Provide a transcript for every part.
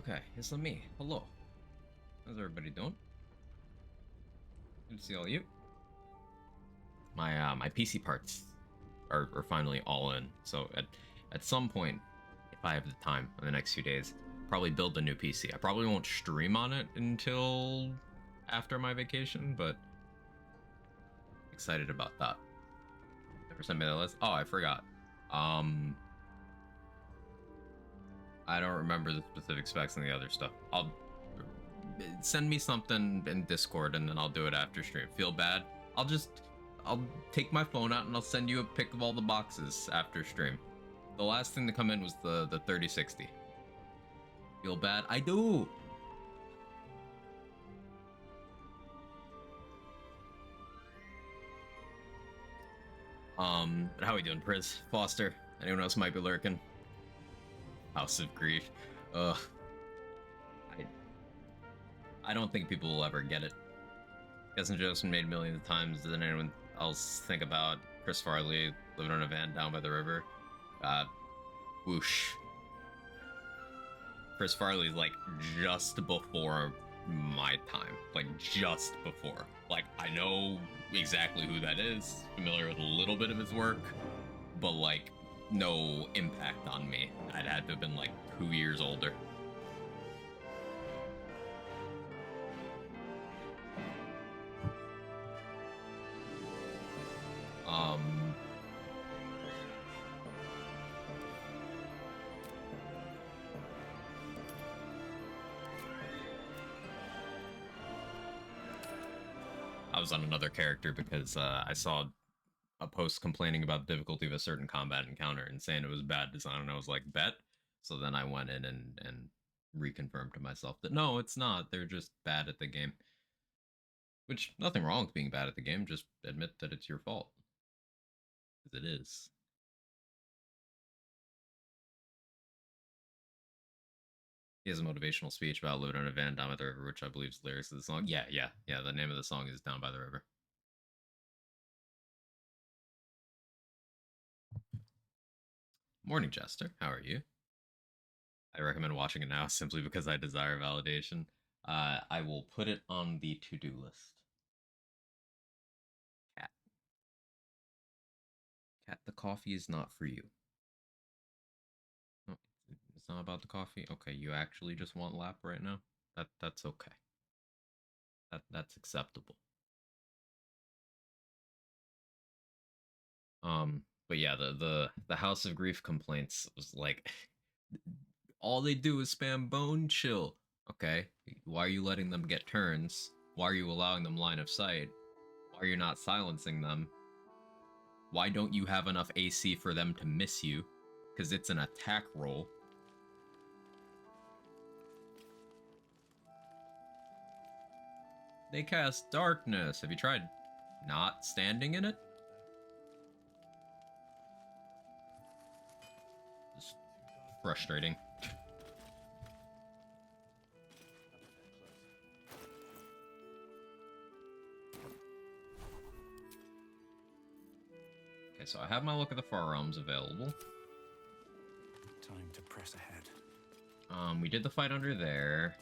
Okay, it's me. Hello. How's everybody doing? Good to see all you. My PC parts are finally all in. So at some point, if I have the time in the next few days, probably build a new PC. I probably won't stream on it until after my vacation, but excited about that. Never sent me that list. Oh, I forgot. Um, I don't remember the specific specs and the other stuff. I'll send me something in Discord and then I'll do it after stream. Feel bad? I'll take my phone out and I'll send you a pic of all the boxes after stream. The last thing to come in was the 3060. Feel bad? I do. But how we doing, Priz? Foster? Anyone else might be lurking? House of Grief. Ugh. I don't think people will ever get it. Guess and jokes been made millions of times. Doesn't anyone else think about Chris Farley living on a van down by the river? Whoosh. Chris Farley's like just before my time. Like just before. Like I know exactly who that is, familiar with a little bit of his work, but like no impact on me. I'd had to have been like 2 years older. I was on another character because I saw a post complaining about the difficulty of a certain combat encounter and saying it was bad design, and I was like, bet. So then I went in and reconfirmed to myself that no, it's not. They're just bad at the game. Which, nothing wrong with being bad at the game, just admit that it's your fault. Because it is. He has a motivational speech about living in a van down by the river, which I believe is the lyrics of the song. Yeah. The name of the song is Down by the River. Morning, Jester. How are you? I recommend watching it now simply because I desire validation. I will put it on the to-do list. Cat. Cat, the coffee is not for you. No, it's not about the coffee. Okay, you actually just want lap right now? That's okay. That's acceptable. But yeah, the House of Grief complaints was like all they do is spam bone chill. Okay, why are you letting them get turns? Why are you allowing them line of sight? Why are you not silencing them? Why don't you have enough AC for them to miss you? Because it's an attack roll. They cast darkness. Have you tried not standing in it? Just frustrating. Okay, so I have my Look at the Far Realms available. Time to press ahead. We did the fight under there.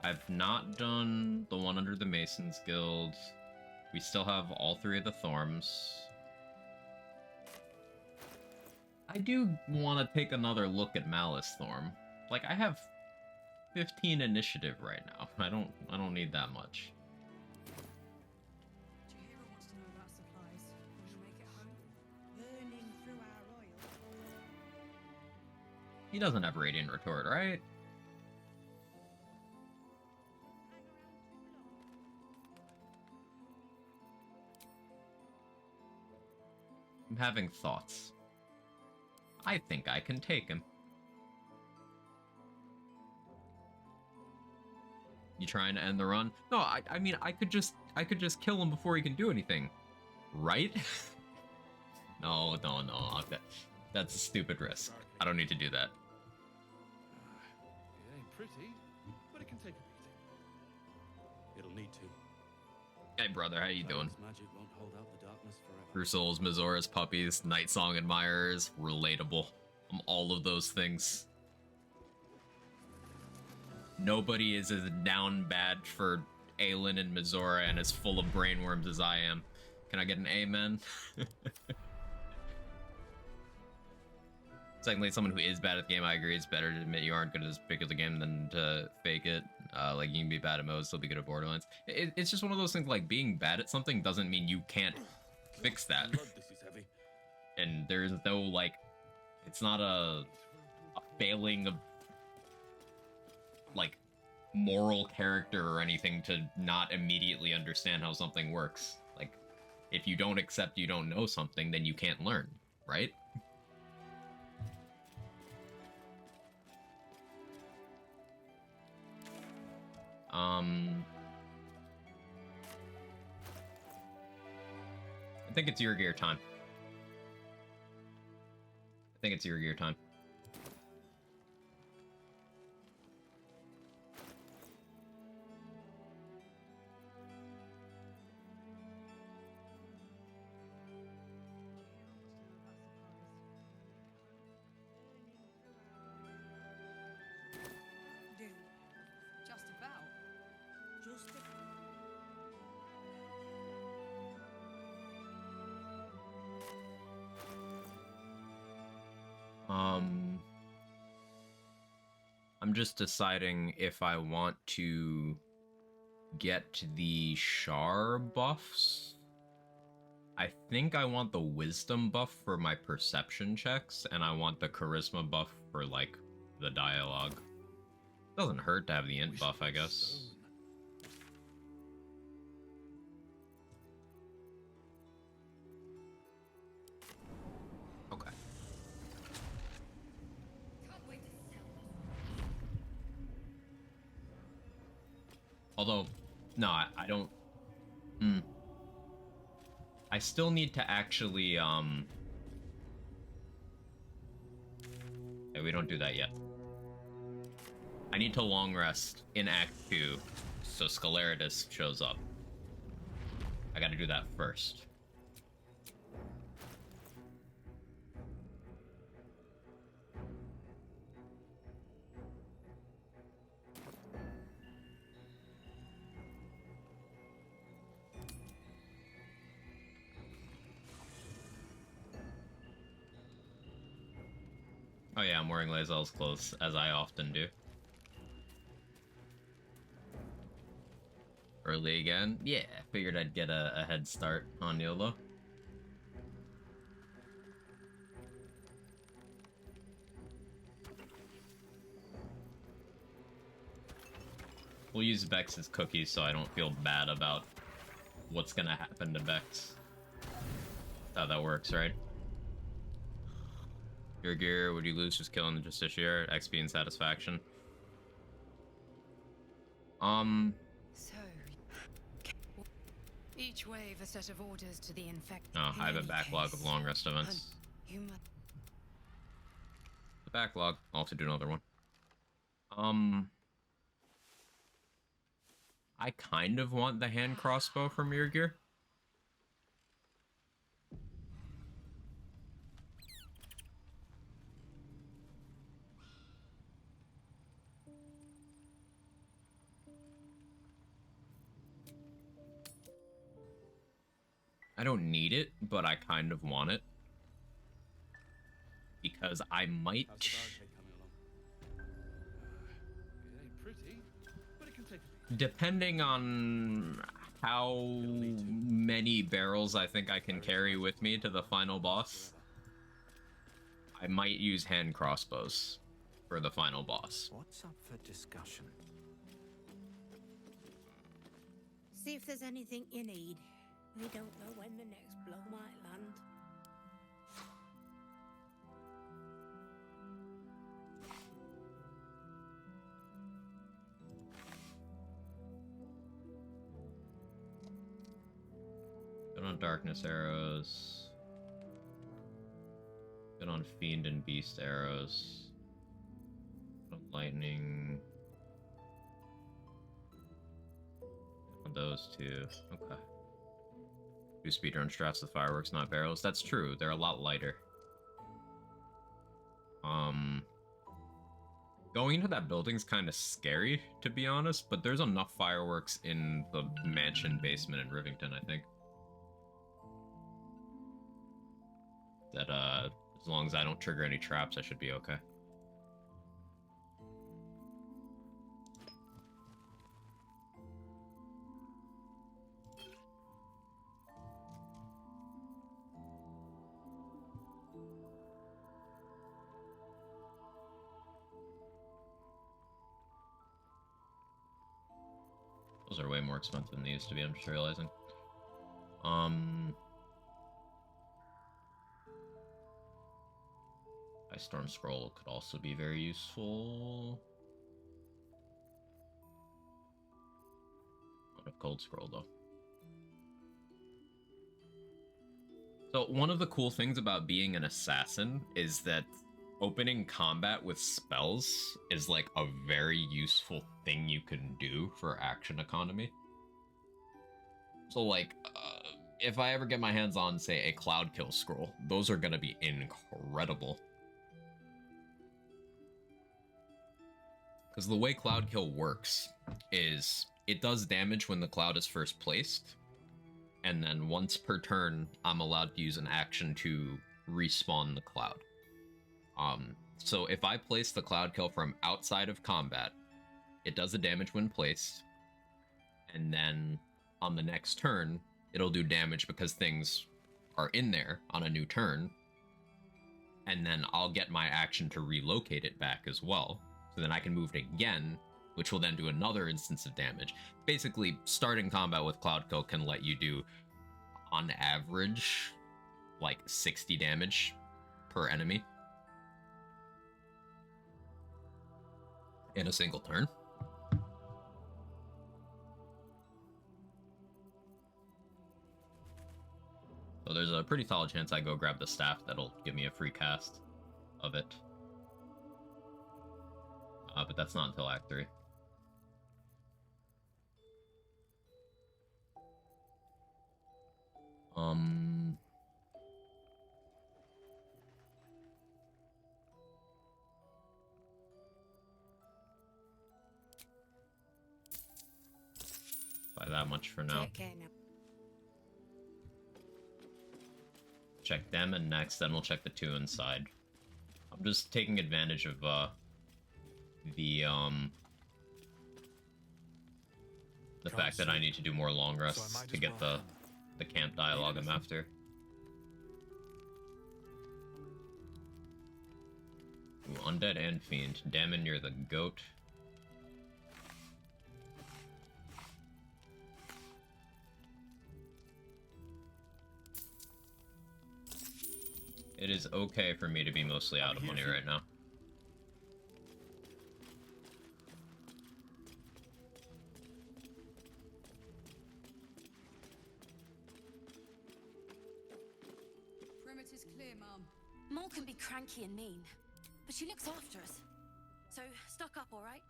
I've not done the one under the Masons Guild. We still have all 3 of the Thorms. I do want to take another look at Malice Thorm. Like I have 15 initiative right now. I don't need that much. Jahira wants to know about supplies. Will you make it home? Burning through our oil. He doesn't have Radiant Retort, right? I'm having thoughts. I think I can take him. You trying to end the run? No, I mean I could just kill him before he can do anything. Right? No. That's a stupid risk. I don't need to do that. It ain't pretty, but it can take a beating. It'll need to. Hey brother, how you doing? Magic won't hold out the darkness forever. True Souls, Mazora's Puppies, Night Song Admirers, relatable. I'm all of those things. Nobody is as down bad for Aelin and Mizora and as full of brainworms as I am. Can I get an amen? Secondly, someone who is bad at the game, I agree, it's better to admit you aren't good at this particular game than to fake it. Like, you can be bad at MOs, still be good at Borderlands. It's just one of those things, like, being bad at something doesn't mean you can't fix that. Lord, this is heavy. And there's no, like, it's not a failing of, like, moral character or anything to not immediately understand how something works. Like, if you don't accept you don't know something, then you can't learn, right? I think it's your gear time. I think it's your gear time. Do. Just about. Just a... I'm just deciding if I want to get the Char buffs. I think I want the wisdom buff for my perception checks, and I want the charisma buff for, like, the dialogue. Doesn't hurt to have the int buff, I guess. Okay. Although, no, I don't... I still need to actually, Yeah, we don't do that yet. I need to long rest in Act 2, so Scalaritas shows up. I gotta do that first. Oh yeah, I'm wearing Lae'zel's clothes, as I often do. Early again? Yeah, figured I'd get a head start on YOLO. We'll use Vex's cookies so I don't feel bad about what's gonna happen to Vex. That's how that works, right? Your gear, would you lose just killing the Justiciar? XP and satisfaction. So, each wave a set of orders to the infected. Oh, I have a In any backlog of case, long rest events. you must The backlog. I'll also do another one. I kind of want the hand crossbow from your gear. I don't need it, but I kind of want it. Because I might... How's the barricade coming along? It ain't pretty, but it can take a beat. Depending on how many barrels I think I can carry with me to the final boss, I might use hand crossbows for the final boss. What's up for discussion? See if there's anything you need. We don't know when the next blow might land. Good on darkness arrows. Good on fiend and beast arrows. Good on lightning. On those two. Okay. Do speedrun strats with fireworks, not barrels. That's true. They're a lot lighter. Going into that building's kind of scary, to be honest, but there's enough fireworks in the mansion basement in Rivington, I think. That, as long as I don't trigger any traps, I should be okay. Those are way more expensive than they used to be, I'm just realizing. Ice Storm Scroll could also be very useful. Not a Cold Scroll, though. So, one of the cool things about being an assassin is that opening combat with spells is like a very useful thing you can do for action economy. So like, if I ever get my hands on, say, a Cloud Kill Scroll, those are gonna be incredible. Because the way Cloud Kill works is it does damage when the cloud is first placed, and then once per turn, I'm allowed to use an action to respawn the cloud. So if I place the Cloud Kill from outside of combat, it does the damage when placed, and then on the next turn, it'll do damage because things are in there on a new turn, and then I'll get my action to relocate it back as well, so then I can move it again, which will then do another instance of damage. Basically, starting combat with Cloud Kill can let you do, on average, like 60 damage per enemy in a single turn. So there's a pretty solid chance I go grab the staff that'll give me a free cast of it. But that's not until Act 3. Buy that much for now. Take care now. Check them, and next, then we'll check the two inside. I'm just taking advantage of, the fact that I need to do more long rests to get the camp dialogue I'm after. Ooh, Undead and Fiend. Damon, you're the goat. It is okay for me to be mostly out of money right now. Perimeter's clear, Mum. Mol can be cranky and mean, but she looks after us. So, stock up, alright?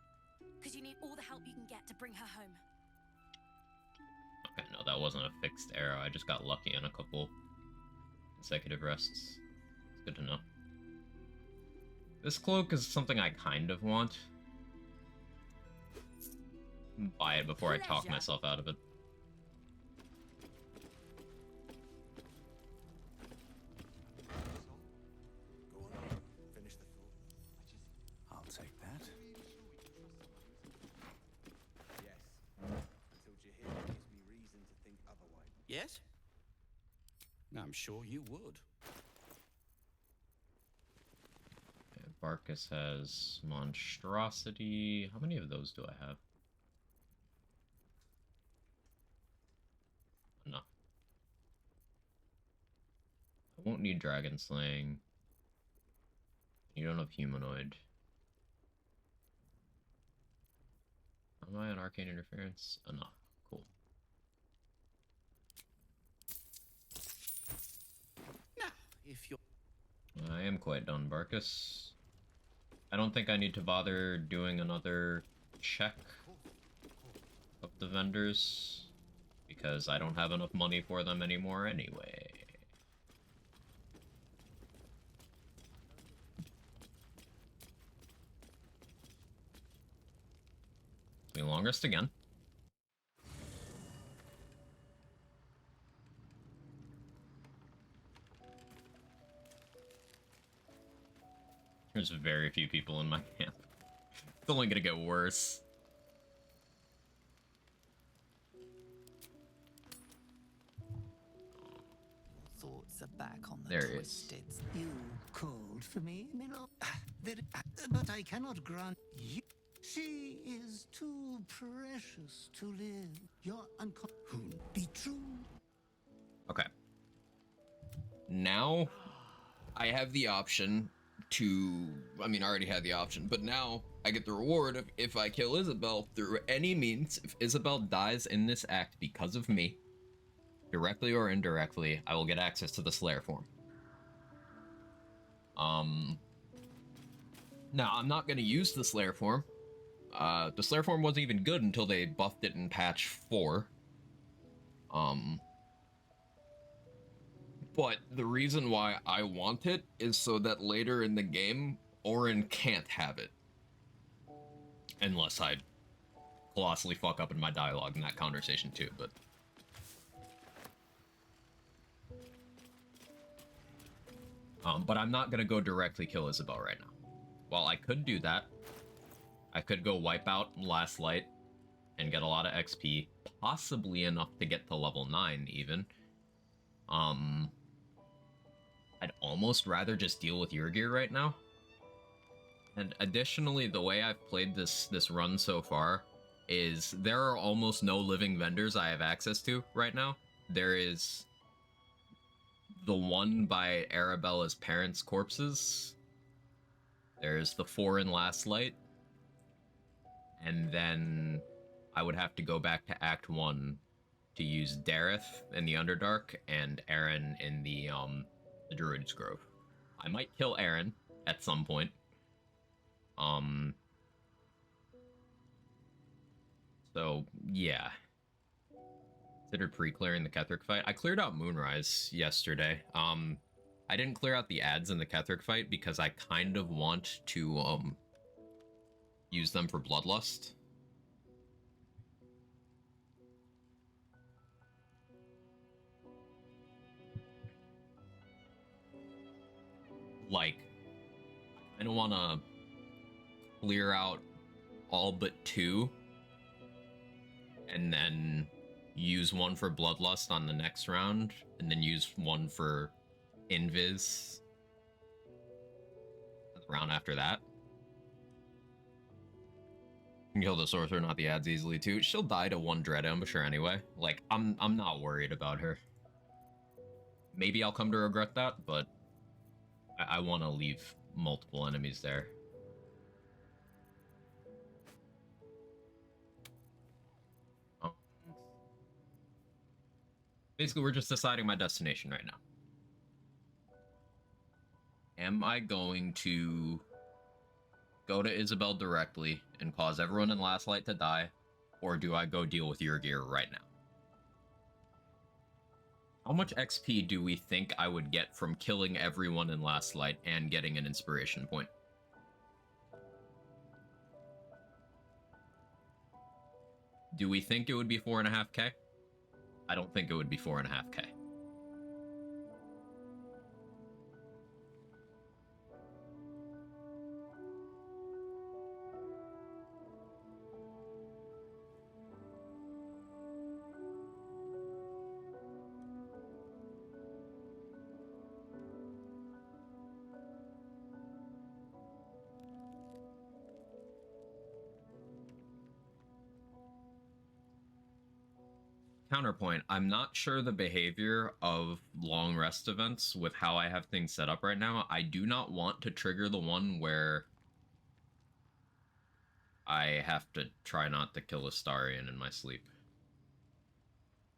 Because you need all the help you can get to bring her home. Okay, no, that wasn't a fixed arrow. I just got lucky on a couple consecutive rests. It's good to know. This cloak is something I kind of want. Buy it before I talk Pleasure. myself out of it. Go on, finish the thought. I'll take that. Yes. Until Jahir gives me reason to think otherwise. Yes? I'm sure you would. Okay, Barkus has Monstrosity. How many of those do I have? Enough. I won't need Dragon Slaying. You don't have Humanoid. Am I on Arcane Interference? Enough. Cool. Now, if you're... I am quite done, Barkus. I don't think I need to bother doing another check of the vendors, because I don't have enough money for them anymore anyway. Rest again. There's very few people in my camp. It's only gonna get worse. Thoughts are back on the There he is. twisted. You called for me, Milo? But I cannot grant you. She is too precious to live. Your unconscious. Be true. Okay. Now, I have the option to... I mean, I already had the option, but now I get the reward of if I kill Isabel through any means. If Isabel dies in this act because of me, directly or indirectly, I will get access to the Slayer form. Now, I'm not going to use the Slayer form. The Slayer form wasn't even good until they buffed it in patch 4. But the reason why I want it is so that later in the game, Orin can't have it. Unless I colossally fuck up in my dialogue in that conversation too, but... but I'm not gonna go directly kill Isabel right now. While I could do that, I could go wipe out Last Light and get a lot of XP, possibly enough to get to level 9 even. I'd almost rather just deal with Yrgir right now. And additionally, the way I've played this run so far is there are almost no living vendors I have access to right now. There is the one by Arabella's parents' corpses. There's the 4 in Last Light. And then I would have to go back to Act 1 to use Dareth in the Underdark and Aaron in the Druid's Grove. I might kill Aaron at some point. So, yeah. Considered pre-clearing the Ketheric fight. I cleared out Moonrise yesterday. I didn't clear out the ads in the Ketheric fight because I kind of want to, use them for Bloodlust. Like, I don't want to clear out all but 2 and then use one for Bloodlust on the next round and then use one for Invis the round after that. Can kill the sorcerer, not the ads easily too. She'll die to 1 Dread Ambusher anyway. Like, I'm not worried about her. Maybe I'll come to regret that, but I want to leave multiple enemies there. Basically, we're just deciding my destination right now. Am I going to go to Isabel directly and cause everyone in Last Light to die, or do I go deal with Yrgir right now? How much XP do we think I would get from killing everyone in Last Light and getting an inspiration point? Do we think it would be 4.5k? I don't think it would be 4.5k. Counterpoint, I'm not sure the behavior of long rest events with how I have things set up right now. I do not want to trigger the one where I have to try not to kill Astarion in my sleep.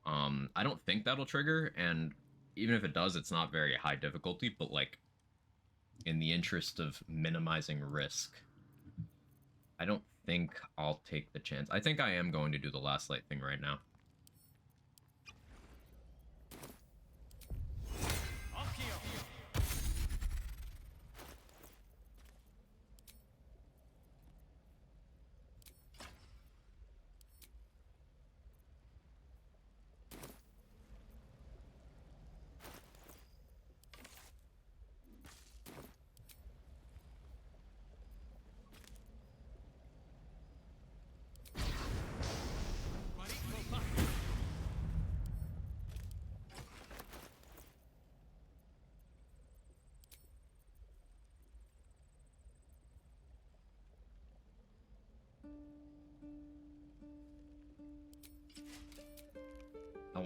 I don't think that'll trigger, and even if it does, it's not very high difficulty, but like, in the interest of minimizing risk, I don't think I'll take the chance. I think I am going to do the Last Light thing right now.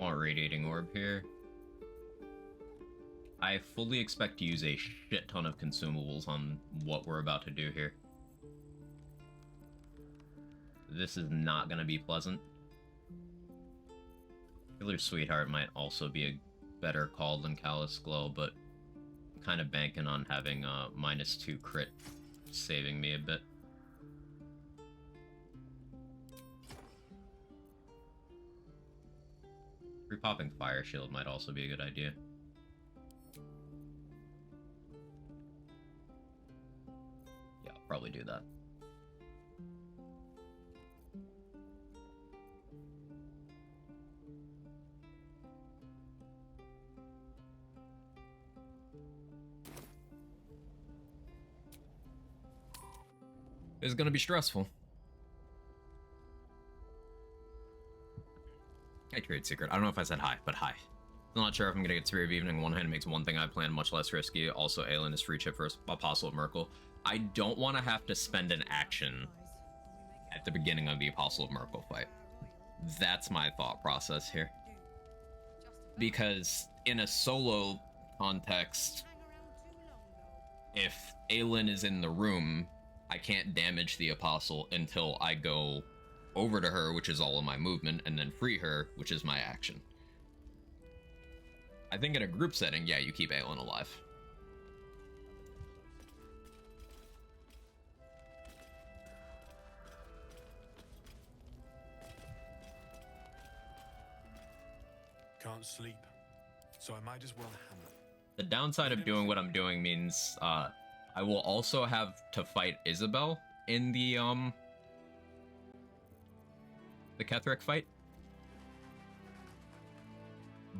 want Radiating Orb here. I fully expect to use a shit ton of consumables on what we're about to do here. This is not going to be pleasant. Killer Sweetheart might also be a better call than Callous Glow, but I'm kind of banking on having a -2 crit saving me a bit. Repopping Fire Shield might also be a good idea. Yeah, I'll probably do that. It's gonna be stressful. Hey, Trade Secret. I don't know if I said hi, but hi. I'm not sure if I'm gonna get Spirit of Evening. On one hand, it makes one thing I plan much less risky. Also, Aelin is free chip for Apostle of Merkel. I don't want to have to spend an action at the beginning of the Apostle of Merkel fight. That's my thought process here. Because in a solo context, if Aelin is in the room, I can't damage the Apostle until I go over to her, which is all of my movement, and then free her, which is my action. I think in a group setting, yeah, you keep Aelin alive. Can't sleep, so I might as well hammer. The downside of doing what I'm doing means I will also have to fight Isabel in the Ketheric fight.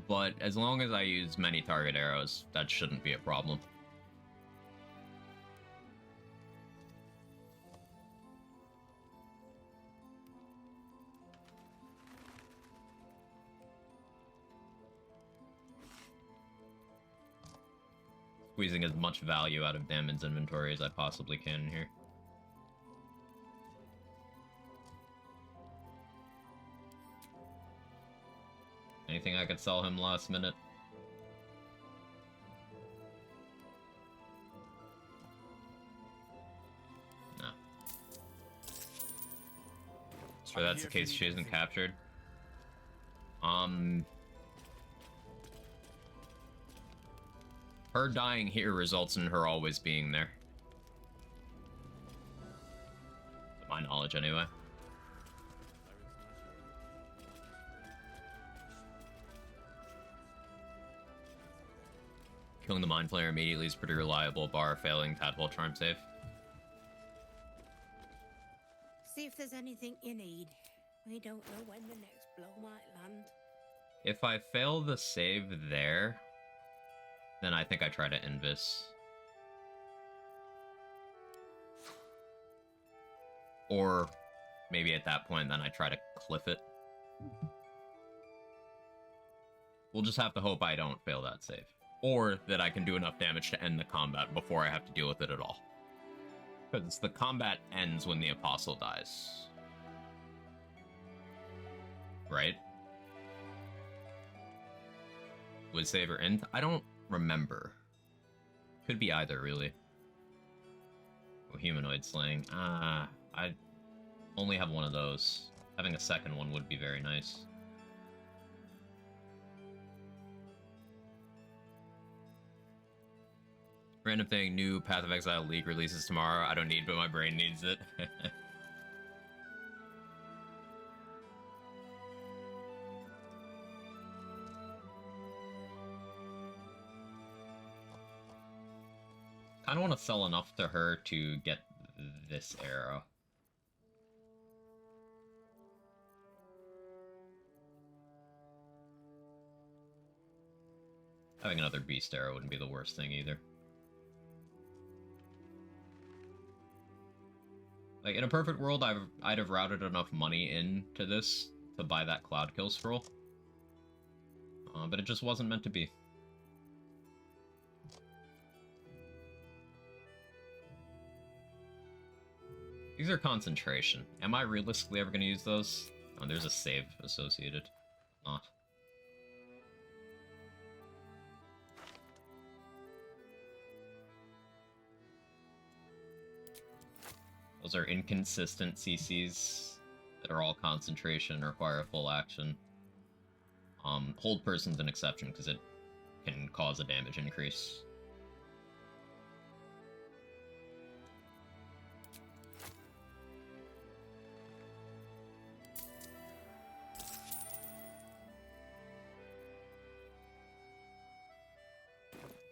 But as long as I use many target arrows, that shouldn't be a problem. Squeezing as much value out of Damon's inventory as I possibly can here. Anything I could sell him last minute? No. So that's the case, she isn't captured. Her dying here results in her always being there. To my knowledge, anyway. Killing the Mind Flayer immediately is pretty reliable, bar failing Tadpole Charm save. See if there's anything you need. We don't know when the next blow might land. If I fail the save there, then I think I try to Invis. Or maybe at that point, then I try to cliff it. We'll just have to hope I don't fail that save. Or that I can do enough damage to end the combat before I have to deal with it at all. Because the combat ends when the Apostle dies. Right? Would save or end? I don't remember. Could be either, really. Oh, humanoid slaying. I only have one of those. Having a second one would be very nice. Random thing, new Path of Exile League releases tomorrow. I don't need, but my brain needs it. Kind of want to sell enough to her to get this arrow. Having another beast arrow wouldn't be the worst thing either. Like, in a perfect world, I'd have routed enough money into this to buy that Cloud Kill scroll. But it just wasn't meant to be. These are concentration. Am I realistically ever going to use those? Oh, there's a save associated. Not. Those are inconsistent CCs that are all concentration and require a full action. Hold person's an exception because it can cause a damage increase.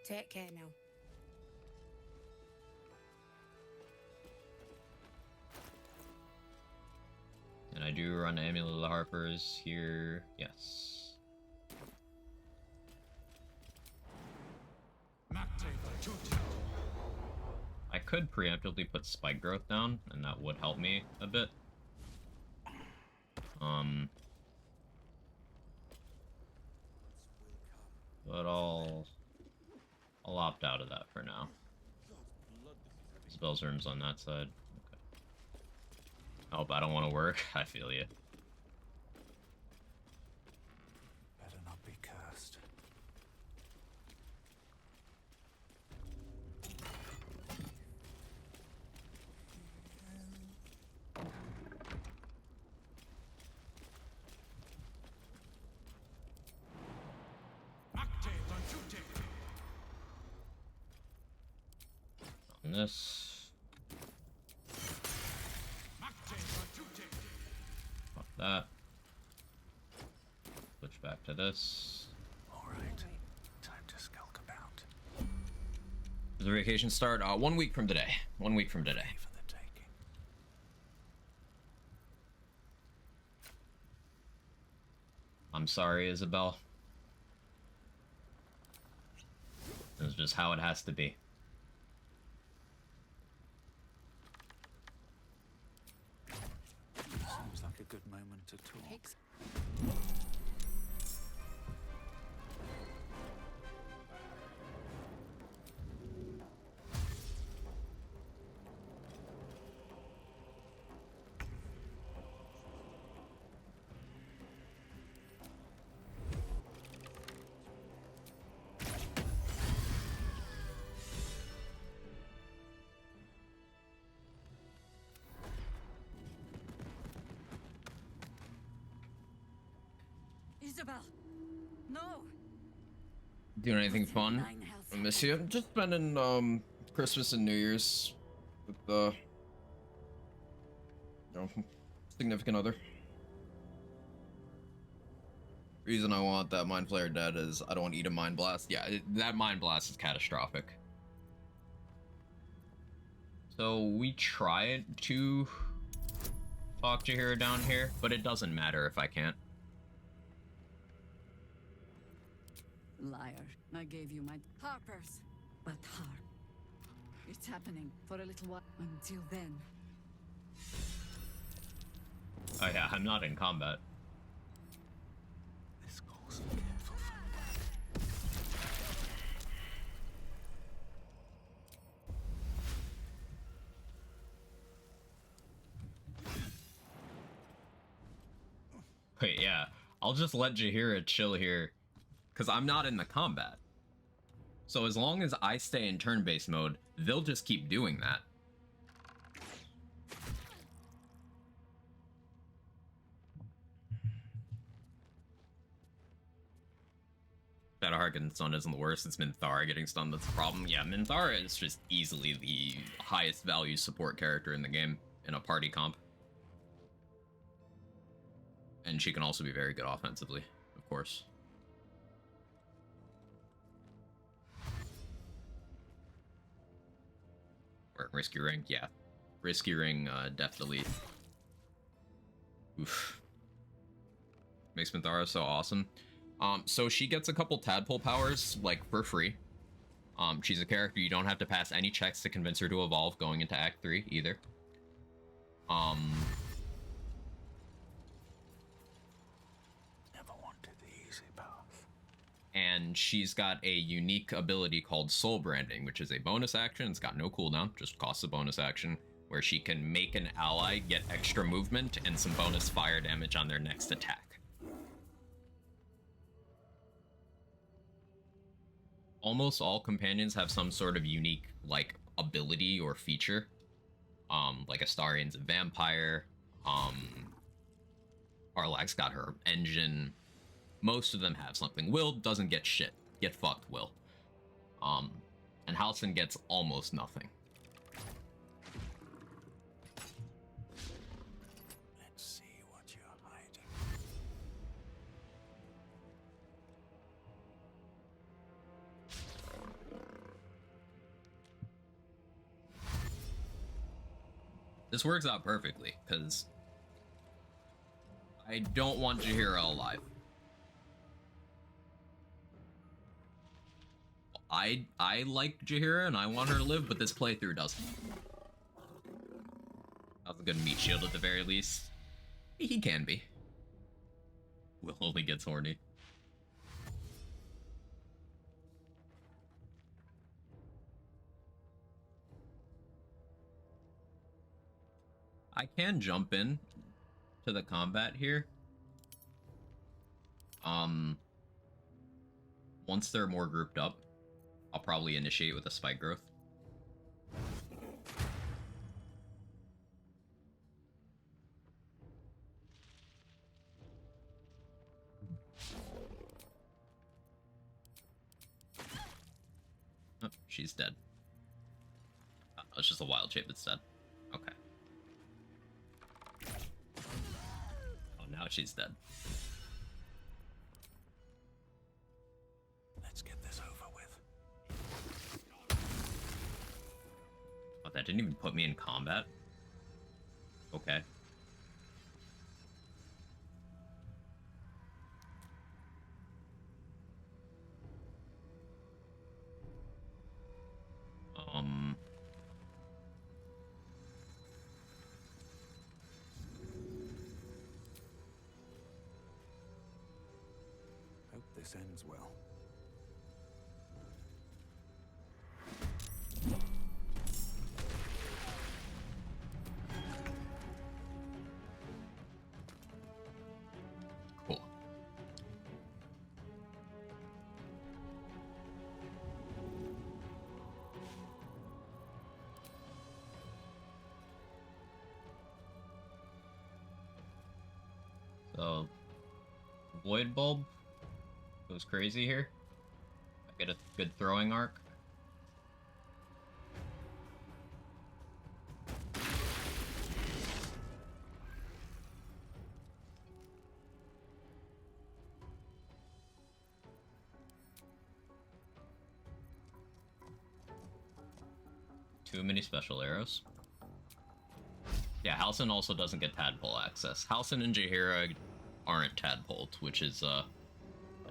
Take care now. And I do run Amulet of the Harpers here. Yes. I could preemptively put Spike Growth down, and that would help me a bit. But I'll opt out of that for now. Spells rooms on that side. Okay. Oh, but I don't want to work. I feel you. Better not be cursed. On this. Fuck that. Switch back to this. Alright, time to skulk about. Does the vacation start? 1 week from today. 1 week from today. For the taking. I'm sorry, Isabel. It's just how it has to be. Seems like a good moment to talk. Hicks. Isabel! No! Doing anything fun? Nine health. I miss you. Just spending Christmas and New Year's with significant other. Reason I want that Mind Flayer dead is I don't want to eat a Mind Blast. Yeah, that Mind Blast is catastrophic. So we tried to talk Jaheira down here, but it doesn't matter if I can't. Liar. I gave you my Harper's. but harm. It's happening for a little while. Until then. Oh yeah, I'm not in combat. This calls for careful footwork. Wait, yeah. I'll just let Jaheira chill here, because I'm not in the combat. So as long as I stay in turn-based mode, they'll just keep doing that. Shadowheart getting stunned isn't the worst, it's Minthara getting stunned that's the problem. Yeah, Minthara is just easily the highest value support character in the game in a party comp. And she can also be very good offensively, of course. Or Risky Ring, yeah. Risky Ring, definitely. Oof. Makes Minthara so awesome. So she gets a couple tadpole powers, like, for free. She's a character you don't have to pass any checks to convince her to evolve going into Act 3, either. Never wanted the easy path. And she's got a unique ability called Soul Branding, which is a bonus action. It's got no cooldown, just costs a bonus action, where she can make an ally get extra movement and some bonus fire damage on their next attack. Almost all companions have some sort of unique, like, ability or feature. Like Astarian's a vampire. Arlac's got her engine. Most of them have something. Will doesn't get shit. Get fucked, Will. And Halsin gets almost nothing. Let's see what you're hiding. This works out perfectly, because I don't want Jaheira alive. I like Jaheira and I want her to live, but this playthrough doesn't. That was a good meat shield at the very least. He can be. Will only gets horny. I can jump in to the combat here. Once they're more grouped up, I'll probably initiate with a spike growth. Oh, she's dead. Oh, it's just a wild shape that's dead. Okay. Oh, now she's dead. Let's get this over with. Oh, that didn't even put me in combat? Okay. Hope this ends well. Cool. So, Void Bulb goes crazy here. I get a good throwing arc. Too many special arrows. Yeah, Halsin also doesn't get tadpole access. Halsin and Jaheira aren't tadpoled, which is a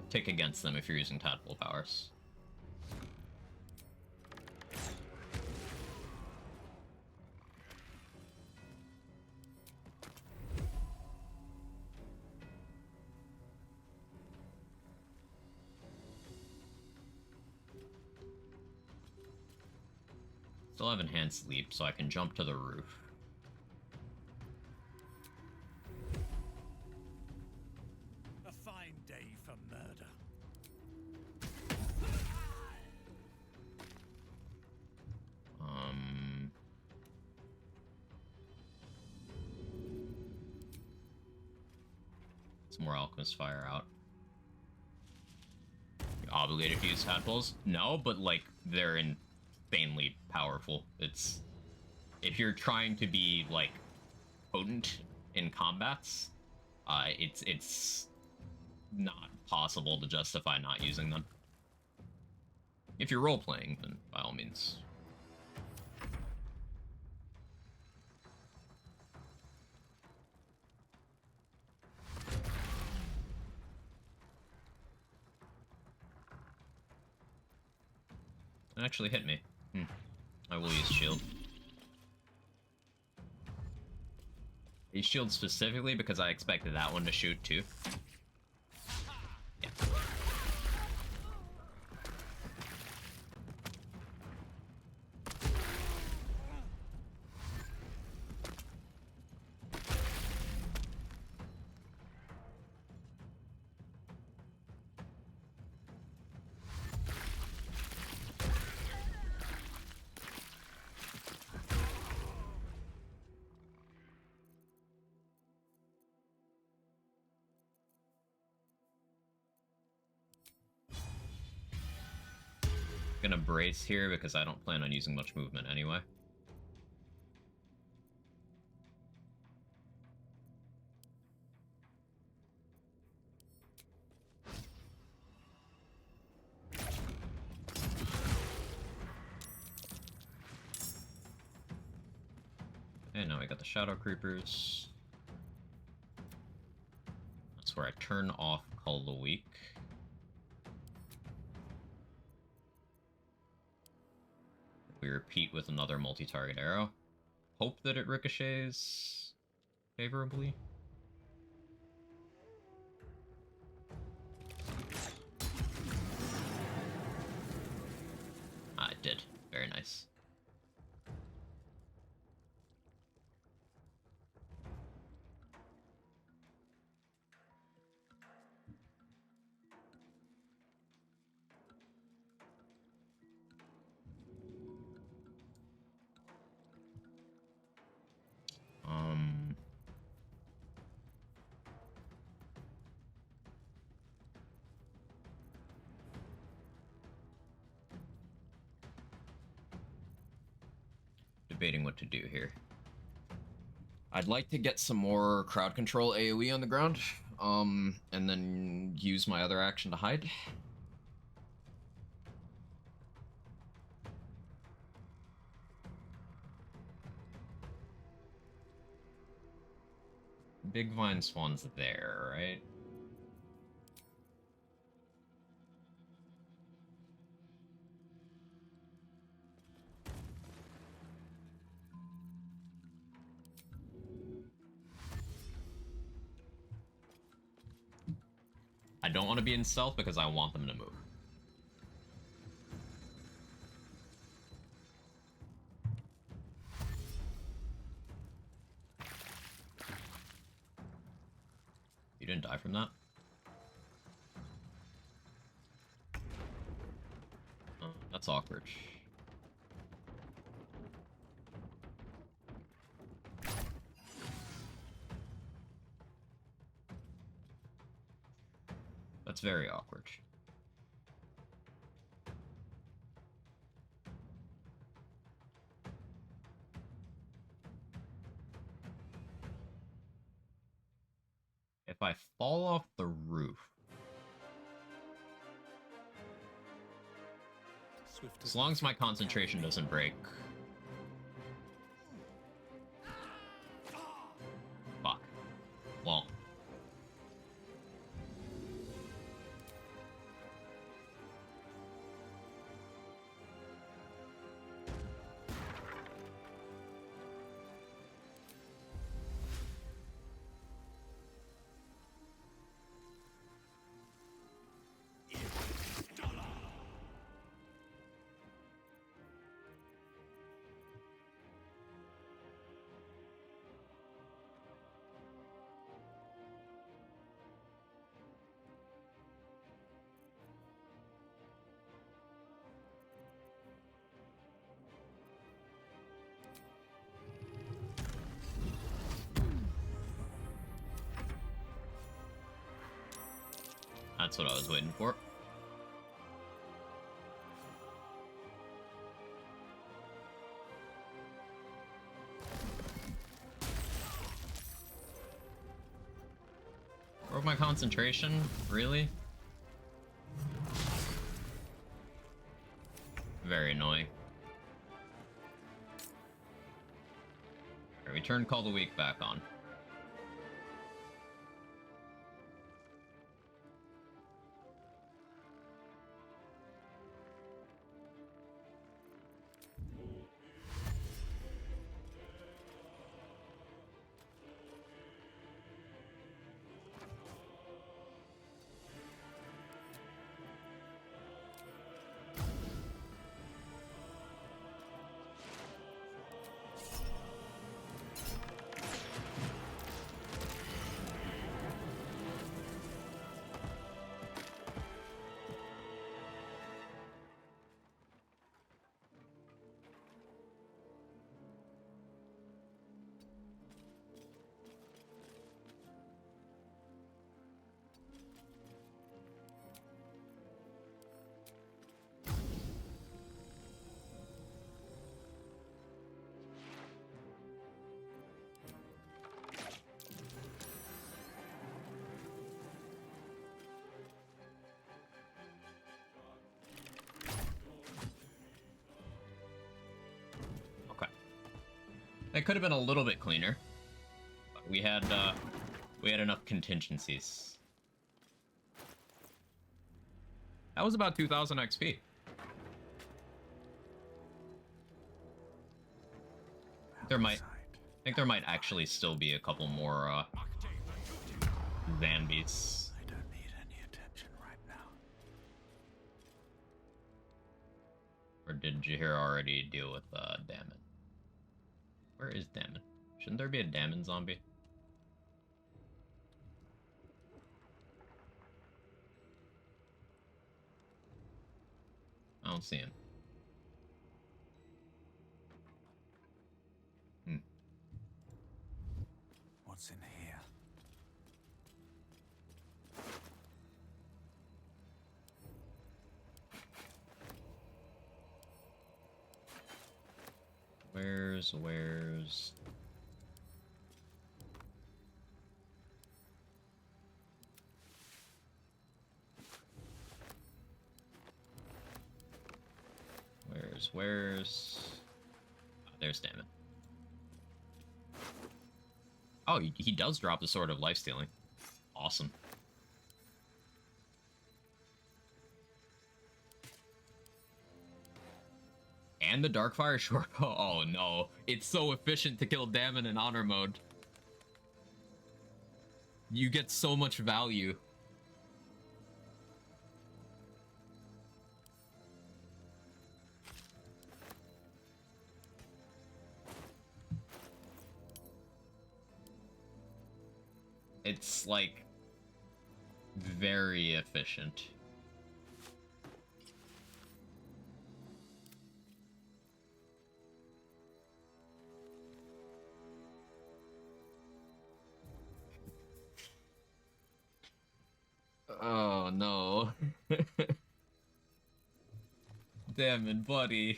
tick against them if you're using tadpole powers. Still have enhanced leap, so I can jump to the roof. A fine day for murder. Some more Alchemist Fire out. You're obligated to use tadpoles? No, but like they're insanely powerful. It's if you're trying to be like potent in combats, it's not possible to justify not using them. If you're role playing, then by all means. It actually hit me. I will use shield. I use shield specifically because I expected that one to shoot too. Yeah. Gonna brace here because I don't plan on using much movement anyway. And now we got the Shadow Creepers. That's where I turn off Call of the Week. We repeat with another multi-target arrow. Hope that it ricochets favorably. Ah, it did. Very nice. Debating what to do here. I'd like to get some more crowd control AoE on the ground, and then use my other action to hide. Big Vine Swan's there, right? I don't want to be in stealth because I want them to move. You didn't die from that? Oh, that's awkward. That's very awkward. If I fall off the roof, as long as my concentration doesn't break. Fuck. Well. That's what I was waiting for. Broke my concentration? Really? Very annoying. Alright, we turned Call the Week back on. That could have been a little bit cleaner. But we had enough contingencies. That was about 2,000 XP. I think there might actually still be a couple more Zambies. I don't need any attention right now. Or did Jaheir already deal with Damon? Where is Damon? Shouldn't there be a Damon zombie? I don't see him. What's in here? Where's... There's Damon. Oh, he does drop the Sword of Life Stealing. Awesome. And the Darkfire short. Oh no. It's so efficient to kill Damon in honor mode. You get so much value. It's like very efficient. Oh no. Damn it, buddy.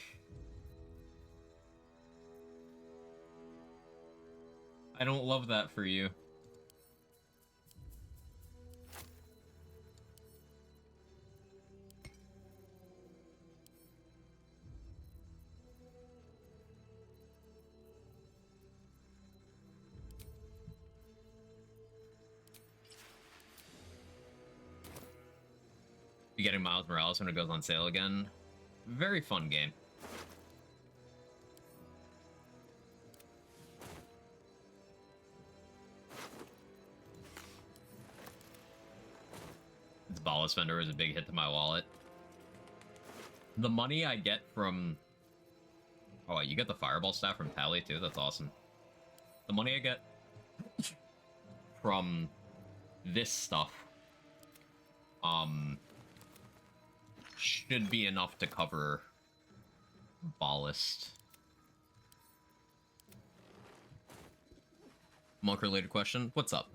I don't love that for you. Be getting Miles Morales when it goes on sale again. Very fun game. This Ballast Fender was a big hit to my wallet. The money I get from... Oh, you get the Fireball Staff from Tally too? That's awesome. The money I get from this stuff should be enough to cover Ballast. Monk-related question. What's up?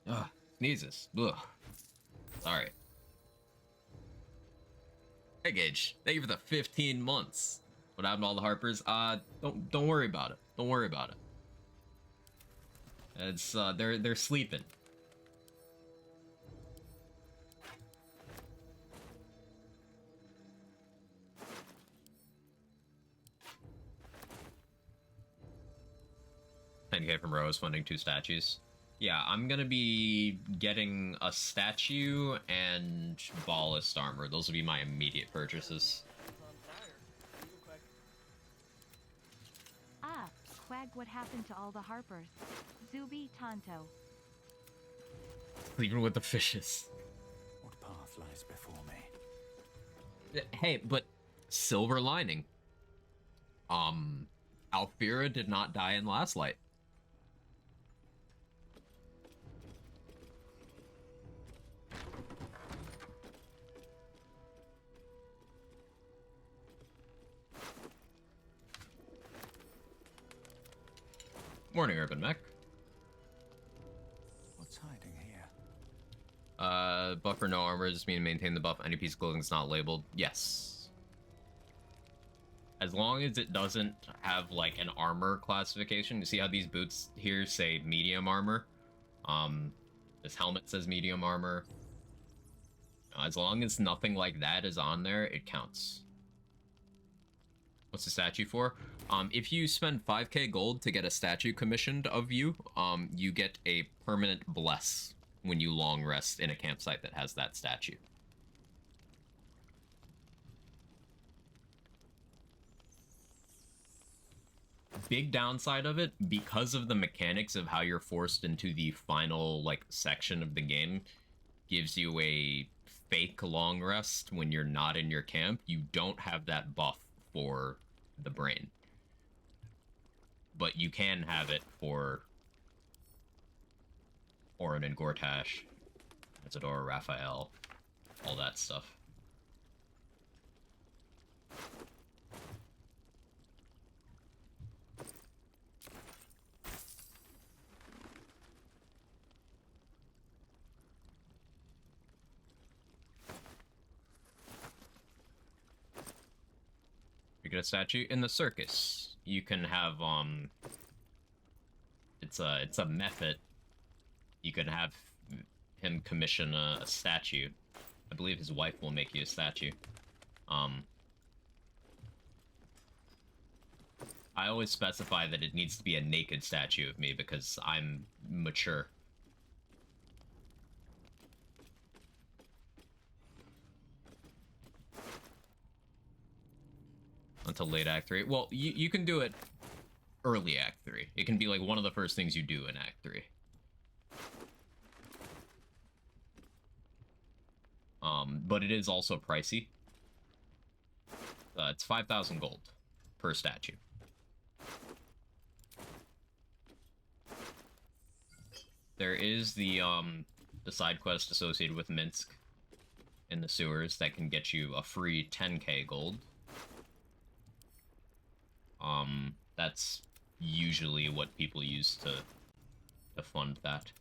Ugh, sneezes. Ugh. Sorry. Hey Gage, thank you for the 15 months. What happened to all the Harpers? Don't worry about it. Don't worry about it. It's they're sleeping. $10K from Rose funding 2 statues. Yeah, I'm gonna be getting a statue and ballast armor. Those will be my immediate purchases. Ah, Quag, what happened to all the Harpers? Zuby, Tonto. Even with the fishes. What path lies before me? Hey, but silver lining. Alfira did not die in Last Light. Morning, Urban Mech. What's hiding here? Buff for no armor does mean maintain the buff. Any piece of clothing is not labeled. Yes. As long as it doesn't have, like, an armor classification. You see how these boots here say medium armor? This helmet says medium armor. As long as nothing like that is on there, it counts. What's the statue for? If you spend 5k gold to get a statue commissioned of you, you get a permanent bless when you long rest in a campsite that has that statue. Big downside of it, because of the mechanics of how you're forced into the final, like, section of the game, gives you a fake long rest when you're not in your camp. You don't have that buff for the brain. But you can have it for Orin and Gortash, Isidore, Raphael, all that stuff. You get a statue in the circus. You can have it's a method. You can have him commission a statue. I believe his wife will make you a statue. I always specify that it needs to be a naked statue of me because I'm mature. Until late Act 3. Well, you can do it early Act 3. It can be like one of the first things you do in Act 3. But it is also pricey. It's 5,000 gold per statue. There is the side quest associated with Minsk in the sewers that can get you a free 10k gold. That's usually what people use to fund that.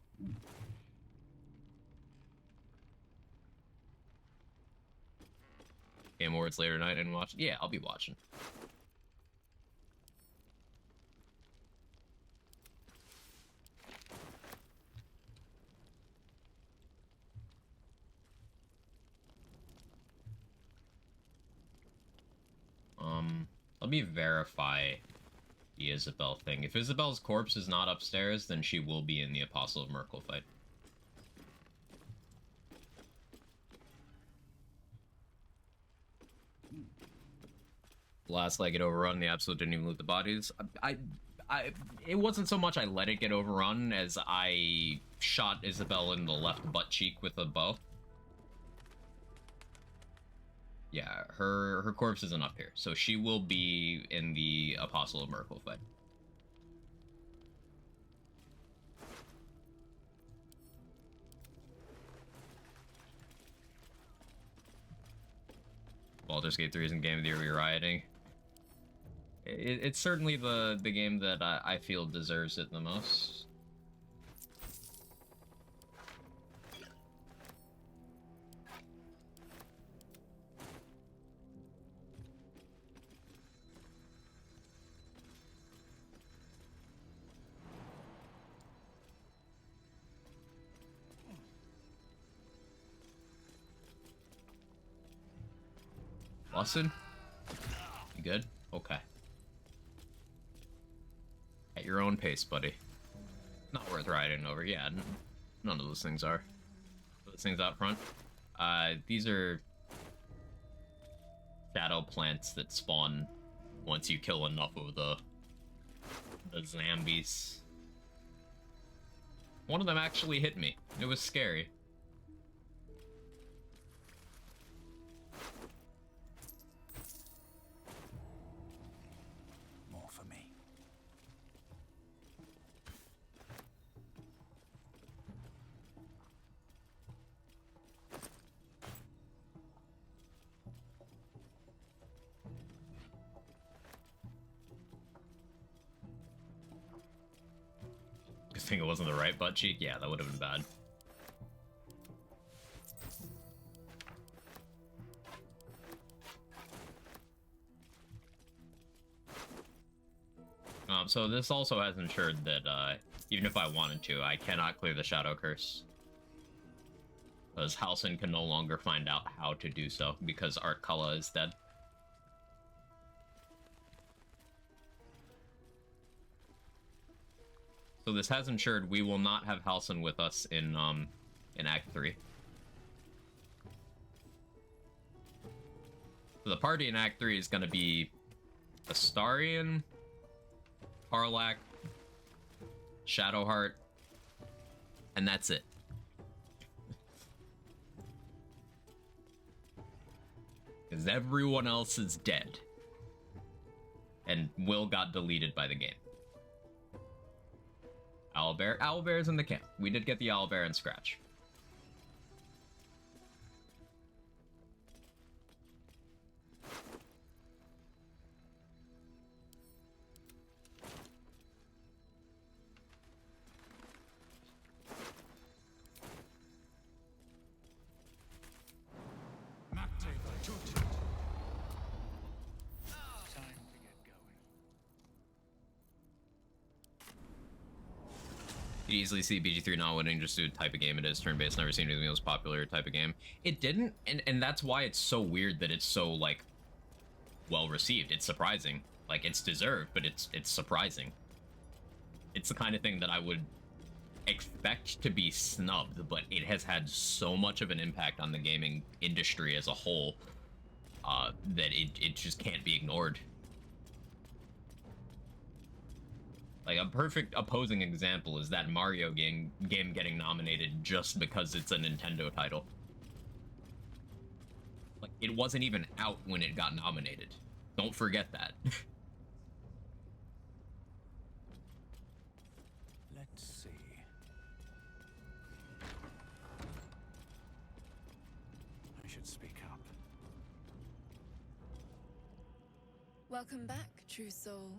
Game Awards later tonight and watch. Yeah, I'll be watching. Let me verify the Isabel thing. If Isabel's corpse is not upstairs, then she will be in the Apostle of Merkel fight. Last I get overrun, the Absolute didn't even loot the bodies. It wasn't so much I let it get overrun as I shot Isabel in the left butt cheek with a bow. Yeah, her corpse isn't up here, so she will be in the Apostle of Merkel fight. Baldur's Gate 3 isn't Game of the Year rioting. It's certainly the game that I feel deserves it the most. Lawson? You good? Okay. At your own pace, buddy. Not worth riding over. Yeah, none of those things are. Those things out front. These are shadow plants that spawn once you kill enough of the zombies. One of them actually hit me. It was scary. Good thing it wasn't the right butt cheek. Yeah, that would have been bad. So this also has ensured that even if I wanted to, I cannot clear the Shadow Curse. Because Halsin can no longer find out how to do so, because Art Kala is dead. So this has ensured we will not have Halsin with us in Act 3. So the party in Act 3 is going to be Astarion, Karlach, Shadowheart, and that's it. Because everyone else is dead. And Will got deleted by the game. Owlbear's in the camp. We did get the Owlbear and Scratch. You could easily see BG3 not winning just due to the type of game it is. Turn-based, never seen anything the most popular type of game. It didn't, and that's why it's so weird that it's so, like, well-received. It's surprising. Like, it's deserved, but it's surprising. It's the kind of thing that I would expect to be snubbed, but it has had so much of an impact on the gaming industry as a whole that it just can't be ignored. Like, a perfect opposing example is that Mario game getting nominated just because it's a Nintendo title. Like, it wasn't even out when it got nominated. Don't forget that. Let's see. I should speak up. Welcome back, true soul.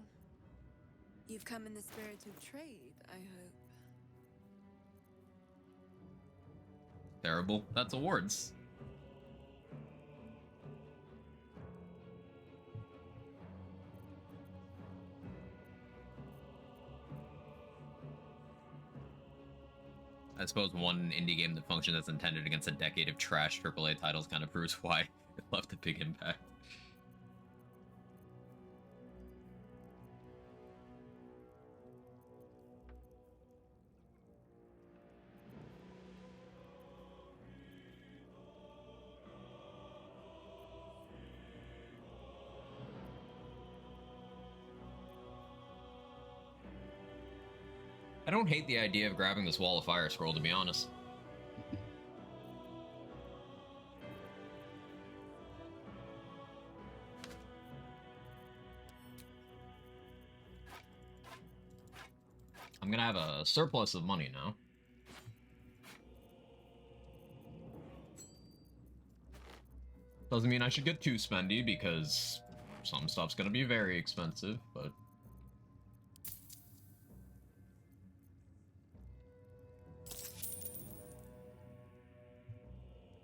You've come in the spirit of trade, I hope. Terrible. That's awards. I suppose one indie game that functions as intended against a decade of trash AAA titles kind of proves why it left a big impact. I don't hate the idea of grabbing this Wall of Fire scroll, to be honest. I'm gonna have a surplus of money now. Doesn't mean I should get too spendy, because some stuff's gonna be very expensive, but...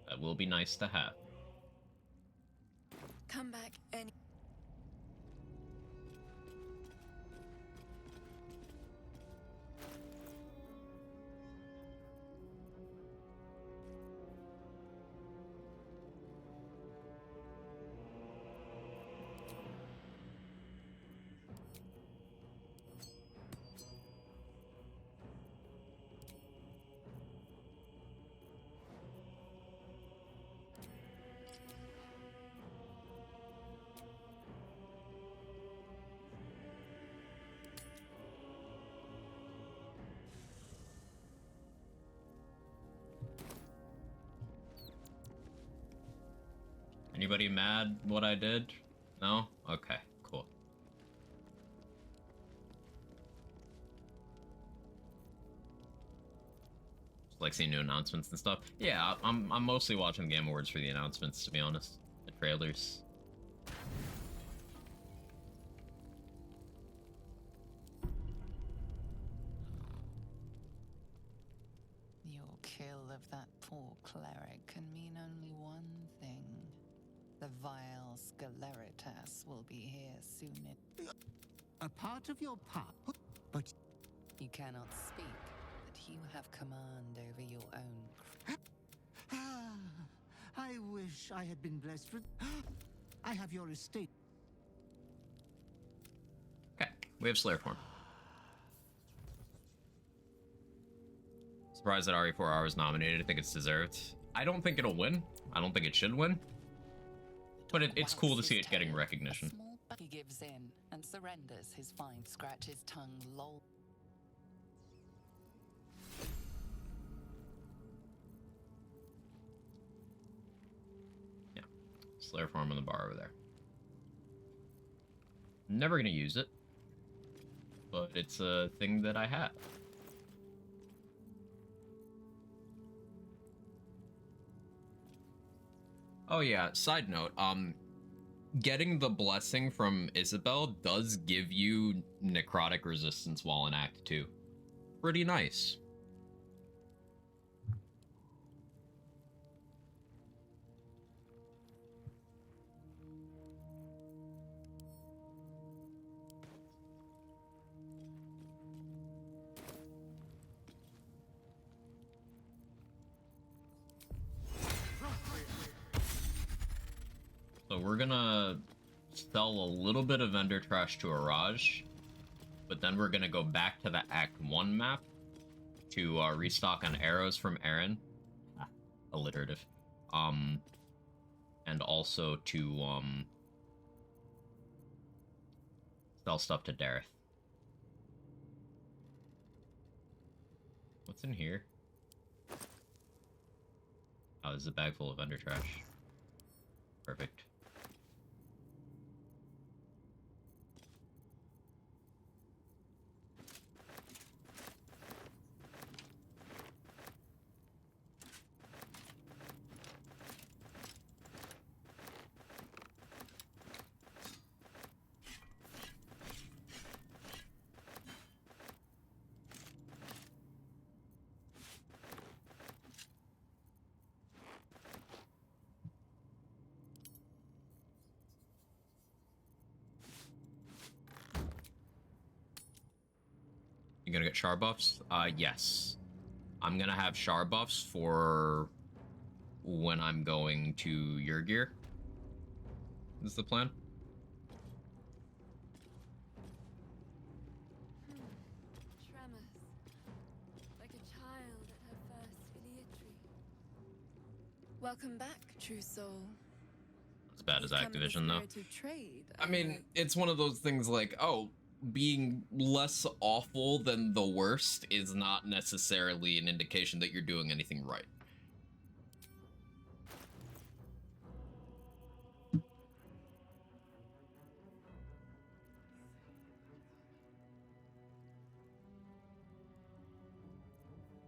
that will be nice to have. Come back any... Anybody mad what I did? No? Okay, cool. Just like seeing new announcements and stuff. Yeah, I'm mostly watching Game Awards for the announcements, to be honest. The trailers. Your kill of that poor cleric can mean only one thing. The vile Sceleritas will be here soon. A part of your path, but You cannot speak, but you have command over your own. I wish I had been blessed with. I have your estate. Okay, we have Slayer form. surprised that RE4R was nominated. I think it's deserved. I don't think it'll win. I don't think it should win. But it's cool to see it getting recognition. He gives in and surrenders his fine scratches tongue lol. Yeah. Slayer farm on the bar over there. Never gonna use it. But it's a thing that I have. Oh yeah, side note, getting the blessing from Isabel does give you necrotic resistance while in Act 2. Pretty nice. So we're gonna sell a little bit of vendor trash to Araj, but then we're gonna go back to the Act 1 map to restock on arrows from Aaron. Alliterative. And also to sell stuff to Dareth. What's in here? Oh, this is a bag full of vendor trash. Perfect. You gonna get char buffs? Yes. I'm gonna have char buffs for when I'm going to your gear. Is the plan? Tremors. Like a child at her first filiatry. Welcome back, true soul. As bad as You've come in the Activision, though. spirit of trade, I mean, hope. it's one of those things like, oh, being less awful than the worst is not necessarily an indication that you're doing anything right.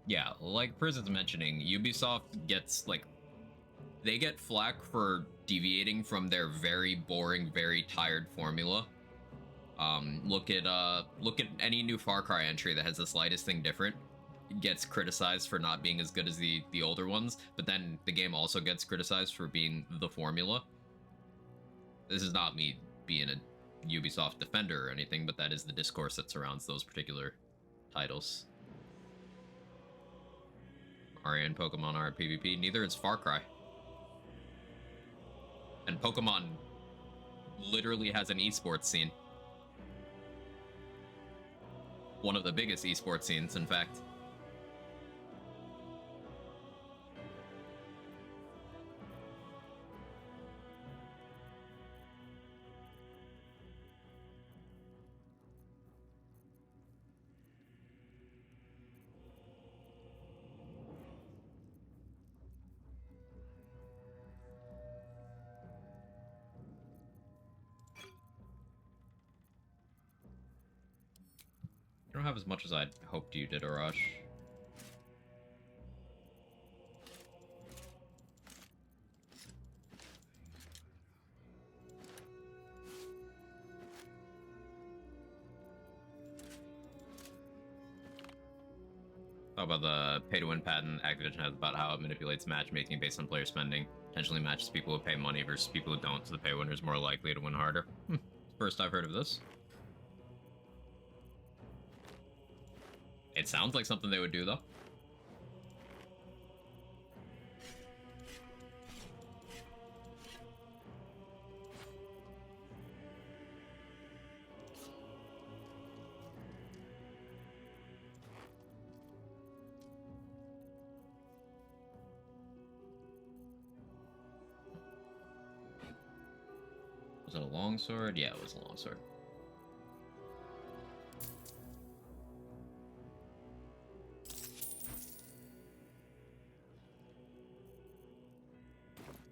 Yeah, like Prison's mentioning, Ubisoft gets, like, they get flack for deviating from their very boring, very tired formula. Look at any new Far Cry entry that has the slightest thing different. It gets criticized for not being as good as the older ones, but then the game also gets criticized for being the formula. This is not me being a Ubisoft defender or anything, but that is the discourse that surrounds those particular titles. Mario and Pokemon are PvP, neither is Far Cry. And Pokemon literally has an esports scene. One of the biggest esports scenes, in fact. You don't have as much as I'd hoped you did, Arash. How about the pay-to-win patent Activision has about how it manipulates matchmaking based on player spending, potentially matches people who pay money versus people who don't, so the pay winner is more likely to win harder. First I've heard of this. It sounds like something they would do, though. Was it a longsword? Yeah, it was a longsword.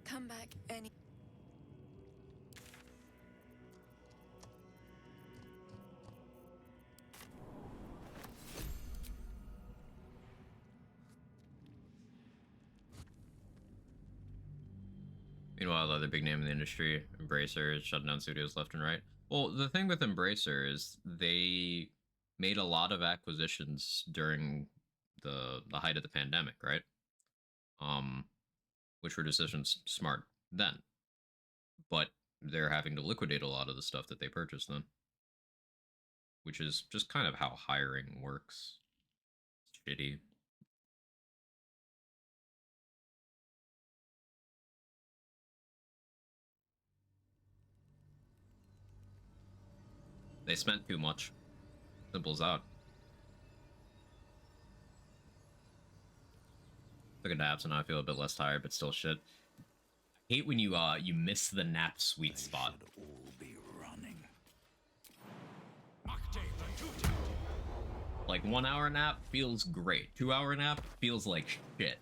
Come back any. Meanwhile, the other big name in the industry, Embracer, is shutting down studios left and right. Well, the thing with Embracer is they made a lot of acquisitions during the height of the pandemic, right? Which were decisions smart then. But they're having to liquidate a lot of the stuff that they purchased then. Which is just kind of how hiring works. It's shitty. They spent too much. Simple as that. Took a nap, so now I feel a bit less tired, but still shit. I hate when you miss the nap sweet spot. All be running. Like 1 hour nap feels great. 2 hour nap feels like shit.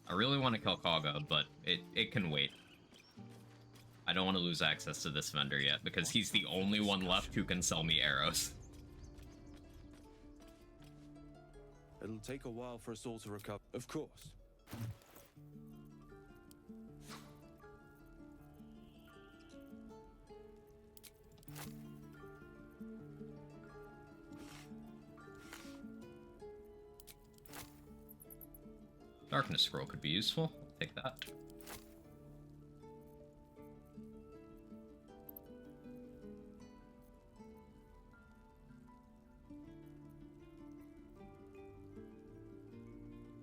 I really want to kill Kaga, but it can wait. I don't want to lose access to this vendor yet, because he's the only one left who can sell me arrows. It'll take a while for us all to recover. Of course. Darkness Scroll could be useful. I'll take that.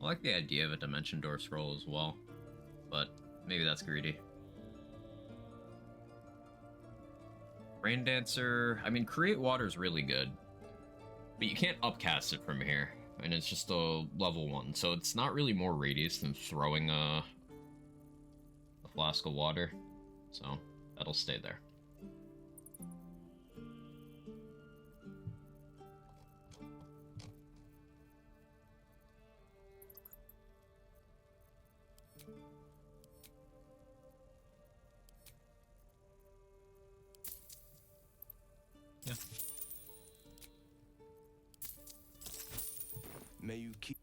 I like the idea of a Dimension Door Scroll as well, but maybe that's greedy. Rain Dancer, I mean, Create Water is really good, but you can't upcast it from here, and it's just a level 1, so it's not really more radius than throwing a flask of water, so that'll stay there. Yeah. May you keep.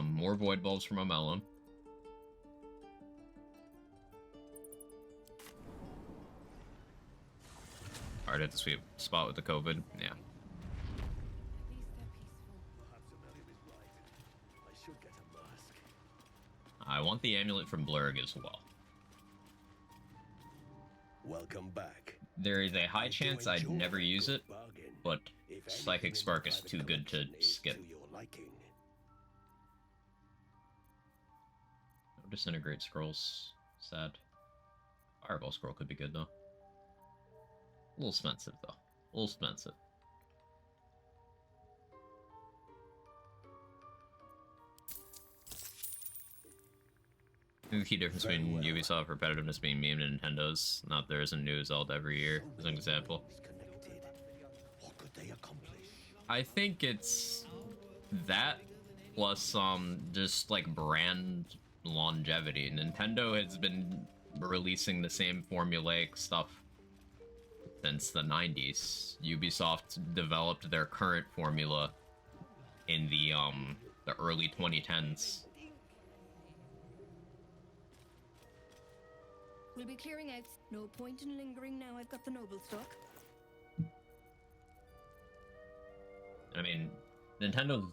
More void bulbs from Amelum. Alright, at the sweet spot with the COVID. Yeah. I want the amulet from Blurg as well. Welcome back. There is a high chance I'd never use it, but Psychic Spark is too good to skip. No Disintegrate Scrolls. Sad. Fireball Scroll could be good though. A little expensive though. A little expensive. The key difference between Ubisoft repetitiveness being memed and Nintendo's not there isn't new Zelda every year, as an example. What could they accomplish? I think it's that plus just like brand longevity. Nintendo has been releasing the same formulaic stuff since the 90s. Ubisoft developed their current formula in the early 2010s. We'll be clearing out. No point in lingering now I've got the noble stock. I mean, Nintendo's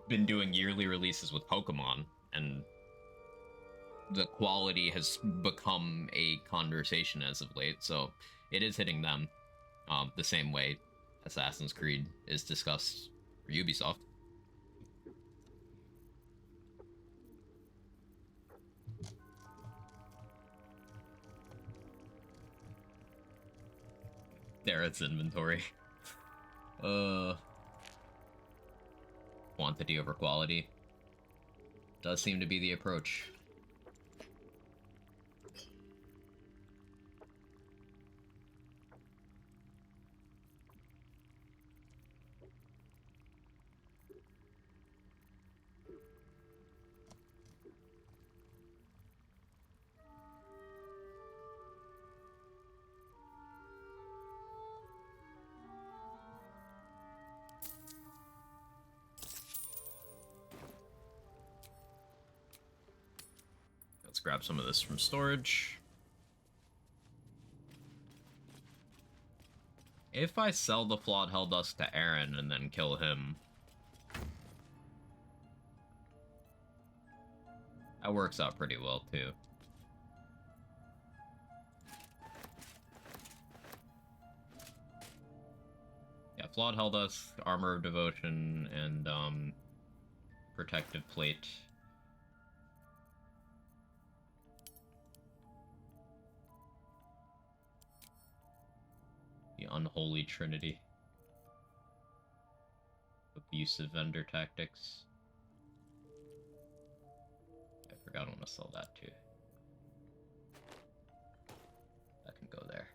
been doing yearly releases with Pokemon, and the quality has become a conversation as of late, so it is hitting them the same way Assassin's Creed is discussed for Ubisoft. Dareth's inventory. Quantity over quality. Does seem to be the approach. Let's grab some of this from storage. If I sell the Flawed Helldusk to Aaron and then kill him, that works out pretty well too. Yeah, Flawed Helldusk, Armor of Devotion, and Protective Plate. The Unholy Trinity. Abusive vendor tactics. I forgot I want to sell that too. That can go there.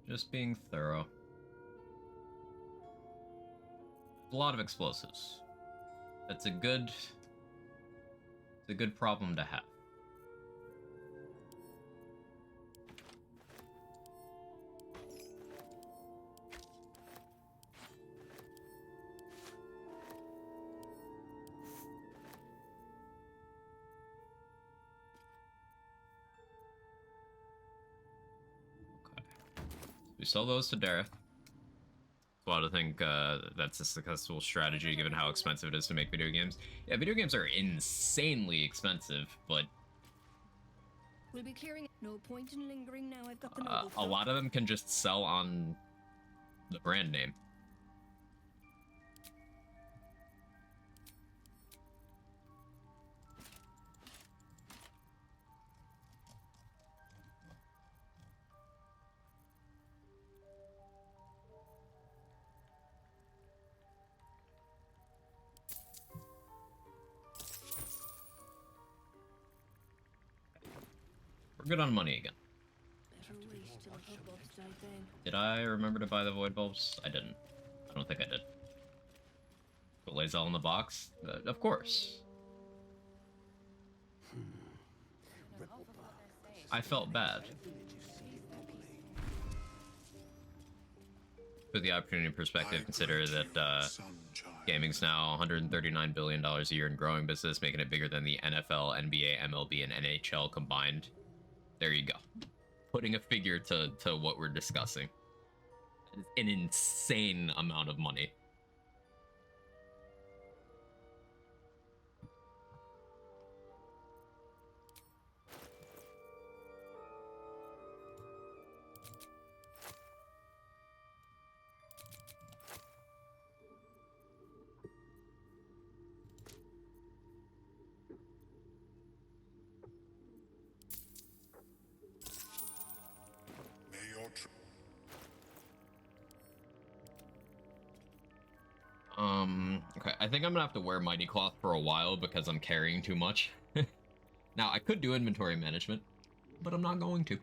There's just being thorough. A lot of explosives. That's a good problem to have. We sell those to Dareth. So I think that's a successful strategy given how expensive it is to make video games. Yeah, video games are insanely expensive, but We'll be clearing. No point in lingering now. I've got the a lot of them can just sell on the brand name. We're good on money again. Did I remember to buy the void bulbs? I didn't. I don't think I did. Put Lae'zel in the box? Of course. I felt bad. Put the opportunity in perspective, consider that gaming's now $139 billion a year in growing business, making it bigger than the NFL, NBA, MLB, and NHL combined. There you go. Putting a figure to what we're discussing. An insane amount of money. Okay, I think I'm gonna have to wear Mighty Cloth for a while because I'm carrying too much. Now, I could do inventory management, but I'm not going to.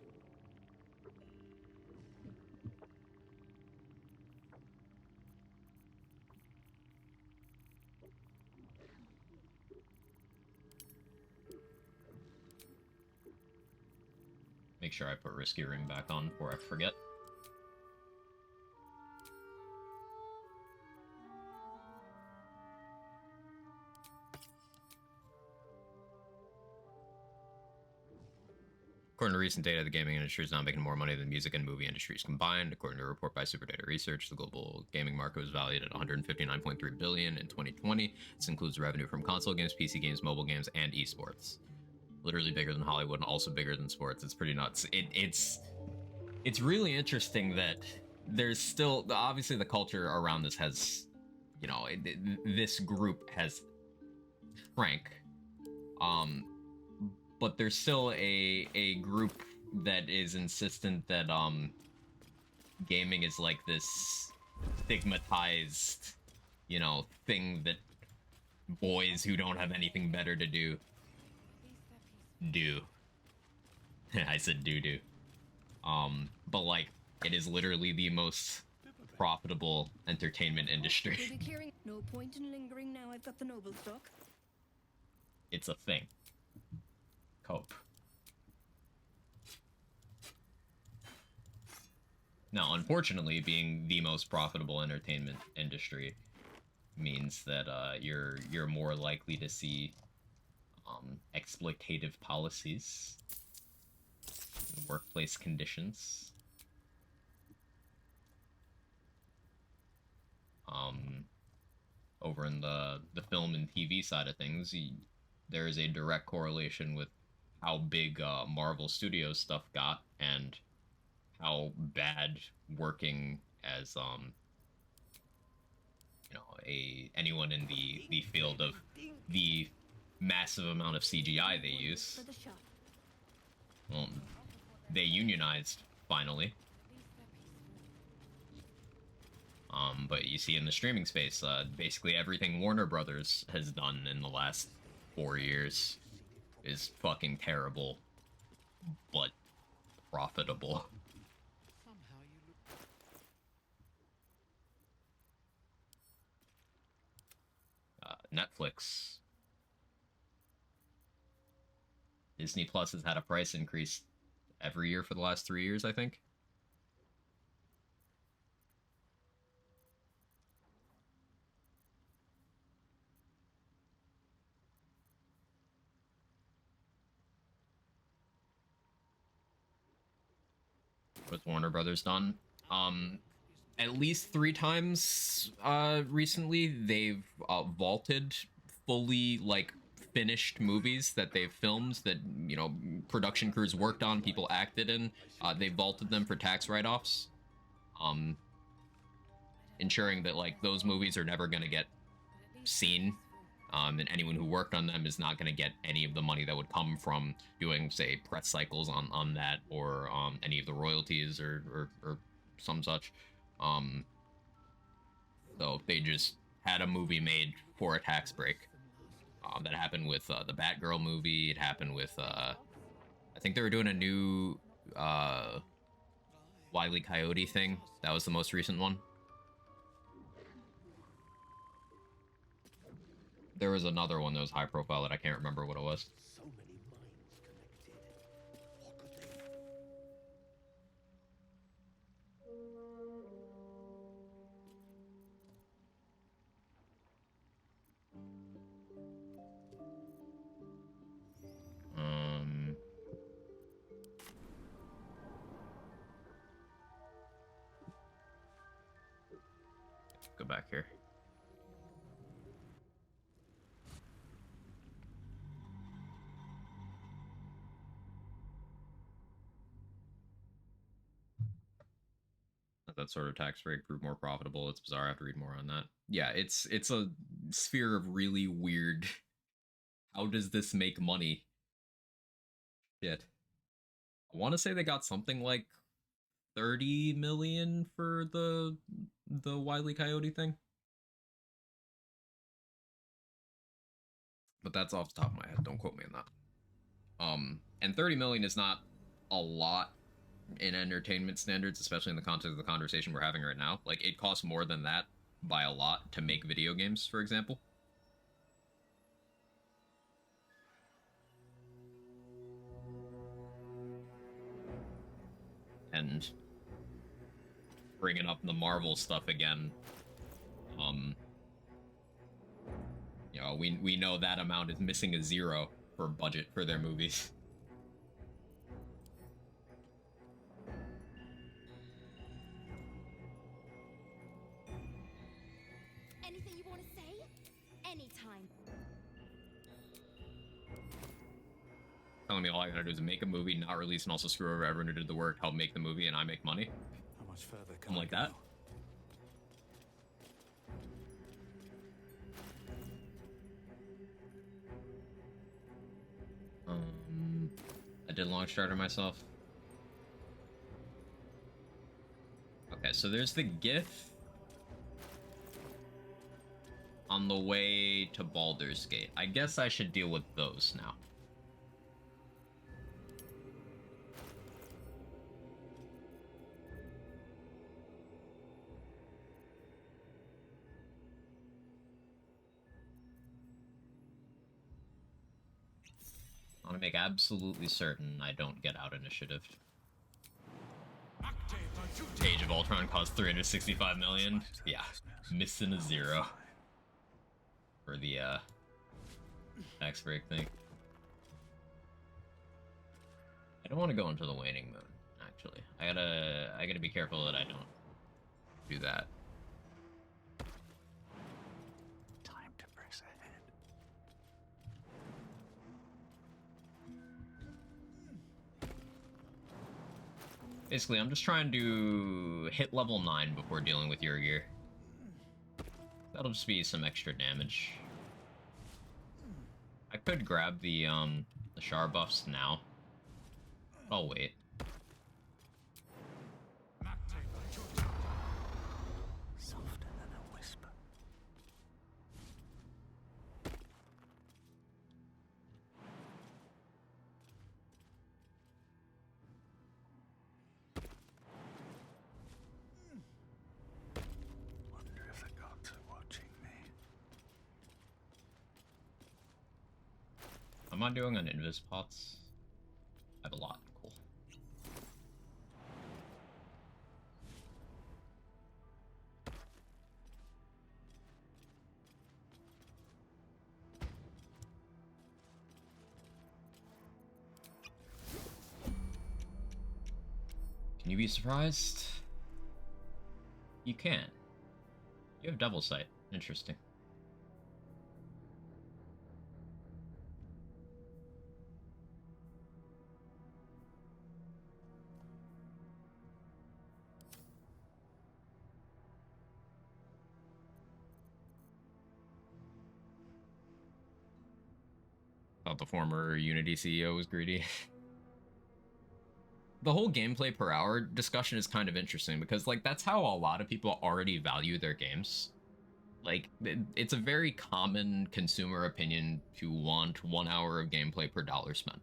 Make sure I put Risky Ring back on before I forget. According to recent data, the gaming industry is now making more money than music and movie industries combined. According to a report by Superdata Research, the global gaming market was valued at $159.3 billion in 2020. This includes revenue from console games, PC games, mobile games, and esports. Literally bigger than Hollywood and also bigger than sports. It's pretty nuts. It's really interesting that there's still, obviously the culture around this has, you know, this group has shrank. But there's still a group that is insistent that gaming is like this stigmatized, you know, thing that boys who don't have anything better to do. I said do. But like, it is literally the most profitable entertainment industry. We'll be clearing. No point in lingering now. I've got the noble stock. It's a thing. Cope. Now, unfortunately, being the most profitable entertainment industry means that you're more likely to see exploitative policies, workplace conditions, over in the film and TV side of things, there is a direct correlation with how big Marvel Studios stuff got and how bad working as you know, anyone in the field of the massive amount of CGI they use. Well, they unionized finally. But you see in the streaming space, basically everything Warner Brothers has done in the last 4 years is fucking terrible, but profitable. Netflix. Disney Plus has had a price increase every year for the last 3 years, I think. With Warner Brothers done. At least 3 times recently, they've vaulted fully, like, finished movies that they've filmed that, you know, production crews worked on, people acted in. They vaulted them for tax write-offs. Ensuring that, like, those movies are never gonna get seen. And anyone who worked on them is not going to get any of the money that would come from doing, say, press cycles on that, or any of the royalties or some such. So they just had a movie made for a tax break. That happened with the Batgirl movie. It happened with, I think they were doing a new Wile E. Coyote thing. That was the most recent one. There was another one that was high profile that I can't remember what it was. So many minds connected. What could they... Go back here. That sort of tax break proved more profitable. It's bizarre. I have to read more on that. Yeah, it's a sphere of really weird. How does this make money? Shit. I want to say they got something like 30 million for the Wile E. Coyote thing. But that's off the top of my head. Don't quote me on that. And 30 million is not a lot in entertainment standards, especially in the context of the conversation we're having right now. Like, it costs more than that by a lot to make video games, for example. and bringing up the Marvel stuff again. You know, we know that amount is missing a zero for budget for their movies. Anything you want to say? Anytime. Telling me all I gotta do is make a movie, not release, and also screw over everyone who did the work, help make the movie, and I make money. How much further can I'm like that. I did launch starter myself. Okay, so there's the GIF on the way to Baldur's Gate. I guess I should deal with those now. I want to make absolutely certain I don't get out initiative. Age of Ultron cost 365 million. Yeah, missing a zero for the tax break thing. I don't want to go into the waning moon. Actually, I gotta be careful that I don't do that. Time to press ahead. Basically, I'm just trying to hit level 9 before dealing with your gear. That'll just be some extra damage. I could grab the Char buffs now. I'll wait. Softer than a whisper. Wonder if the gods are watching me. Am I doing an invis pots? I have a lot. Cool. Can you be surprised? You can. You have double sight. Interesting. Thought the former Unity CEO was greedy. The whole gameplay per hour discussion is kind of interesting because, like, that's how a lot of people already value their games. Like, it's a very common consumer opinion to want 1 hour of gameplay per dollar spent.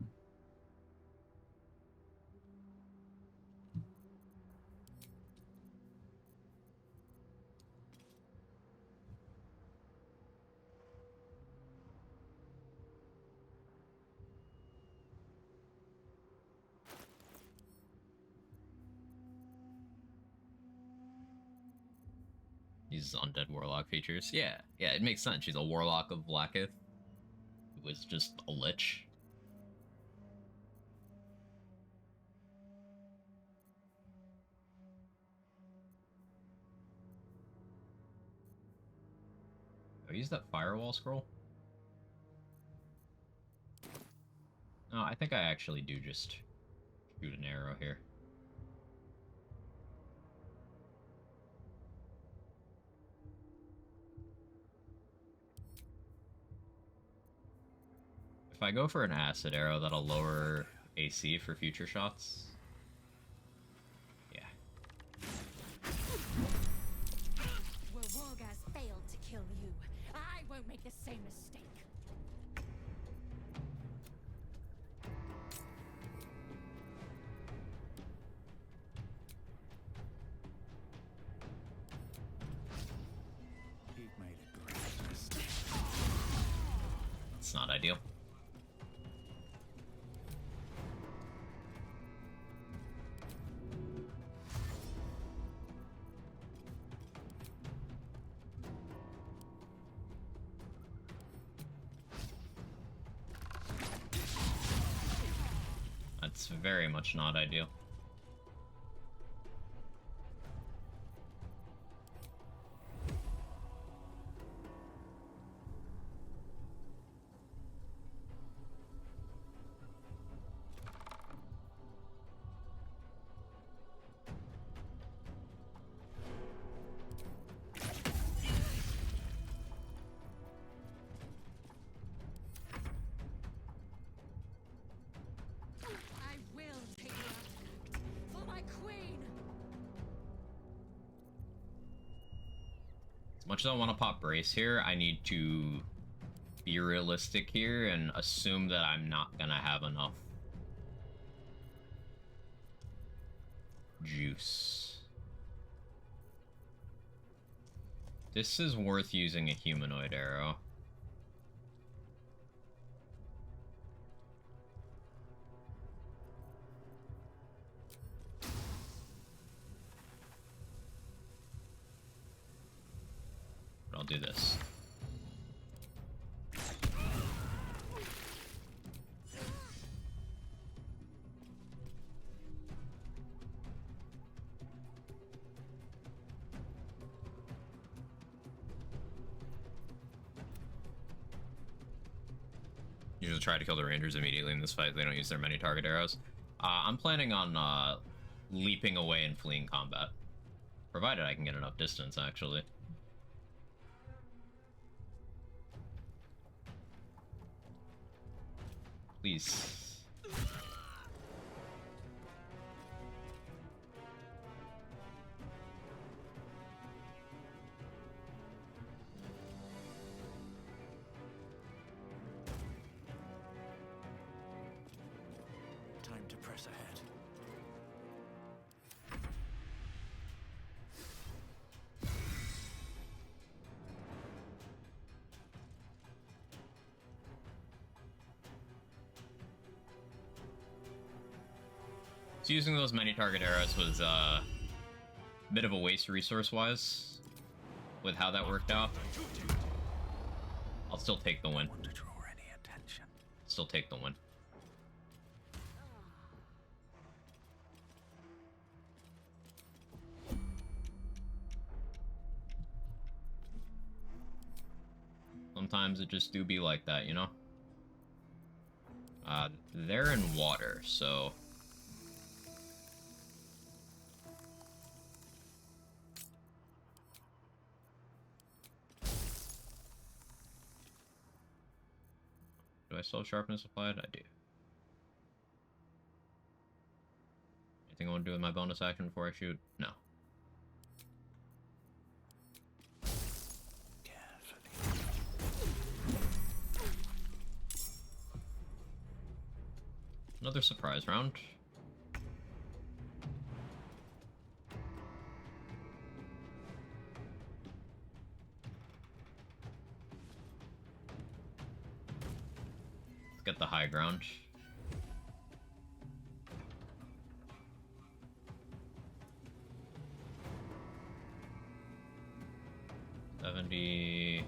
These undead warlock features. Yeah, it makes sense. She's a warlock of Blackith, who is just a lich. Do I use that firewall scroll? No, I think I actually do just shoot an arrow here. If I go for an acid arrow, that'll lower AC for future shots. Yeah. Well, Wargaz failed to kill you. I won't make the same mistake. You've made a great mistake. It's not ideal. It's very much not ideal. I will take her out for my queen. As much as I want to pop Brace here, I need to be realistic here and assume that I'm not gonna have enough juice. This is worth using a humanoid arrow. But I'll do this. Usually try to kill the rangers immediately in this fight. They don't use their many target arrows. I'm planning on leaping away and fleeing combat. Provided I can get enough distance, actually. Please. Time to press ahead. So using those many target arrows was a bit of a waste resource-wise with how that worked out. I'll still take the win. Want to draw any attention? Still take the win. Sometimes it just do be like that, you know? They're in water, so... Do I still have sharpness applied? I do. Anything I want to do with my bonus action before I shoot? No. Another surprise round. Let's get the high ground. $70.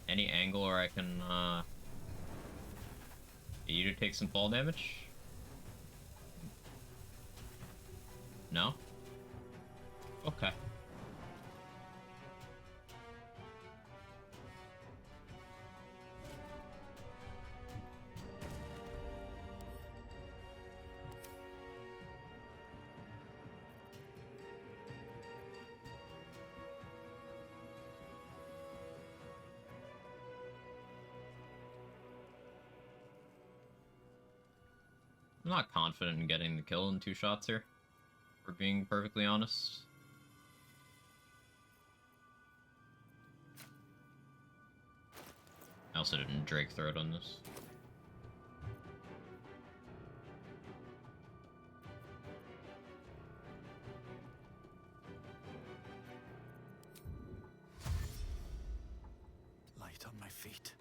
Any angle where I can get you to take some fall damage? No? Okay. I'm not confident in getting the kill in 2 shots here, for being perfectly honest. I also didn't Drake throat on this. Light on my feet.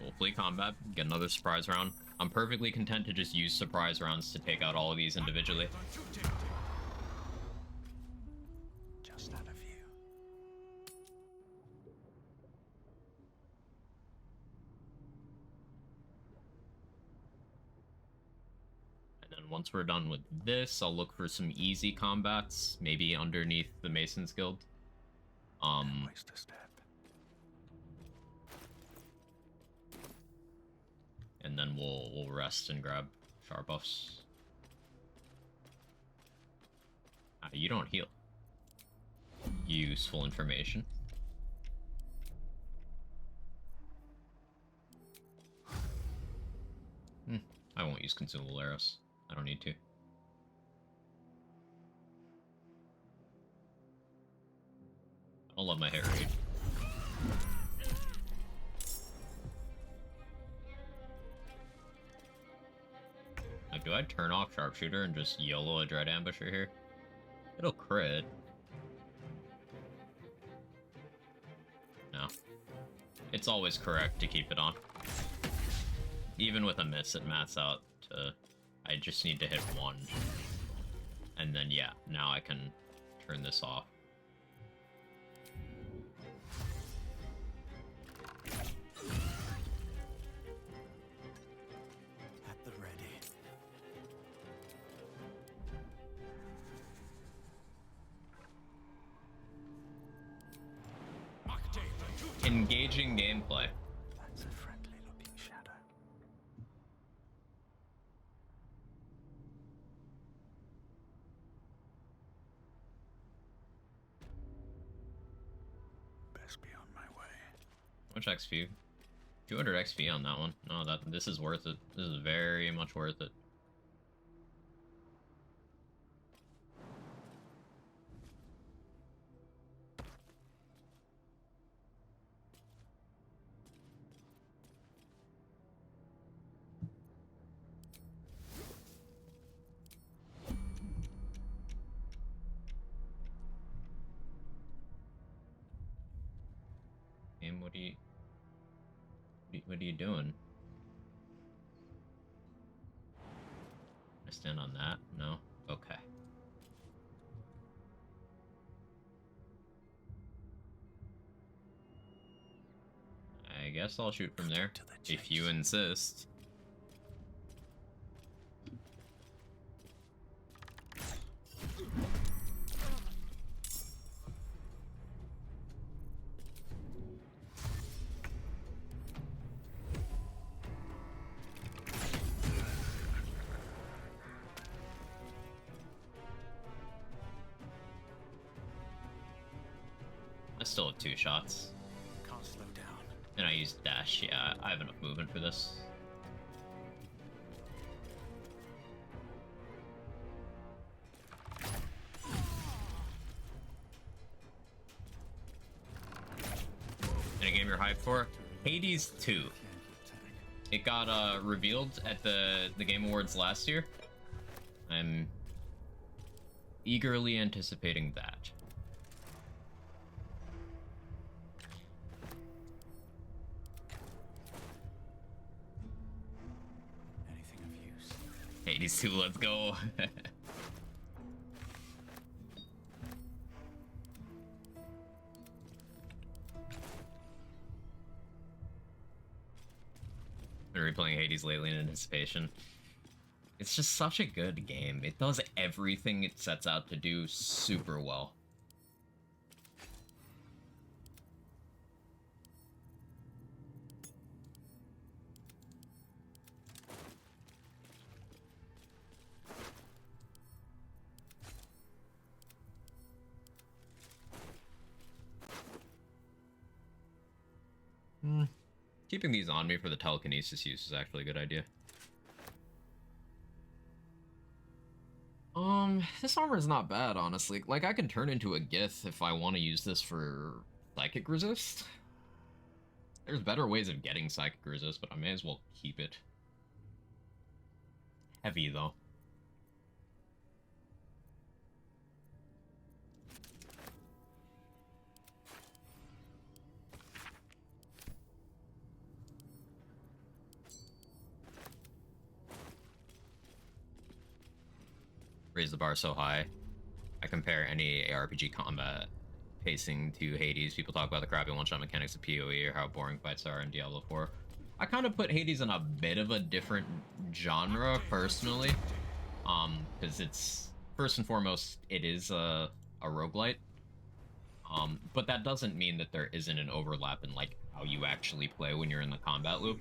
Hopefully combat, get another surprise round. I'm perfectly content to just use surprise rounds to take out all of these individually. Just out of view. And then once we're done with this, I'll look for some easy combats, maybe underneath the Mason's Guild. Waste a step. And then we'll rest and grab sharp buffs. You don't heal. Useful information. I won't use consumable arrows. I don't need to. I don't love my hit rate. Like, do I turn off Sharpshooter and just YOLO a Dread Ambusher here? It'll crit. No. It's always correct to keep it on. Even with a miss, it mats out to... I just need to hit 1. And then, yeah, now I can turn this off. At the ready. Engaging gameplay. That's a friendly looking shadow. Best be on my way. How much XP? 200 XP on that one. No, this is worth it. This is very much worth it. Game, what are you doing? I stand on that? No? Okay. I guess I'll shoot from there, if you insist. I still have 2 shots. Can't slow down. And I used dash. Yeah, I have enough movement for this. In a game you're hyped for? Hades 2. It got revealed at the Game Awards last year. I'm eagerly anticipating that. Anything of use. Hades 2, let's go. Been replaying Hades lately in anticipation. It's just such a good game. It does everything it sets out to do super well. Keeping these on me for the telekinesis use is actually a good idea. This armor is not bad, honestly. Like, I can turn into a Gith if I want to use this for psychic resist. There's better ways of getting psychic resist, but I may as well keep it. Heavy, though. Raise the bar so high. I compare any ARPG combat pacing to Hades. People talk about the crappy one-shot mechanics of PoE or how boring fights are in Diablo 4. I kind of put Hades in a bit of a different genre, personally. Because it's, first and foremost, it is a roguelite. But that doesn't mean that there isn't an overlap in, like, how you actually play when you're in the combat loop.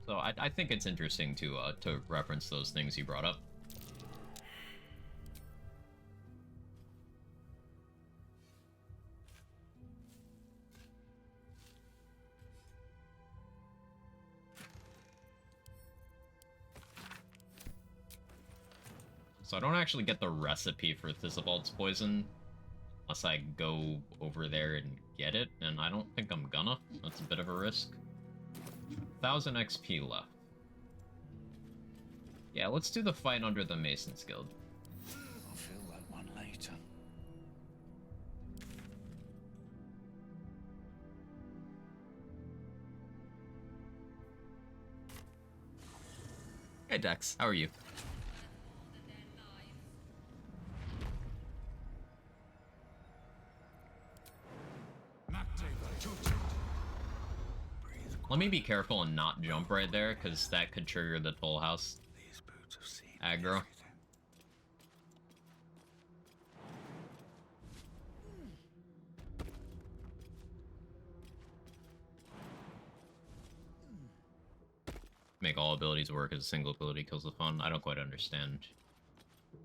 So I think it's interesting to reference those things you brought up. So I don't actually get the recipe for Thistlebolt's poison unless I go over there and get it, and I don't think I'm gonna. That's a bit of a risk. 1000 XP left. Yeah, let's do the fight under the Mason's Guild. I'll feel that one later. Hey Dex, how are you? Let me be careful and not jump right there, because that could trigger the Toll House aggro. Make all abilities work as a single ability kills the fun. I don't quite understand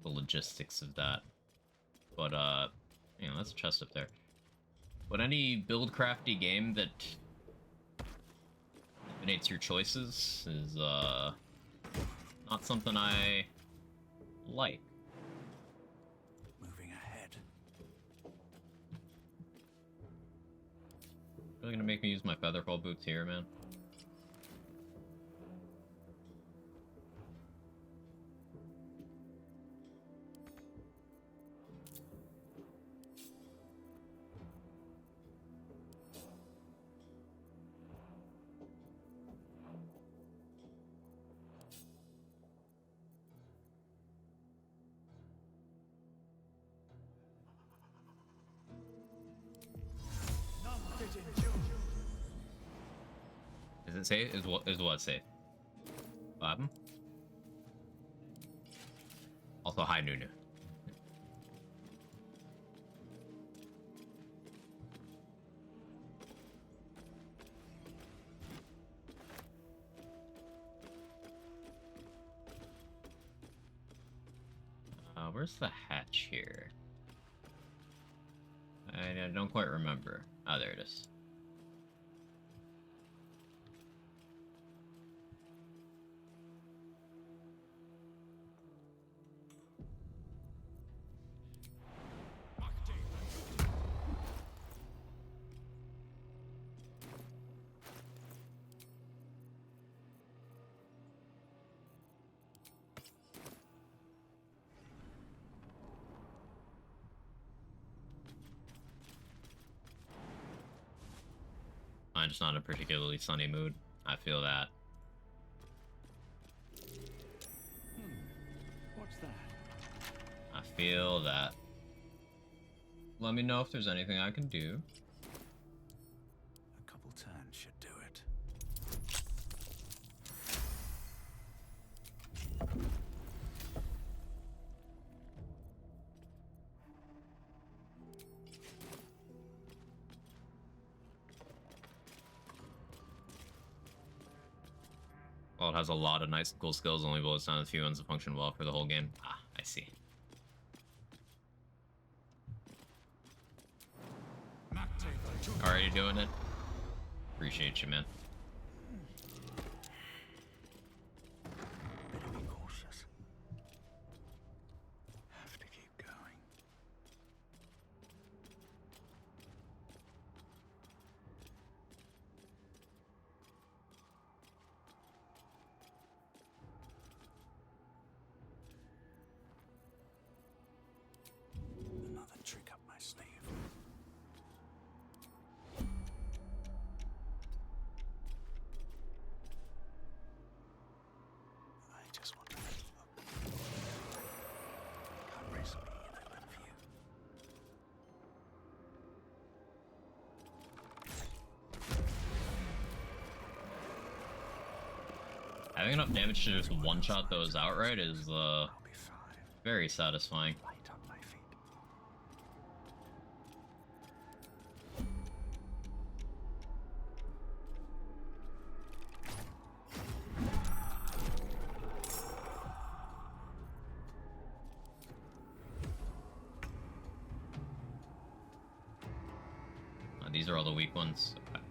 the logistics of that. But, you know, that's a chest up there. But any build crafty game that eliminates your choices is not something I like. Moving ahead. Really gonna make me use my Featherfall boots here, man? Is it safe? Is what safe? What happened? Also, hi Nunu. Where's the hatch here? I don't quite remember. Oh, there it is. I'm just not in a particularly sunny mood. I feel that. What's that? I feel that. Let me know if there's anything I can do. A couple turns should do it. Well, it has a lot of nice cool skills, only bullets down a few ones that function well for the whole game. Ah, I see. Already doing it? Appreciate you, man. Having enough damage to just one-shot those outright is very satisfying. These are all the weak ones. Okay.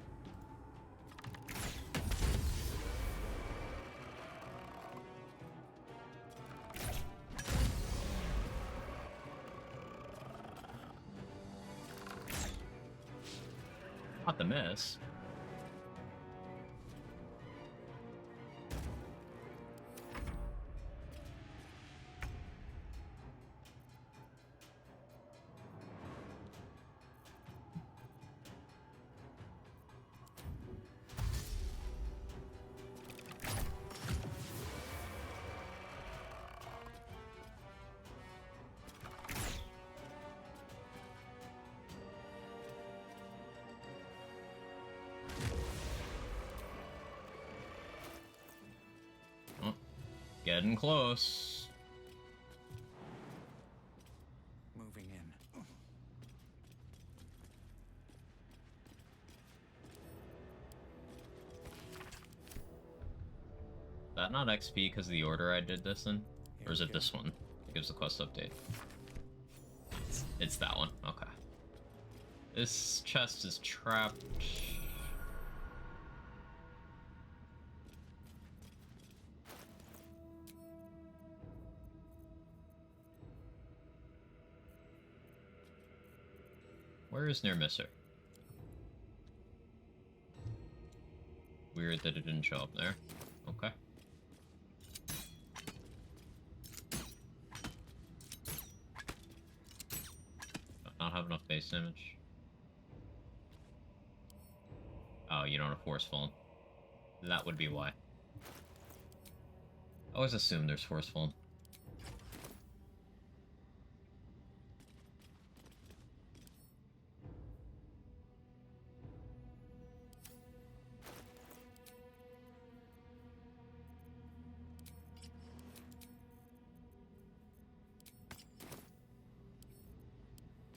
Not the miss. Getting close. Moving in. Is that not XP because of the order I did this in? Or is it this one? It gives the quest update. It's that one. Okay. This chest is trapped. Where is Near Misser? Weird that it didn't show up there. Okay. Not have enough base damage. Oh, you don't have Forceful. That would be why. I always assume there's Forceful.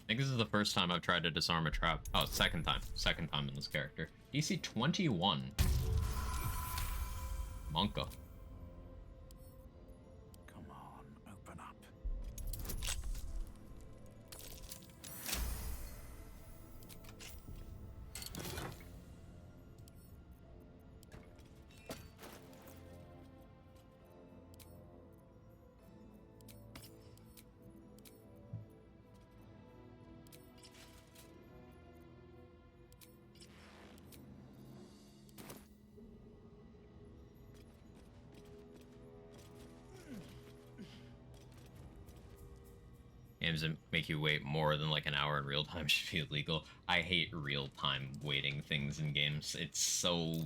I think this is the first time I've tried to disarm a trap. Oh, second time. Second time in this character. DC 21. Monka. Come on, open up. Games that make you wait more than like an hour in real time should be illegal. I hate real time waiting things in games. It's so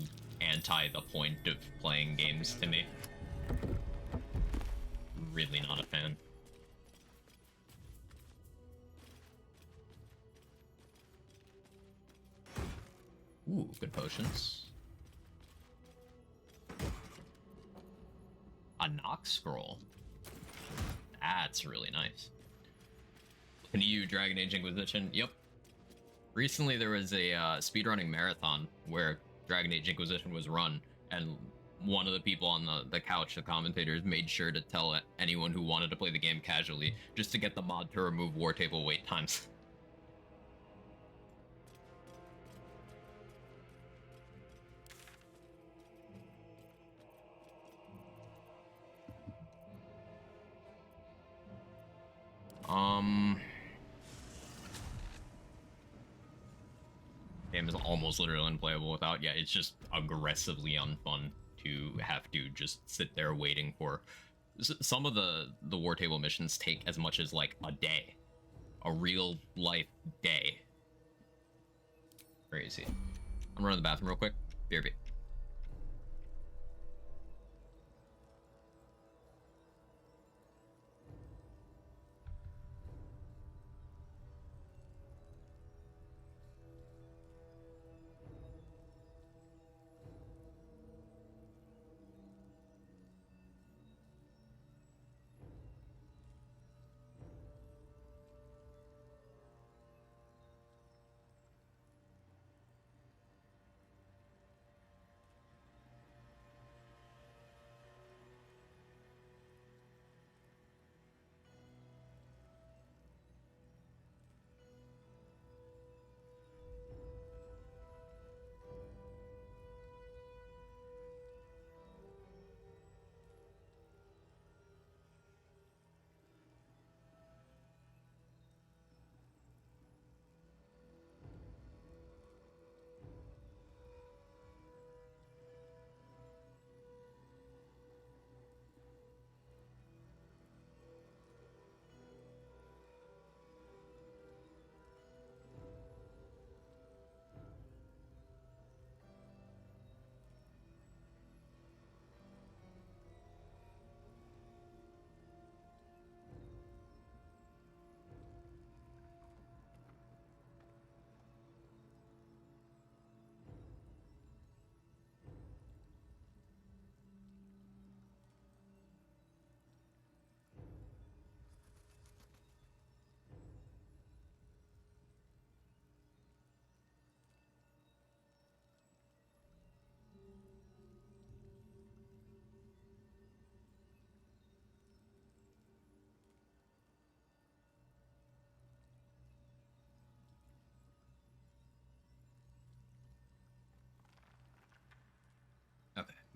anti the point of playing games to me. Really not a fan. Ooh, good potions. A Nox scroll. That's really nice. New Dragon Age Inquisition. Yep. Recently there was a speedrunning marathon where Dragon Age Inquisition was run, and one of the people on the couch, the commentators, made sure to tell anyone who wanted to play the game casually just to get the mod to remove war table wait times. Game is almost literally unplayable without. Yeah, it's just aggressively unfun to have to just sit there waiting for. Some of the war table missions take as much as like a day, a real life day. Crazy. I'm running to the bathroom real quick. BRB.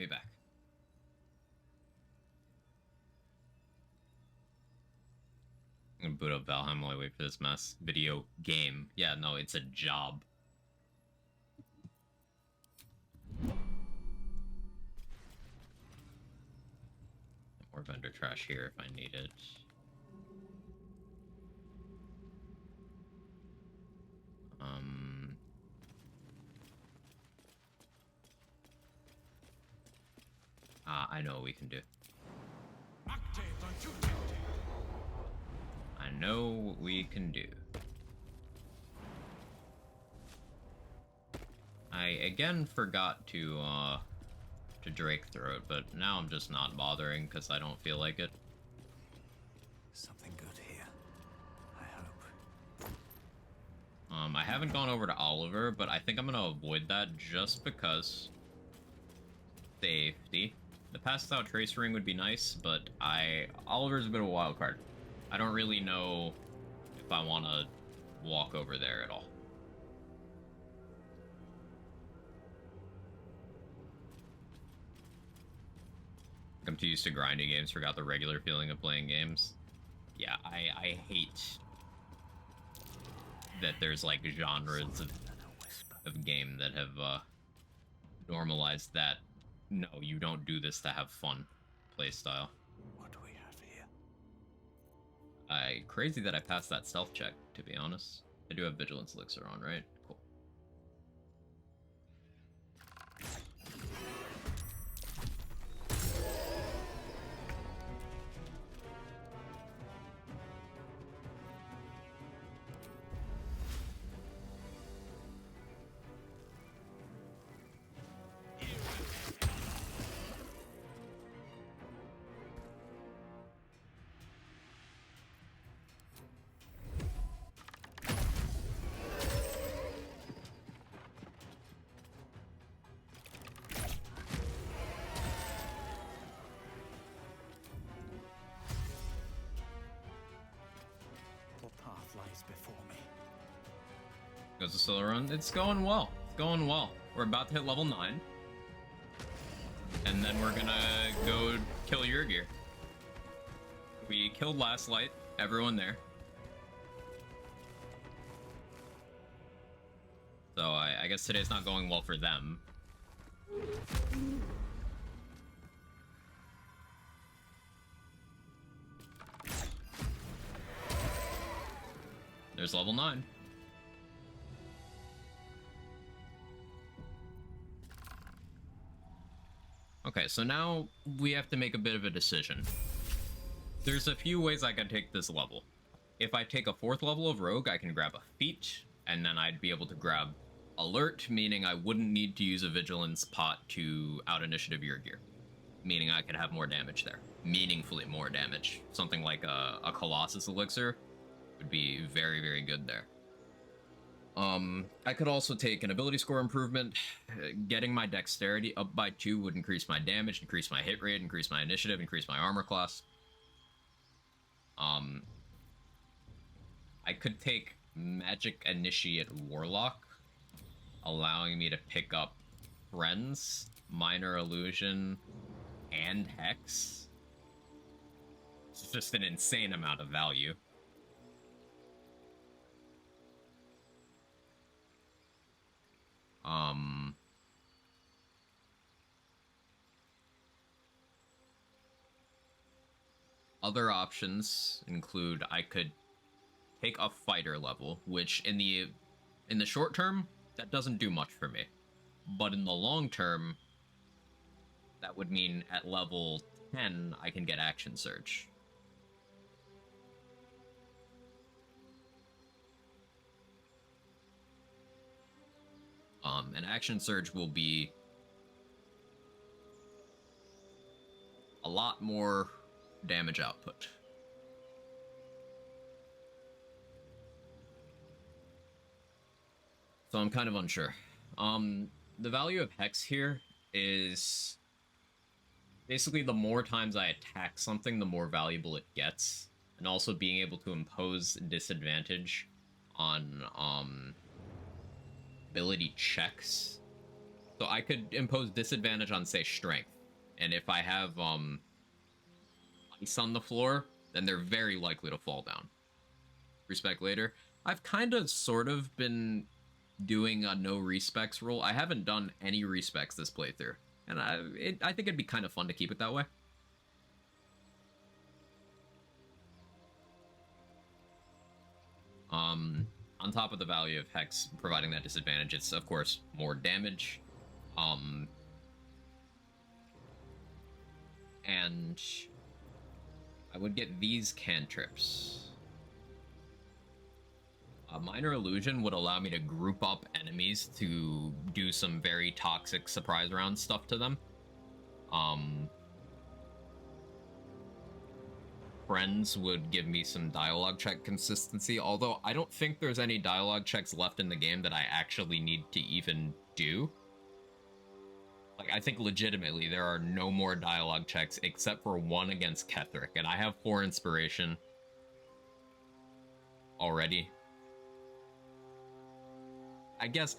me back. I'm gonna boot up Valheim while I wait for this mess. Video game. Yeah, no, it's a job. More vendor trash here if I need it. I know what we can do. I know what we can do. I again forgot to Drake throw it, but now I'm just not bothering because I don't feel like it. Something good here. I hope. I haven't gone over to Oliver, but I think I'm gonna avoid that just because safety. The passed out trace ring would be nice, but Oliver's a bit of a wild card. I don't really know if I want to walk over there at all. I'm too used to grinding games, forgot the regular feeling of playing games. Yeah, I hate that there's like genres of game that have normalized that. No, you don't do this to have fun playstyle. What do we have here? Crazy that I passed that stealth check, to be honest. I do have Vigilance Elixir on, right? Cool. Goes the solo run. It's going well. It's going well. We're about to hit level 9. And then we're gonna go kill Yurgir. We killed Last Light, everyone there. So I guess today's not going well for them. There's level 9. Okay, so now we have to make a bit of a decision. There's a few ways I can take this level. If I take a 4th level of Rogue, I can grab a feat, and then I'd be able to grab Alert, meaning I wouldn't need to use a Vigilance pot to out-initiative Yurgir. Meaning I could have more damage there. Meaningfully more damage. Something like a Colossus Elixir would be very, very good there. I could also take an ability score improvement. Getting my dexterity up by 2 would increase my damage, increase my hit rate, increase my initiative, increase my armor class. I could take Magic Initiate Warlock, allowing me to pick up Friends, Minor Illusion, and Hex. It's just an insane amount of value. Other options include I could take a fighter level, which in the short term, that doesn't do much for me. But in the long term, that would mean at level 10, I can get Action Surge. And Action Surge will be a lot more damage output. So I'm kind of unsure. The value of Hex here is basically the more times I attack something, the more valuable it gets. And also being able to impose disadvantage on ability checks. So I could impose disadvantage on, say, strength. And if I have ice on the floor, then they're very likely to fall down. Respec later. I've kind of sort of been doing a no respecs rule. I haven't done any respecs this playthrough. And I think it'd be kind of fun to keep it that way. On top of the value of Hex providing that disadvantage, it's of course more damage. And I would get these cantrips. A Minor Illusion would allow me to group up enemies to do some very toxic surprise round stuff to them. Friends would give me some dialogue check consistency, although I don't think there's any dialogue checks left in the game that I actually need to even do. Like, I think legitimately there are no more dialogue checks except for one against Ketherick, and I have 4 inspiration already. I guess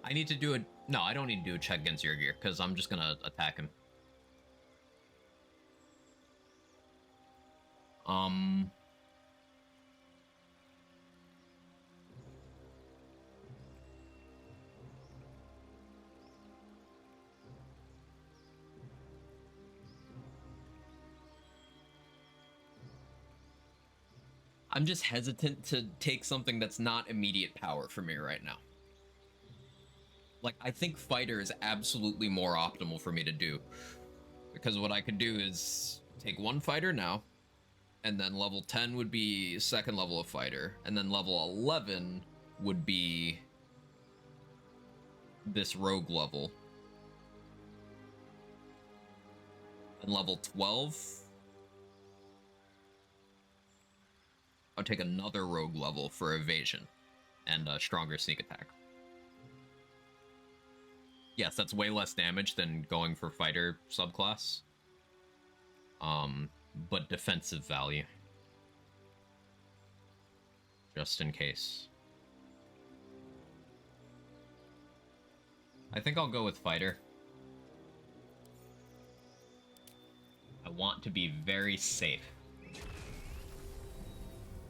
I need to do no, I don't need to do a check against your gear, because I'm just gonna attack him. I'm just hesitant to take something that's not immediate power for me right now. Like, I think Fighter is absolutely more optimal for me to do. Because what I could do is take 1 Fighter now, and then level 10 would be 2nd level of Fighter, and then level 11 would be this Rogue level. And level 12, I'll take another Rogue level for Evasion and a stronger sneak attack. Yes, that's way less damage than going for Fighter subclass. But defensive value. Just in case. I think I'll go with Fighter. I want to be very safe.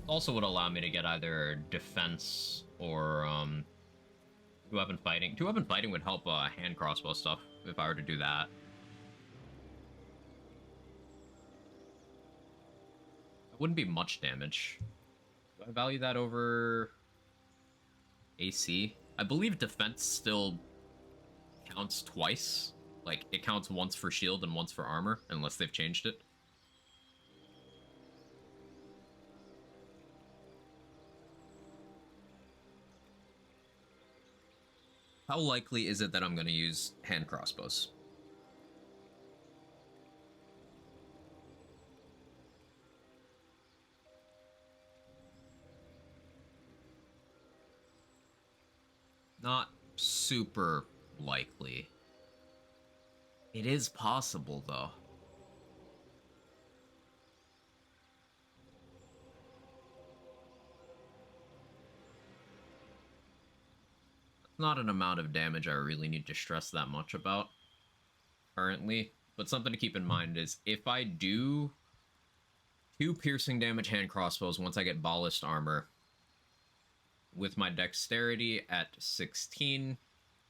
Also would allow me to get either defense or 2-weapon fighting. 2-weapon fighting would help hand crossbow stuff if I were to do that. It wouldn't be much damage. Do I value that over AC? I believe defense still counts twice. Like, it counts once for shield and once for armor, unless they've changed it. How likely is it that I'm going to use hand crossbows? Not super likely. It is possible, though. Not an amount of damage I really need to stress that much about currently, but something to keep in mind is if I do 2 piercing damage hand crossbows once I get ballast armor with my dexterity at 16,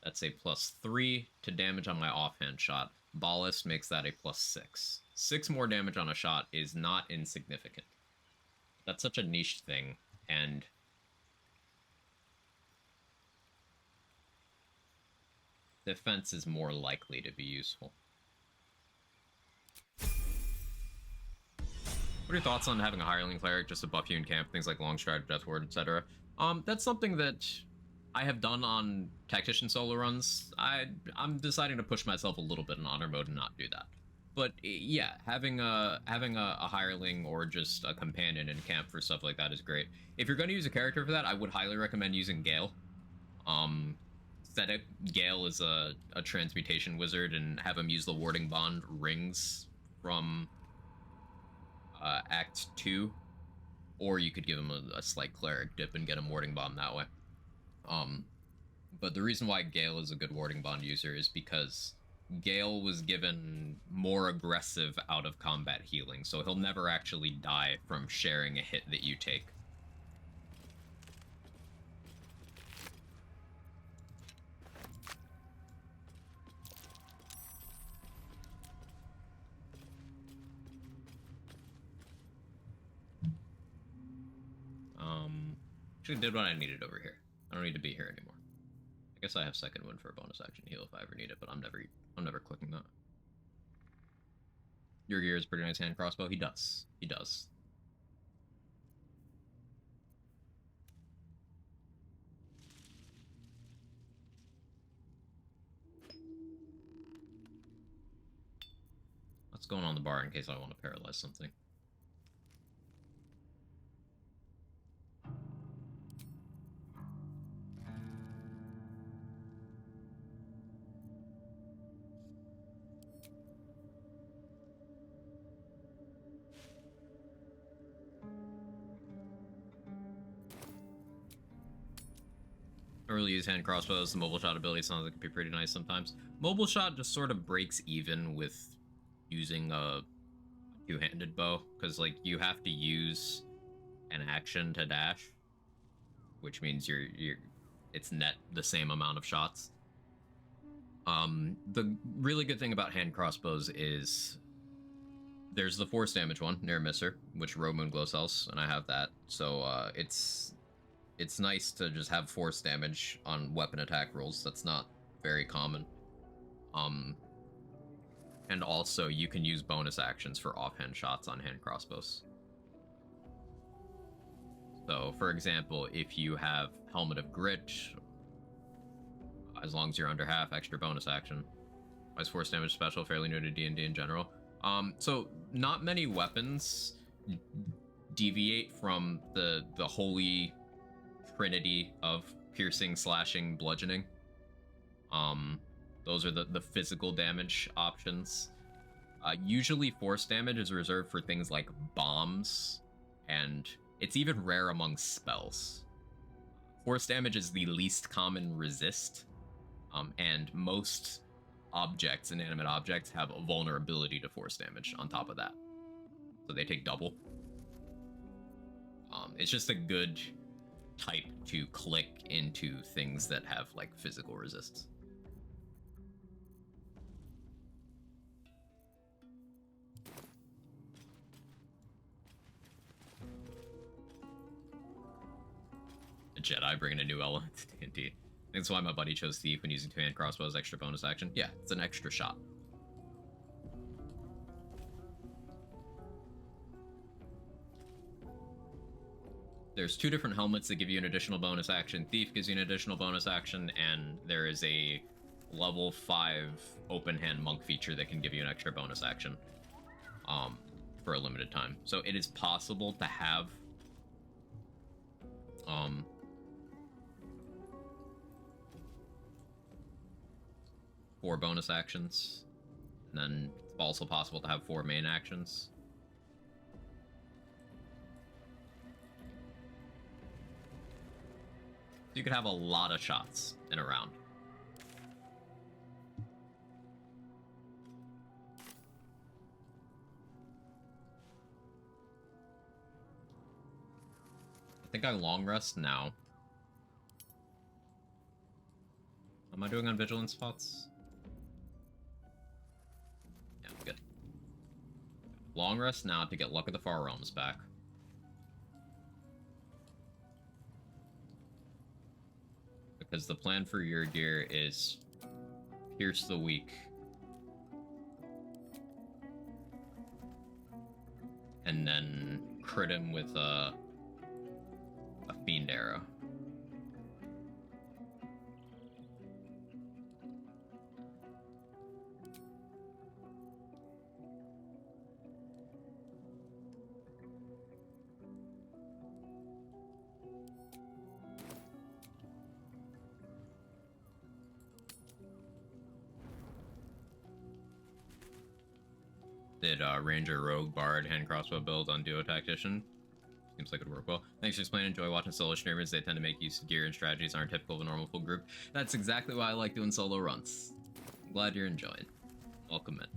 that's a +3 to damage on my offhand shot. Ballast makes that a +6. 6 more damage on a shot is not insignificant. That's such a niche thing, and defense is more likely to be useful. What are your thoughts on having a hireling cleric just to buff you in camp, things like long stride, death ward, etc.? That's something that I have done on tactician solo runs. I'm deciding to push myself a little bit in honor mode and not do that. But yeah, having a hireling or just a companion in camp for stuff like that is great. If you're going to use a character for that, I would highly recommend using Gale. Set it, Gale is a transmutation wizard, and have him use the warding bond rings from Act 2, or you could give him a slight cleric dip and get him warding bond that way. But the reason why Gale is a good warding bond user is because Gale was given more aggressive out of combat healing, so he'll never actually die from sharing a hit that you take. Actually did what I needed over here. I don't need to be here anymore. I guess I have second wind for a bonus action heal if I ever need it, but I'm never clicking that. Your gear is pretty nice hand crossbow. He does. He does. What's going on in the bar in case I want to paralyze something? I really use hand crossbows. The mobile shot ability sounds like it can be pretty nice sometimes. Mobile shot just sort of breaks even with using a two-handed bow, because like you have to use an action to dash, which means it's net the same amount of shots. The really good thing about hand crossbows is there's the force damage one, near misser, which Rogue Moon glow cells, and I have that, so it's nice to just have force damage on weapon attack rolls. That's not very common. And also you can use bonus actions for offhand shots on hand crossbows. So, for example, if you have Helmet of Grit, as long as you're under half, extra bonus action. Why is force damage special? Fairly new to D&D in general. So not many weapons deviate from the holy trinity of piercing, slashing, bludgeoning. Those are the physical damage options. Usually force damage is reserved for things like bombs, and it's even rare among spells. Force damage is the least common resist, and most objects, inanimate objects, have a vulnerability to force damage on top of that. So they take double. It's just a good type to click into things that have like physical resists. A Jedi bringing a new element to D&D. That's why my buddy chose Thief when using two-hand crossbows extra bonus action. Yeah, it's an extra shot. There's two different helmets that give you an additional bonus action. Thief gives you an additional bonus action, and there is a level 5 open hand monk feature that can give you an extra bonus action for a limited time. So it is possible to have 4 bonus actions, and then it's also possible to have 4 main actions. So you could have a lot of shots in a round. I think I long rest now. How am I doing on vigilance spots? Yeah, I'm good. Long rest now to get Luck of the Far Realms back. Because the plan for your gear is Pierce the Weak. And then crit him with a Fiend Arrow. Did Ranger, Rogue, Bard, Hand Crossbow build on Duo Tactician? Seems like it would work well. Thanks for explaining. Enjoy watching solo streamers. They tend to make use of gear and strategies aren't typical of a normal full group. That's exactly why I like doing solo runs. I'm glad you're enjoying. Welcome in.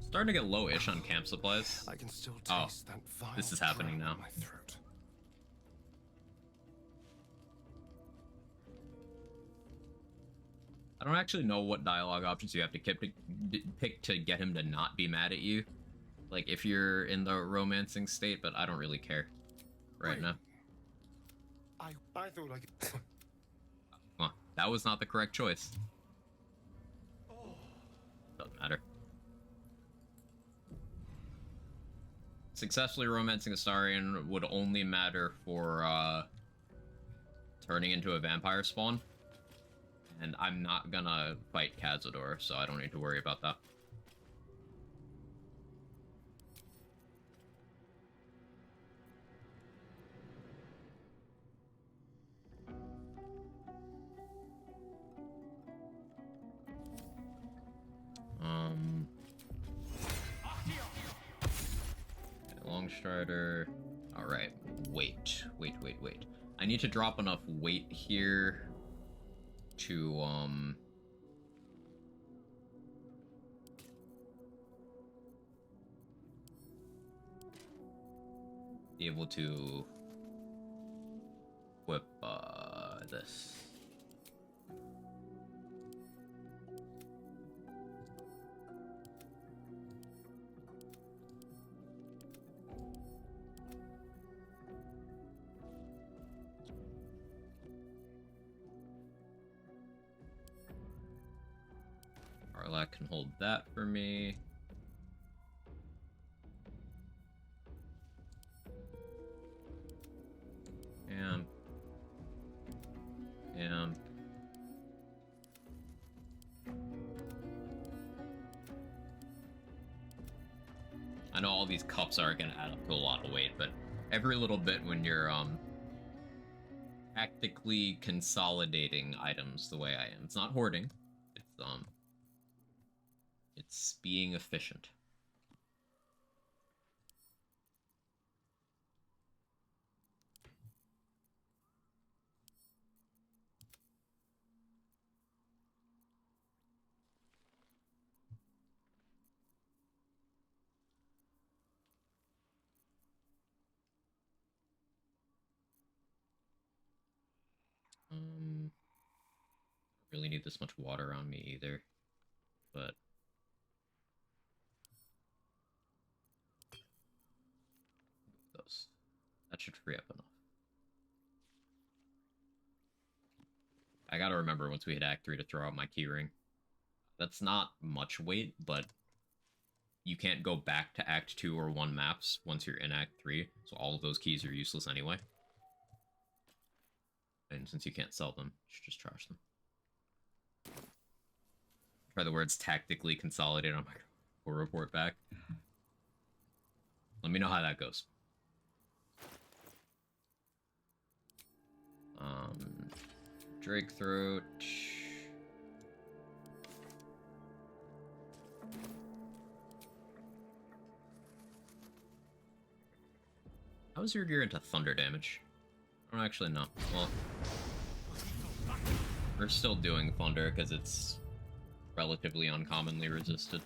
Starting to get low-ish on camp supplies. I can still Oh, taste that vile this is happening drown now. in my throat. I don't actually know what dialogue options you have to pick to get him to not be mad at you. Like, if you're in the romancing state, but I don't really care right now. I thought I could... Well, that was not the correct choice. Doesn't matter. Successfully romancing Astarion would only matter for, turning into a vampire spawn. And I'm not gonna fight Cazador, so I don't need to worry about that. Longstrider. Alright, wait. I need to drop enough weight here to, be able to equip, this. Arlac can hold that for me. And I know all these cups are gonna add up to a lot of weight, but every little bit when you're tactically consolidating items the way I am. It's not hoarding. It's being efficient. Don't really need this much water on me either, but that should free up enough. I gotta remember once we hit Act 3 to throw out my keyring. That's not much weight, but you can't go back to Act 2 or 1 maps once you're in Act 3, so all of those keys are useless anyway. And since you can't sell them, you should just trash them. Try the words tactically consolidate on my report back. Let me know how that goes. Drake Throat. How is your gear into thunder damage? I don't actually know. Well, we're still doing thunder because it's relatively uncommonly resisted.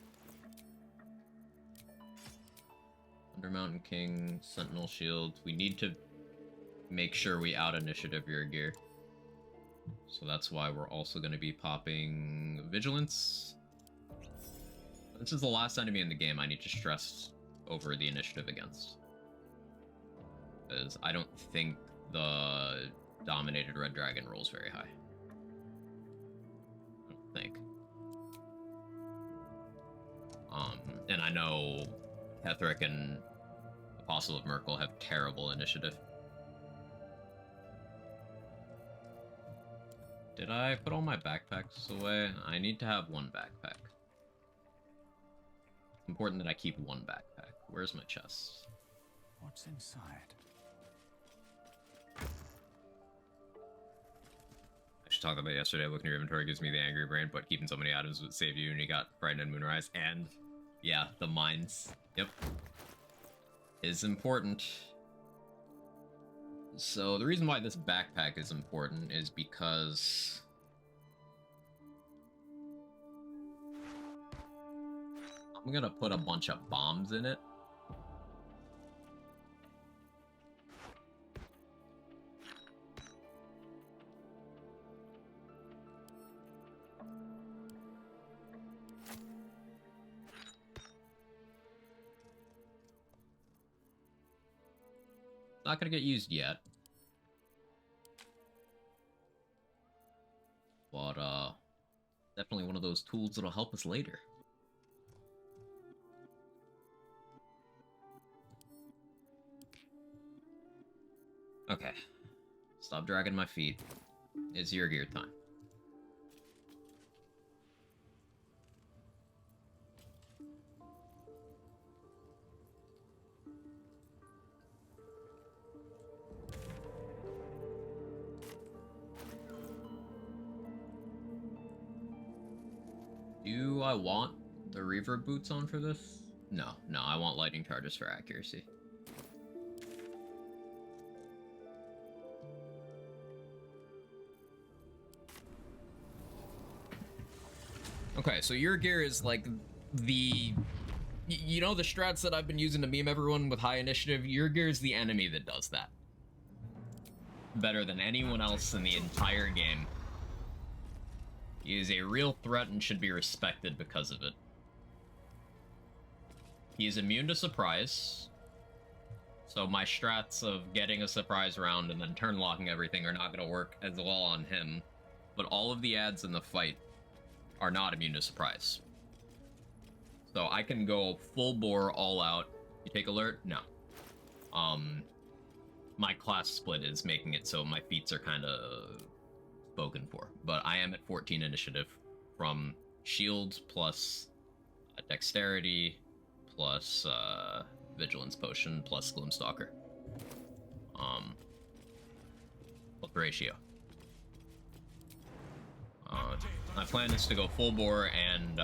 Thunder Mountain King, Sentinel Shield. We need to make sure we out-initiative your gear. So that's why we're also going to be popping Vigilance. This is the last enemy in the game I need to stress over the initiative against. Because I don't think the Dominated Red Dragon rolls very high. I don't think. And I know Ketheric and Apostle of Merkel have terrible initiative. Did I put all my backpacks away? I need to have one backpack. It's important that I keep one backpack. Where's my chest? What's inside? I should talked about yesterday. Looking at your inventory gives me the angry brain, but keeping so many items would save you, and you got Frightened and Moonrise. And, yeah, the mines. Yep. Is important. So, the reason why this backpack is important is because... I'm gonna put a bunch of bombs in it. Not gonna get used yet. But, definitely one of those tools that'll help us later. Okay. Stop dragging my feet. It's your gear time. Do I want the reverb boots on for this? No, I want lightning charges for accuracy. Okay, so your gear is like the... You know the strats that I've been using to meme everyone with high initiative? Your gear is the enemy that does that. Better than anyone else in the entire game. He is a real threat and should be respected because of it. He is immune to surprise. So my strats of getting a surprise round and then turn locking everything are not going to work as well on him. But all of the ads in the fight are not immune to surprise. So I can go full bore, all out. You take alert? No. My class split is making it so my feats are kind of spoken for. But I am at 14 initiative from shield plus dexterity plus vigilance potion plus gloomstalker. What ratio? My plan is to go full bore and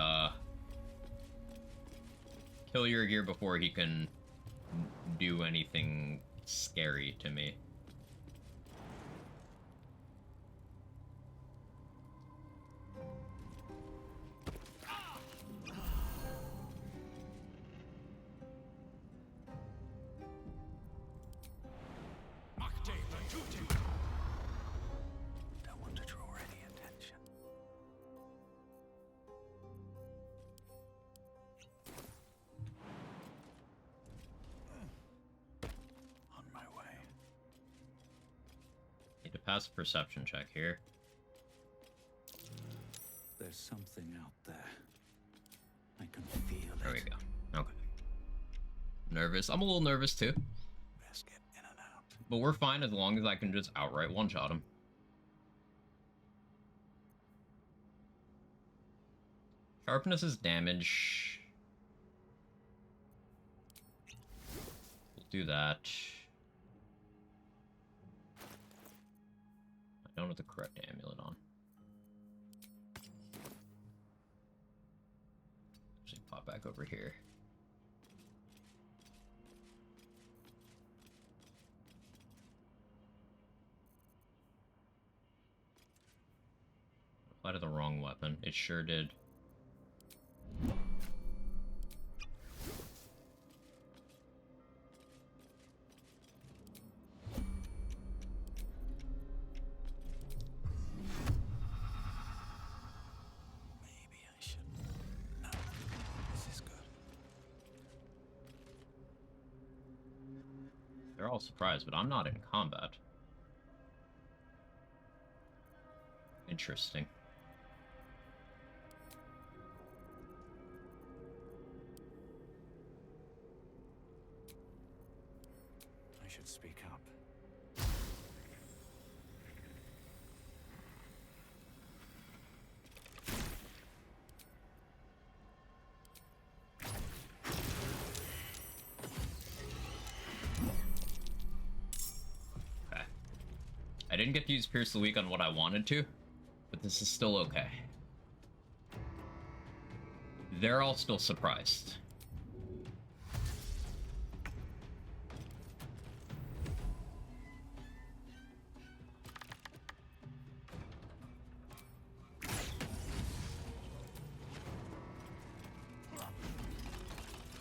kill your gear before he can do anything scary to me. Don't want to draw any attention. On my way. Need to pass a perception check here. There's something out there. I can feel it. There we go. Okay. Nervous. I'm a little nervous too. Best get in and out. But we're fine as long as I can just outright one-shot him. Sharpness is damage. We'll do that. I don't have the correct amulet on. Actually, pop back over here. Apply to the wrong weapon. It sure did. Maybe I should. No. This is good. They're all surprised, but I'm not in combat. Interesting. I should speak up. Okay. I didn't get to use Pierce the Weak on what I wanted to, But this is still okay. They're all still surprised.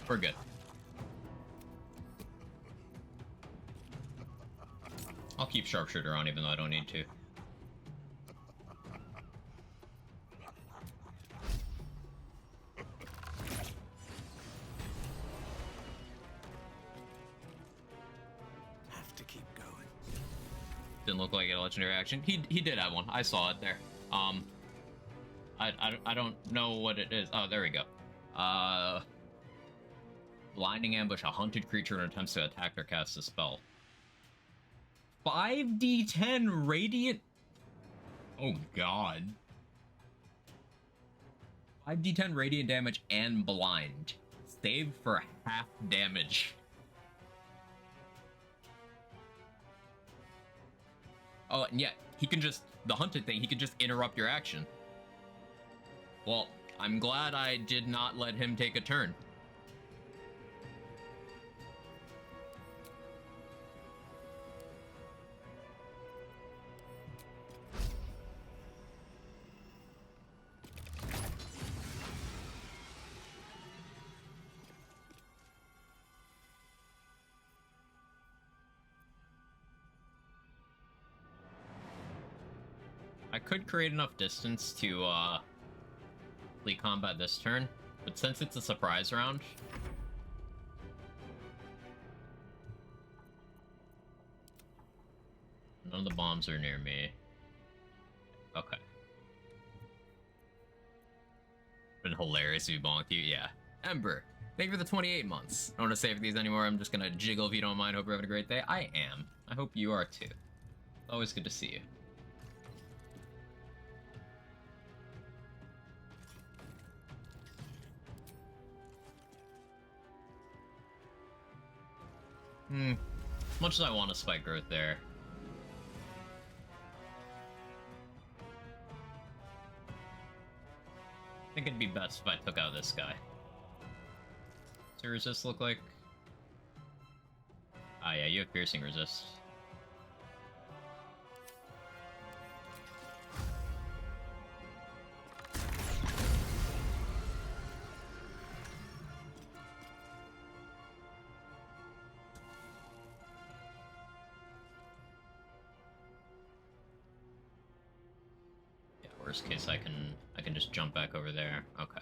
We're good. I'll keep Sharpshooter on even though I don't need to. Have to keep going. Didn't look like a legendary action. He did have one. I saw it there. I don't know what it is. Oh, there we go. Blinding ambush a hunted creature and attempts to attack or cast a spell. 5d10 radiant. Oh god. 5d10 radiant damage and blind. Save for half damage. Oh, and yeah, he can just, the hunted thing, he can just interrupt your action. Well, I'm glad I did not let him take a turn. I could create enough distance to complete combat this turn, but since it's a surprise round, none of the bombs are near me. Okay. Been hilarious if you bonked you, yeah. Ember, thank you for the 28 months. I don't want to save these anymore. I'm just gonna jiggle if you don't mind. Hope you're having a great day. I am. I hope you are too. Always good to see you. As much as I want to spike growth there. I think it'd be best if I took out this guy. What's your resist look like? Ah, yeah, you have piercing resist. Worst case, I can just jump back over there. Okay.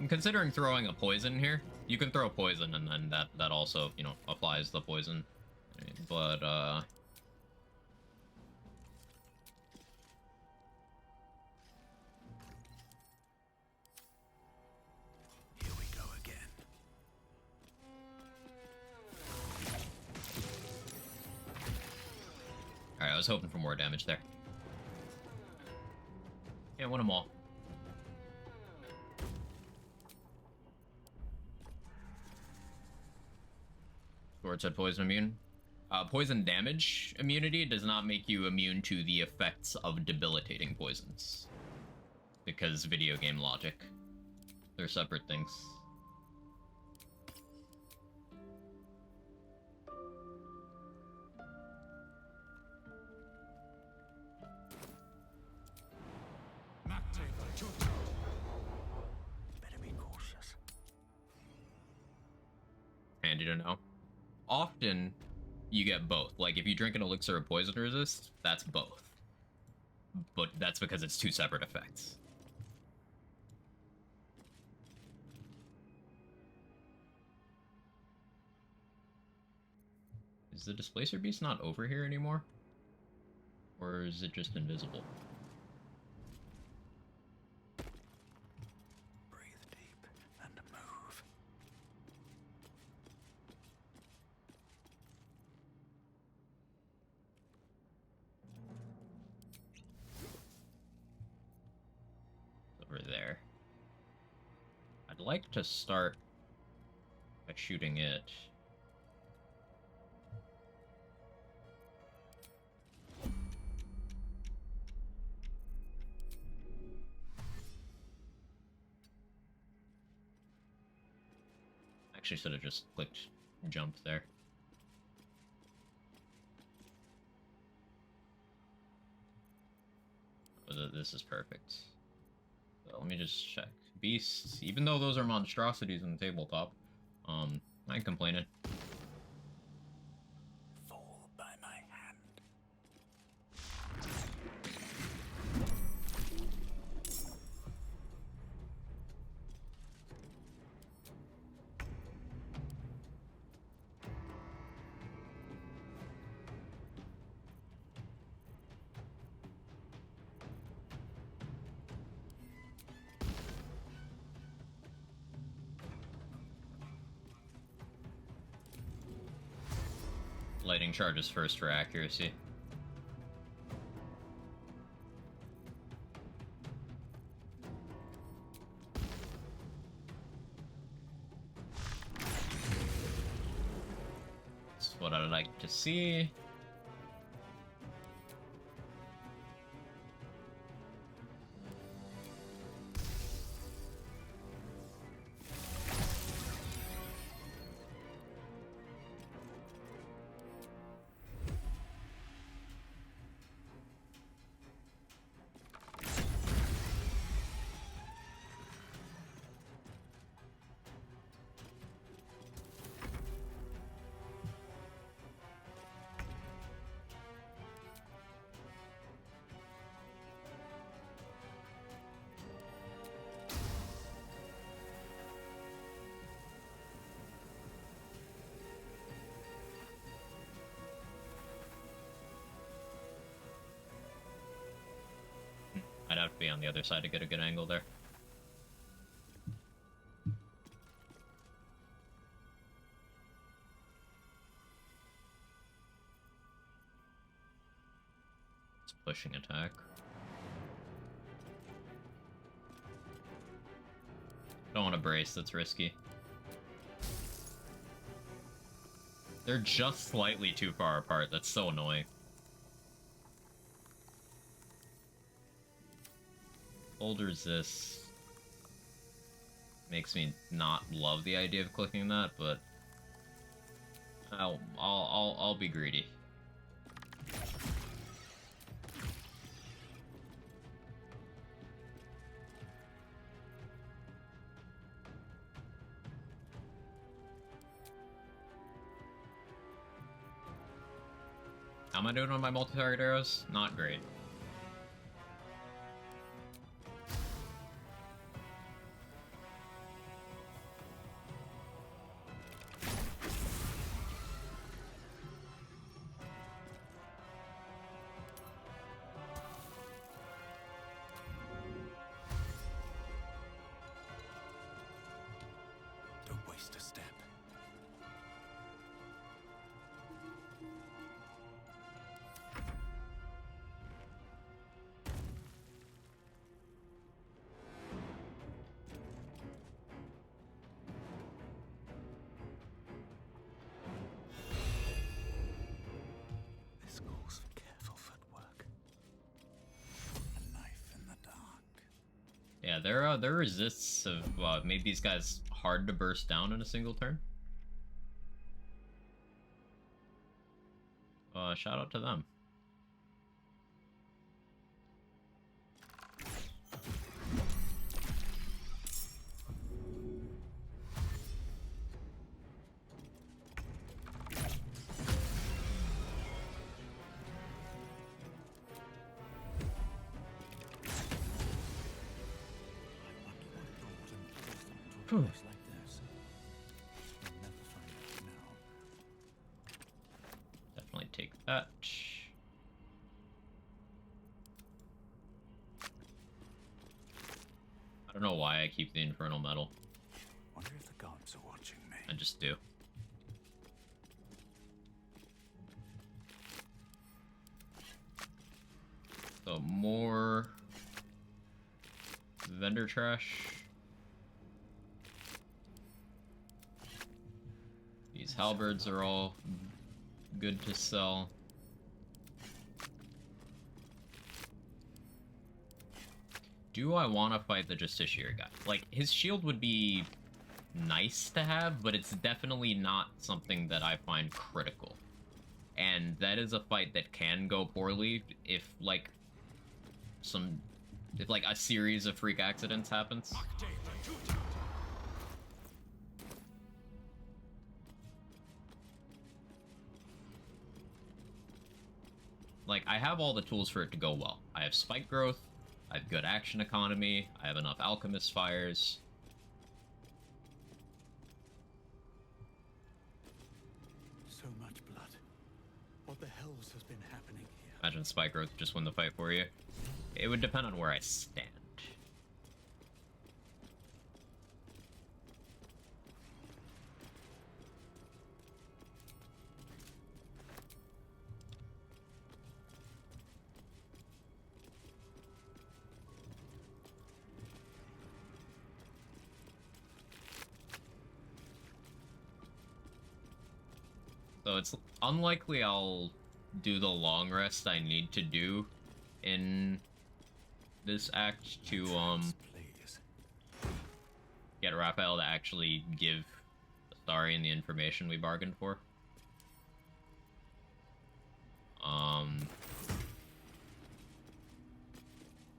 I'm considering throwing a poison here. You can throw poison and then that also, you know, applies the poison. But here we go again. Alright, I was hoping for more damage there. Yeah, win them all. Sword said poison immune. Poison damage immunity does not make you immune to the effects of debilitating poisons. Because video game logic. They're separate things. Better be cautious. Handy to know. Often, you get both. Like, if you drink an elixir of poison resist, that's both. But that's because it's two separate effects. Is the Displacer Beast not over here anymore? Or is it just invisible? Breathe deep and move. I'd like to start by shooting it. Actually, should have just clicked jump there. This is perfect. So let me just check. Beasts, even though those are monstrosities in the tabletop, I ain't complaining. Fall by my hand. Lightning charges first for accuracy. That's what I like to see. I'd have to be on the other side to get a good angle there. It's pushing attack. Don't want to brace, that's risky. They're just slightly too far apart, that's so annoying. Hold resist makes me not love the idea of clicking that, but I'll be greedy. How am I doing on my multi-target arrows? Not great. Don't waste a step. This calls for careful footwork. A knife in the dark. Yeah, their resists have made these guys hard to burst down in a single turn. Shout out to them. Like this. You'll never find out now. Definitely take that. I don't know why I keep the Infernal Metal. Wonder if the gods are watching me. I just do. So more vendor trash. These halberds are all good to sell. Do I want to fight the Justiciar guy? Like, his shield would be nice to have, but it's definitely not something that I find critical. And that is a fight that can go poorly if, like, a series of freak accidents happens. Like, I have all the tools for it to go well. I have spike growth, I have good action economy, I have enough alchemist fires. So much blood. What the hells has been happening here? Imagine spike growth just win the fight for you. It would depend on where I stand. So it's unlikely I'll do the long rest I need to do in this act to get Raphael to actually give Astarion the information we bargained for.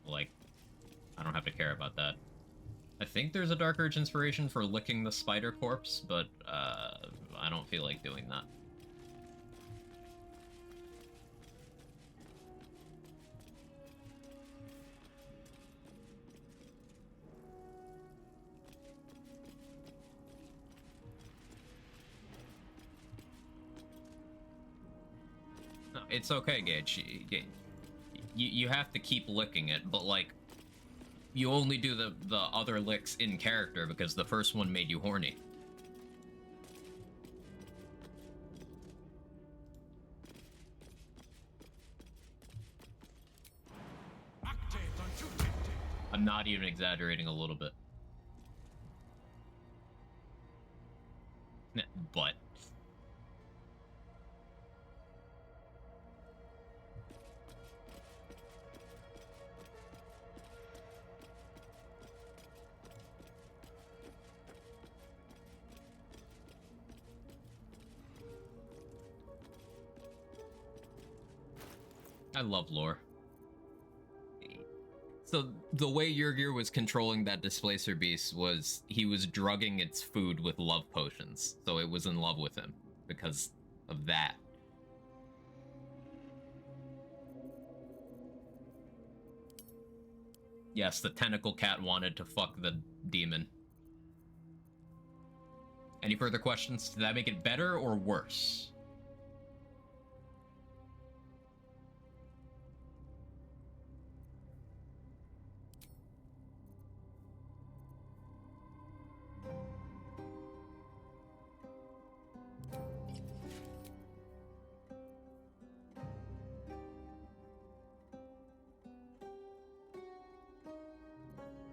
Like, I don't have to care about that. I think there's a Dark Urge inspiration for licking the spider corpse, but I don't feel like doing that. No, it's okay, Gage. You have to keep licking it, but like, you only do the other licks in character because the first one made you horny. I'm not even exaggerating a little bit. But I love lore. So the way Yrgir was controlling that displacer beast was he was drugging its food with love potions, so it was in love with him because of that. Yes, the tentacle cat wanted to fuck the demon. Any further questions? Did that make it better or worse?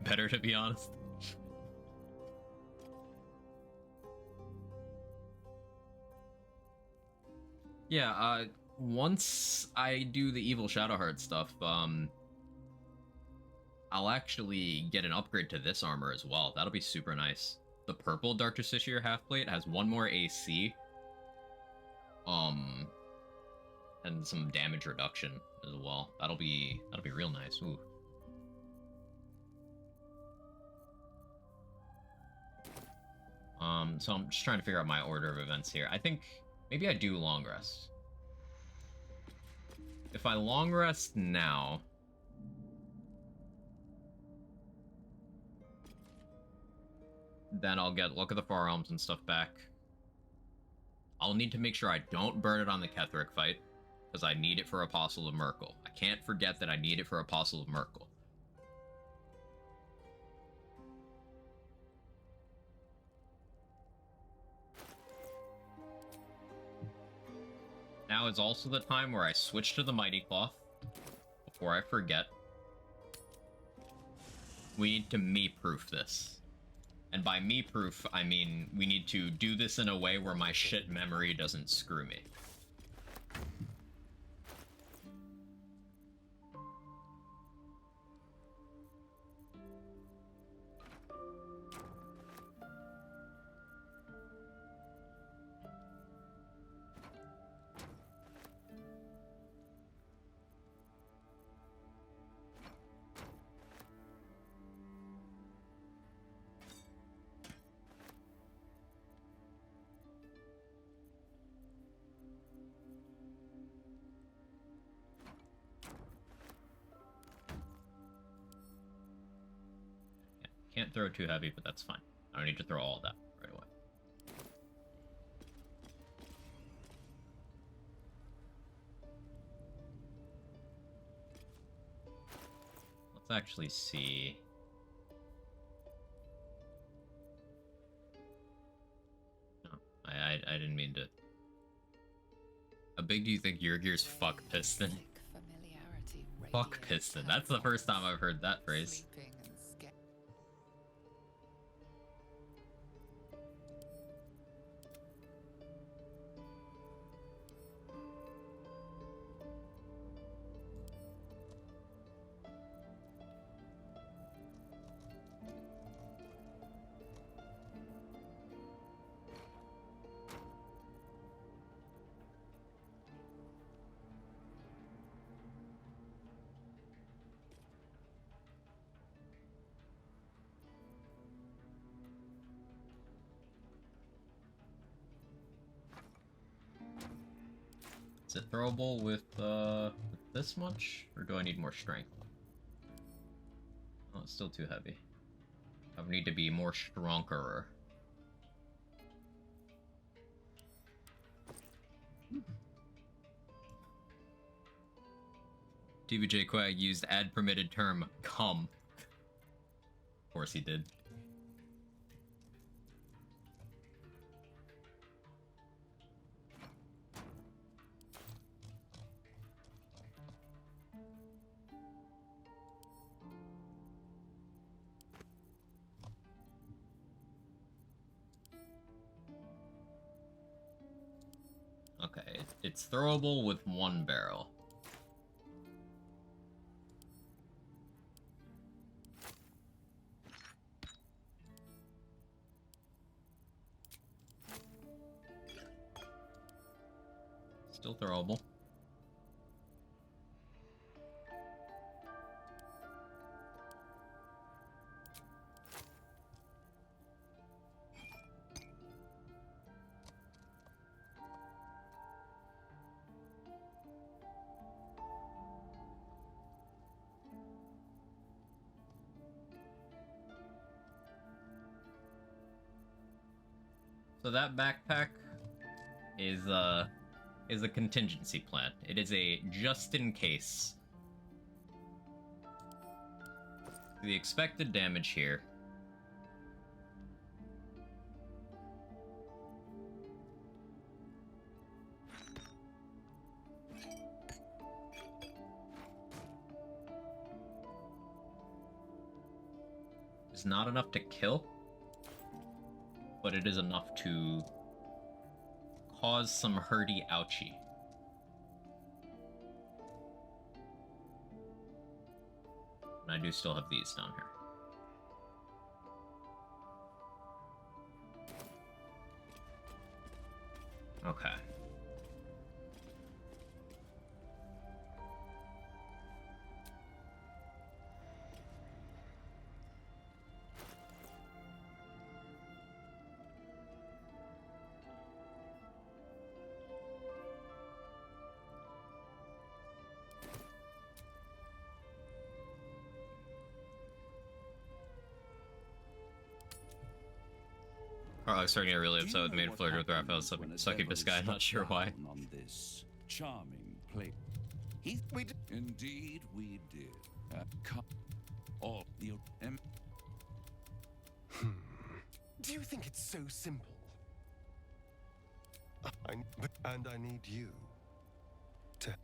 Better, to be honest. Yeah, once I do the Evil Shadowheart stuff, I'll actually get an upgrade to this armor as well. That'll be super nice. The purple Dark Justiciar half-plate has one more AC. And some damage reduction as well. That'll be real nice. Ooh. So I'm just trying to figure out my order of events here. I think maybe I do long rest. If I long rest now, then I'll get Look of the Forearms and stuff back. I'll need to make sure I don't burn it on the Ketheric fight, because I need it for Apostle of Myrkul. I can't forget that I need it for Apostle of Myrkul. Now is also the time where I switch to the Mighty Cloth, before I forget. We need to me-proof this. And by me proof, I mean we need to do this in a way where my shit memory doesn't screw me. Can't throw too heavy, but that's fine. I don't need to throw all of that right away. Let's actually see. No, I didn't mean to. How big do you think Yurgir's fuck piston? Fuck piston. That's the first time I've heard that phrase. Is it throwable with this much, or do I need more strength? Oh, it's still too heavy. I would need to be more stronger. TVJ Quag used ad permitted term cum. Of course he did. Okay, it's throwable with one barrel. Still throwable. So that backpack is a contingency plan. It is a just in case. The expected damage here is not enough to kill, but it is enough to cause some hurty ouchie. And I do still have these down here. Okay. I was starting to get really upset with me and flirted with Raphael succubus guy, not sure why. On this charming plate. Indeed we did. All the Do you think it's so simple? And I need you to...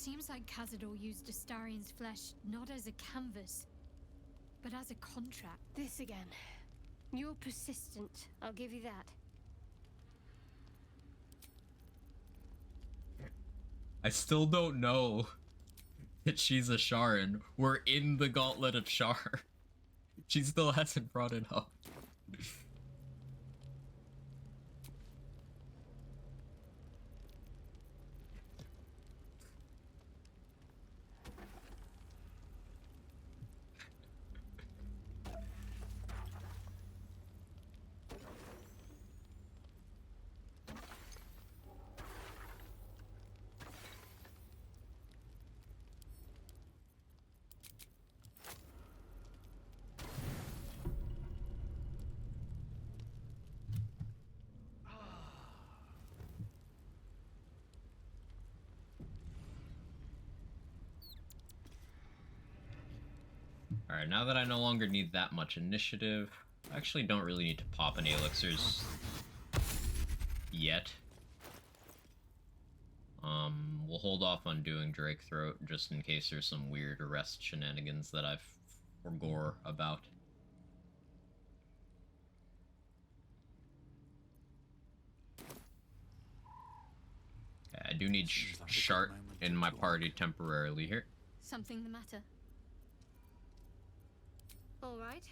seems like Cazador used Astarion's flesh not as a canvas, but as a contract. This again. You're persistent, I'll give you that. I still don't know that she's a Sharan. We're in the Gauntlet of Shar. She still hasn't brought it up. Alright, now that I no longer need that much initiative, I actually don't really need to pop any elixirs yet. We'll hold off on doing Drake Throat just in case there's some weird arrest shenanigans that I've forgore about. Okay, I do need Shart in my party temporarily here. Something the matter? All right.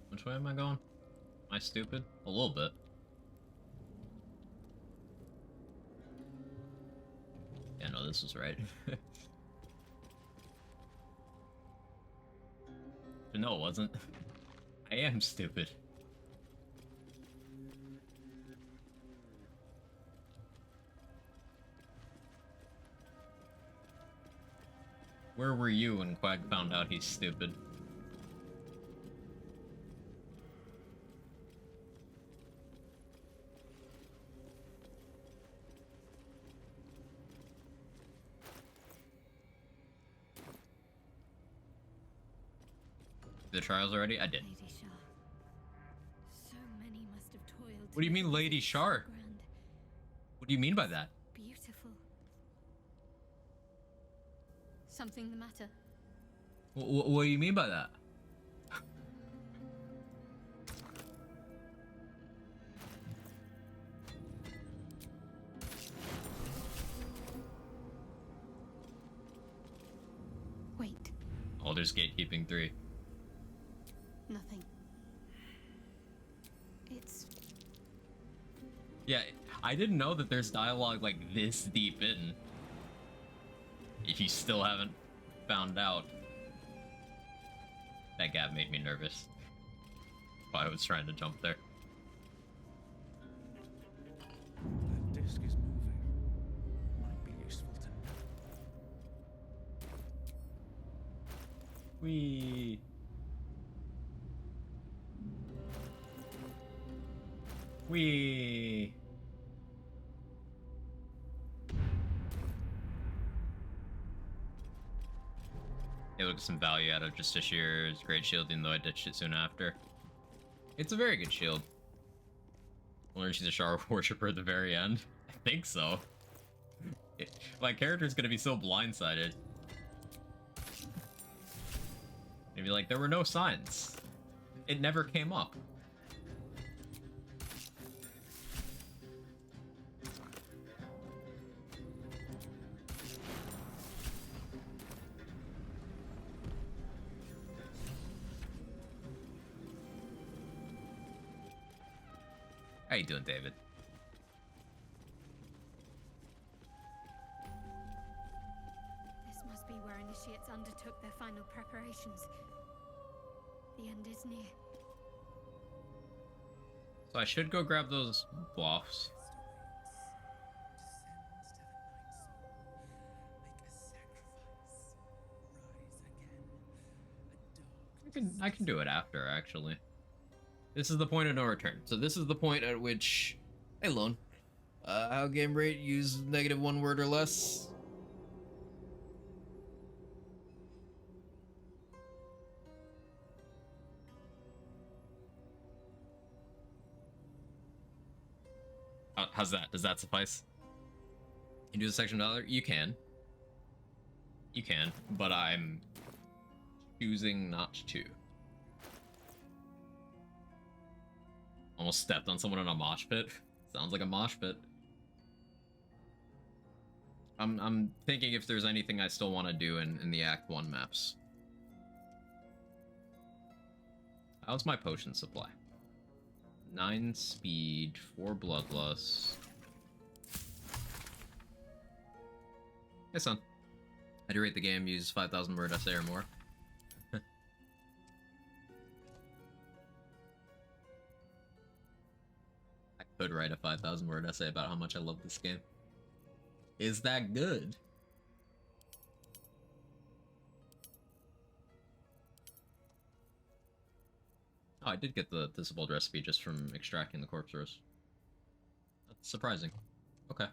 Which way am I going? Am I stupid? A little bit. Yeah, no, this is right. No, it wasn't. I am stupid. Where were you when Quag found out he's stupid? The trials already? I did. Lady Shar. So many must have toiled. What do you mean, Lady Shar? What do you mean by that? Beautiful. Something the matter? What do you mean by that? Wait. Oh, there's gatekeeping 3. Nothing. It's... Yeah, I didn't know that there's dialogue like this deep in. If you still haven't found out. That gap made me nervous. Why I was trying to jump there. That disc is moving. Might be useful to know. Whee! Whee! Yeah, look at some value out of Justicier's great shield, even though I ditched it soon after. It's a very good shield. We'll learn she's a Shar worshipper at the very end. I think so. My character's gonna be so blindsided. Maybe like, there were no signs. It never came up. How you doing, David? This must be where initiates undertook their final preparations. The end is near. So I should go grab those buffs. I can do it after, actually. This is the point of no return. So this is the point at which, hey Lone, how game rate use negative 1 word or less? How's that? Does that suffice? You do the section dollar? You can. You can, but I'm choosing not to. Almost stepped on someone in a mosh pit. Sounds like a mosh pit. I'm thinking if there's anything I still want to do in the Act 1 maps. How's my potion supply? 9 speed, 4 bloodlust. Hey son. How do you rate the game? Use 5,000 word essay or more. I could write a 5,000 word essay about how much I love this game. Is that good? Oh, I did get the Thisabold recipe just from extracting the corpse roast. That's surprising. Okay.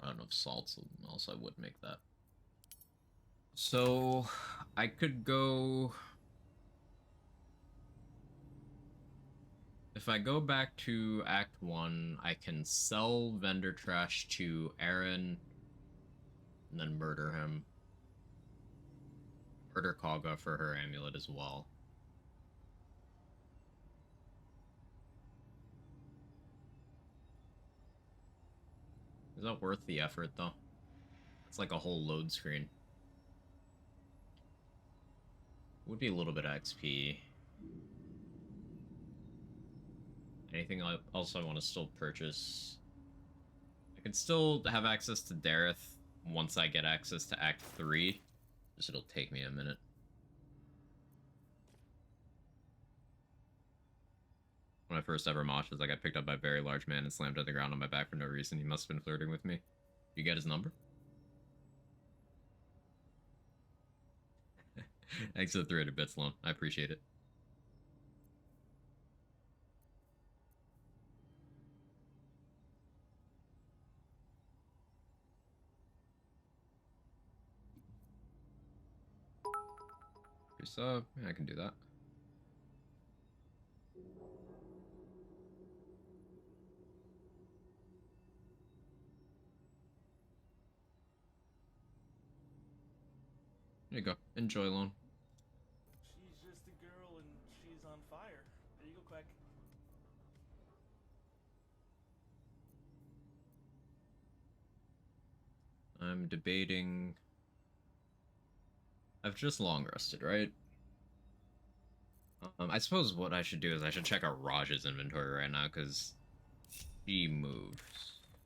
I don't know if salts, else I would make that. So, I could go... If I go back to Act 1, I can sell vendor trash to Aaron, and then murder him. Murder Kaga for her amulet as well. Is that worth the effort, though? It's like a whole load screen. Would be a little bit of XP. Anything else I want to still purchase? I can still have access to Dareth once I get access to Act 3. Just it'll take me a minute. When I first ever moshed, I got picked up by a very large man and slammed to the ground on my back for no reason. He must have been flirting with me. You get his number? Thanks for the 300 bits, Lone. I appreciate it. Sub, yeah, I can do that. There you go. Enjoy, Lone. She's just a girl and she's on fire. There you go, Quack. I'm debating... I've just long rested, right? I suppose what I should do is I should check out Raj's inventory right now, because she moves.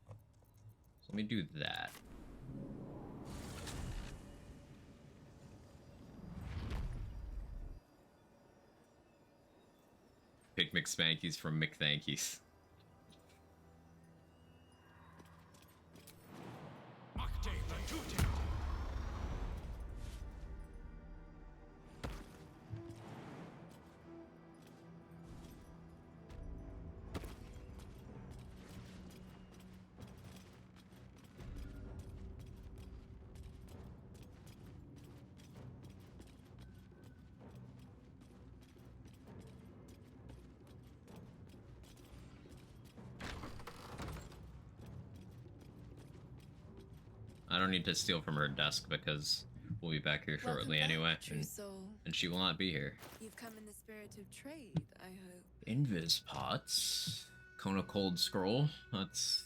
So let me do that. Pick McSpankies from McThankies. I don't need to steal from her desk because we'll be back here shortly anyway, and she will not be here. You've come in the spirit of trade, I hope. Invis pots, Kona Cold Scroll. That's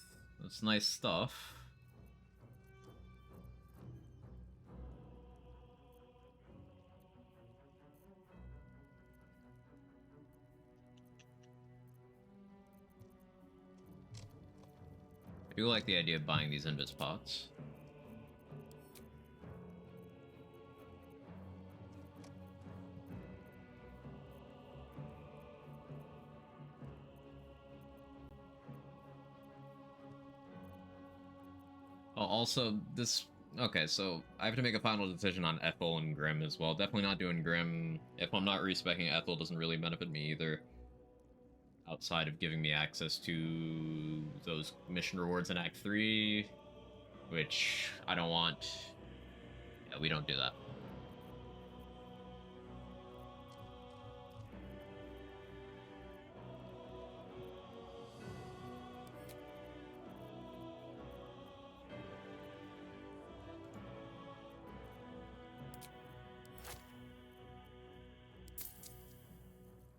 nice stuff. I do like the idea of buying these Invis pots. Also, this... Okay, so I have to make a final decision on Ethel and Grim as well. Definitely not doing Grim. If I'm not respecing Ethel, doesn't really benefit me either. Outside of giving me access to those mission rewards in Act 3, which I don't want. Yeah, we don't do that.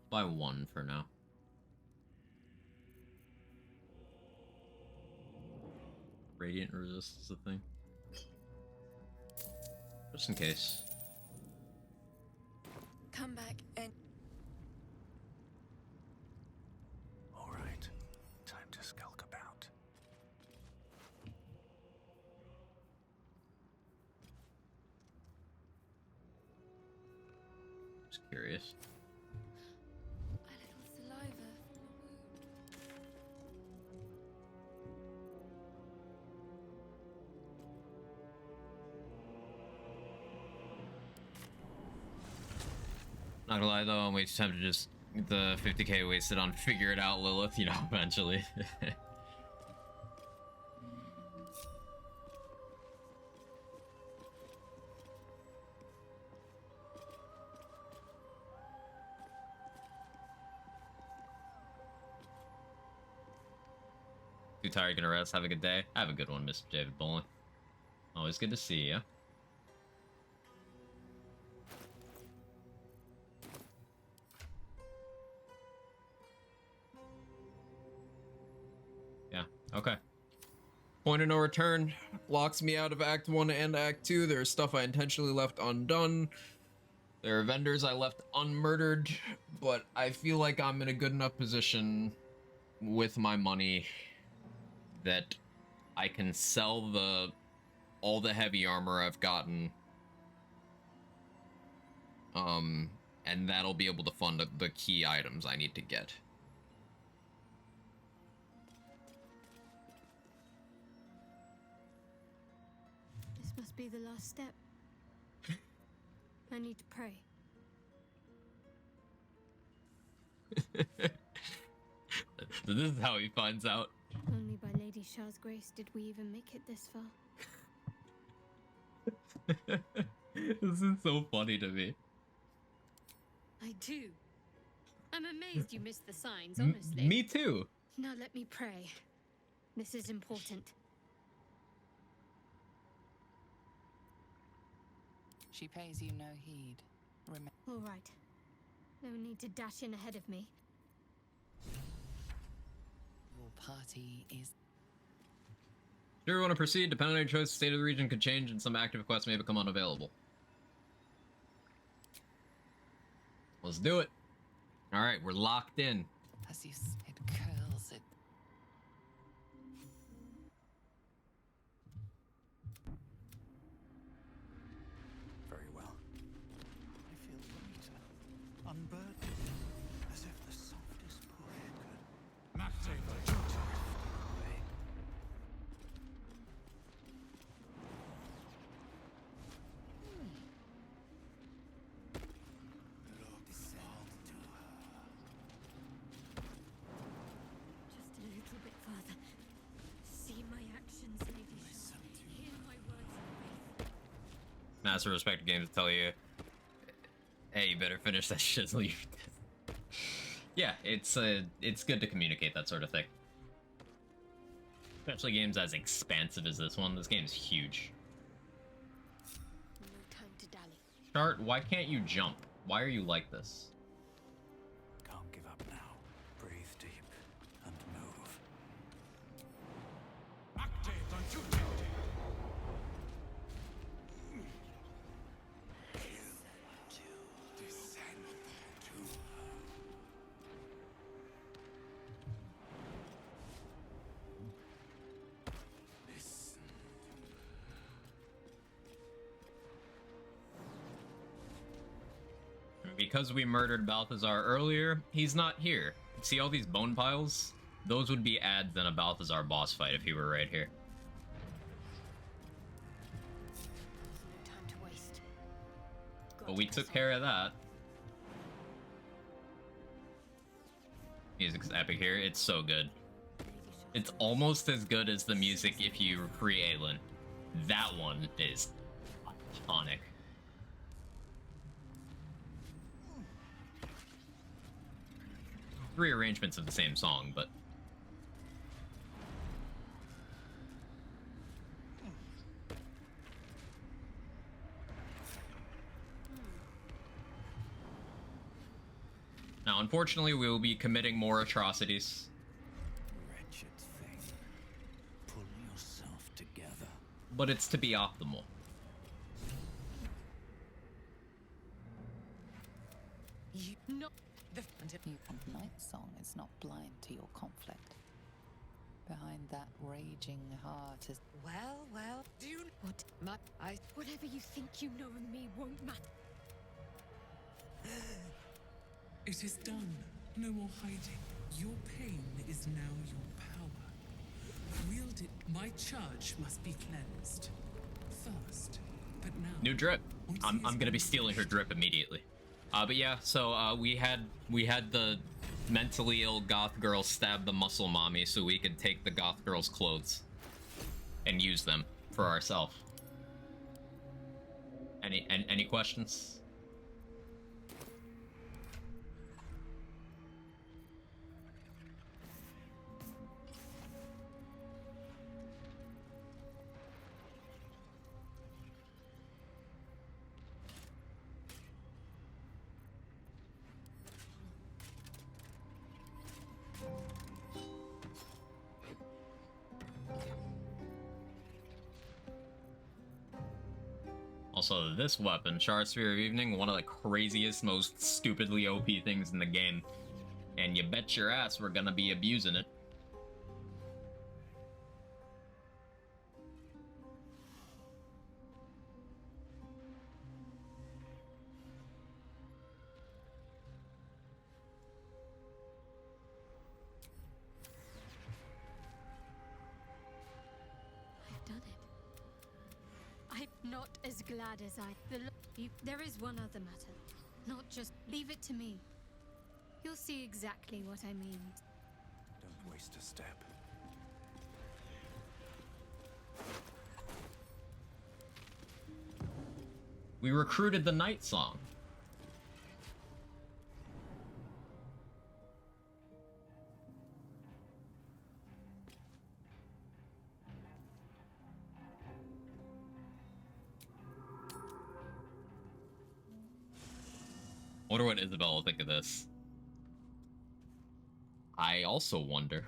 By one for now. Radiant resist is a thing. Just in case. Come back and... Alright, time to skulk about. Just curious. A little saliva from the wound. Not gonna lie though, I'm way too tempted to just the 50k wasted on figure it out Lilith, you know, eventually. Too tired, gonna rest, have a good day. Have a good one, Mr. David Bowling. Always good to see you. Yeah, okay. Point of no return locks me out of Act 1 and Act 2. There's stuff I intentionally left undone. There are vendors I left unmurdered, but I feel like I'm in a good enough position with my money that I can sell all the heavy armor I've gotten. And that'll be able to fund the key items I need to get. This must be the last step. I need to pray. This is how he finds out. Only by Lady Shah's grace did we even make it this far. This is so funny to me. I do. I'm amazed you missed the signs, honestly. Me too. Now let me pray. This is important. She pays you no heed. All right. No need to dash in ahead of me. Your party is... Sure, you want to proceed? Depending on your choice, the state of the region could change and some active quests may become unavailable. Let's do it. Alright, we're locked in. As you... it curls, it... Very well. I feel lighter, unburdened, as if the softest push could... Drift away. Just a little bit further. See my actions, Lady Shah. Hear my words of faith. Master Respect Games tell you, hey, you better finish that shit so you... Yeah, it's good to communicate that sort of thing. Especially games as expansive as this one. This game's huge. No time to dally. Start, why can't you jump? Why are you like this? Can't give up now. Breathe deep and move. Because we murdered Balthazar earlier, he's not here. See all these bone piles? Those would be adds in a Balthazar boss fight if he were right here. But we took care of that. Music's epic here. It's so good. It's almost as good as the music if you were free Aelin. That one is iconic. Rearrangements of the same song, but now, unfortunately, we will be committing more atrocities. Wretched thing. Pull yourself together. But it's to be optimal. You not the Night Song is not blind to your conflict. Behind that raging heart is Well, do you what whatever you think you know of me won't matter. It is done. No more hiding. Your pain is now your power. Wield it. My charge must be cleansed. First. But now. New drip. I'm gonna be stealing her drip immediately. But yeah, so we had the mentally ill goth girl stab the muscle mommy so we could take the goth girl's clothes and use them for ourselves. Any questions? Also, this weapon, Shard Sphere of Evening, one of the craziest, most stupidly OP things in the game. And you bet your ass we're gonna be abusing it. I've done it. I'm not as glad as there is one other matter. Not just leave it to me. You'll see exactly what I mean. Don't waste a step. We recruited the Night Song. Wonder what Isabel will think of this. I also wonder.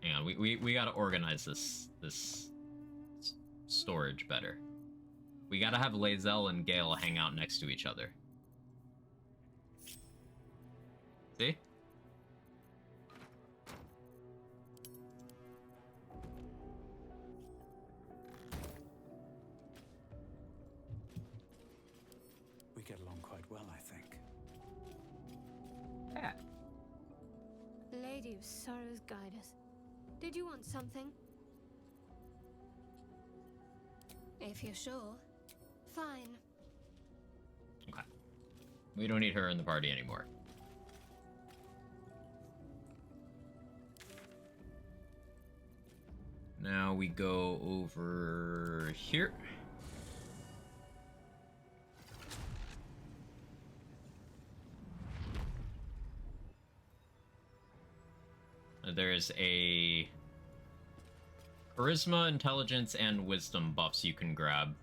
Hang on, we gotta organize this storage better. We gotta have Lae'zel and Gale hang out next to each other. See? We get along quite well, I think. Yeah. Lady of Sorrows, guide us. Did you want something? If you're sure. Fine. Okay. We don't need her in the party anymore. Now we go over here. There's a charisma, intelligence, and wisdom buffs you can grab.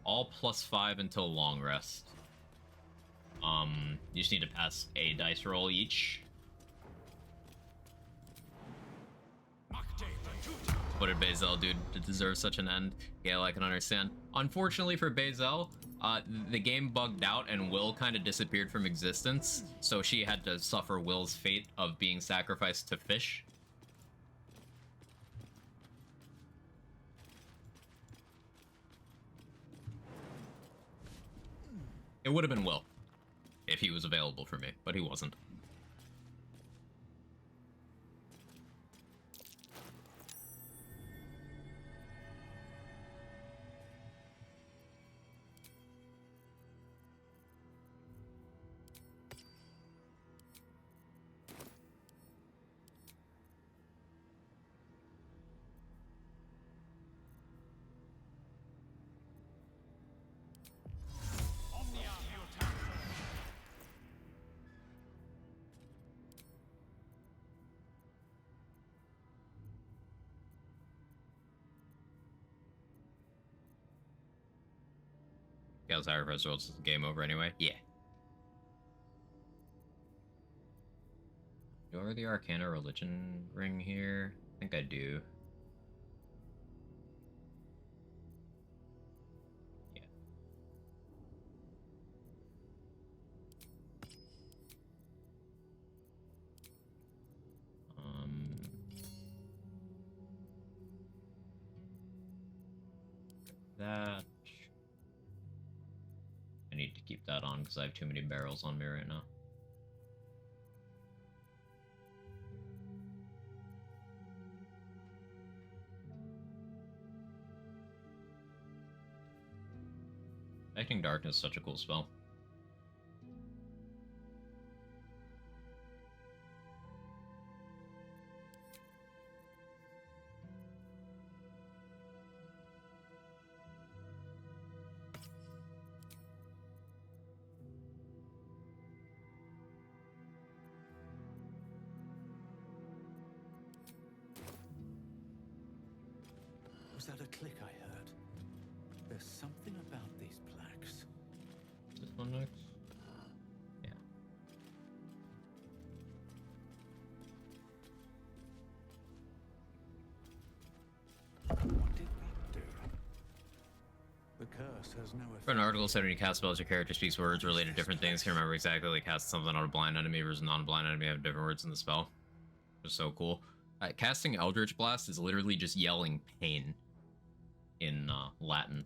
All +5 until long rest. You just need to pass a dice roll each. What did Bazel do to deserve such an end? Gale, I can understand. Unfortunately for Bazel, the game bugged out and Will kind of disappeared from existence, so she had to suffer Will's fate of being sacrificed to fish. It would have been Will, if he was available for me, but he wasn't. out Sacrifice or else it's game over anyway. Yeah. Do I have the Arcana Religion ring here? I think I do. Yeah. That. I need to keep that on because I have too many barrels on me right now. Acting Darkness is such a cool spell. Was that a click I heard? There's something about these plaques. This one next? Yeah. What did that do? The curse has no effect. For an article said when you cast spells, your character speaks words related to different things. Can't remember exactly. Like cast something on a blind enemy versus non-blind enemy have different words in the spell. It's so cool. Casting Eldritch Blast is literally just yelling pain in Latin.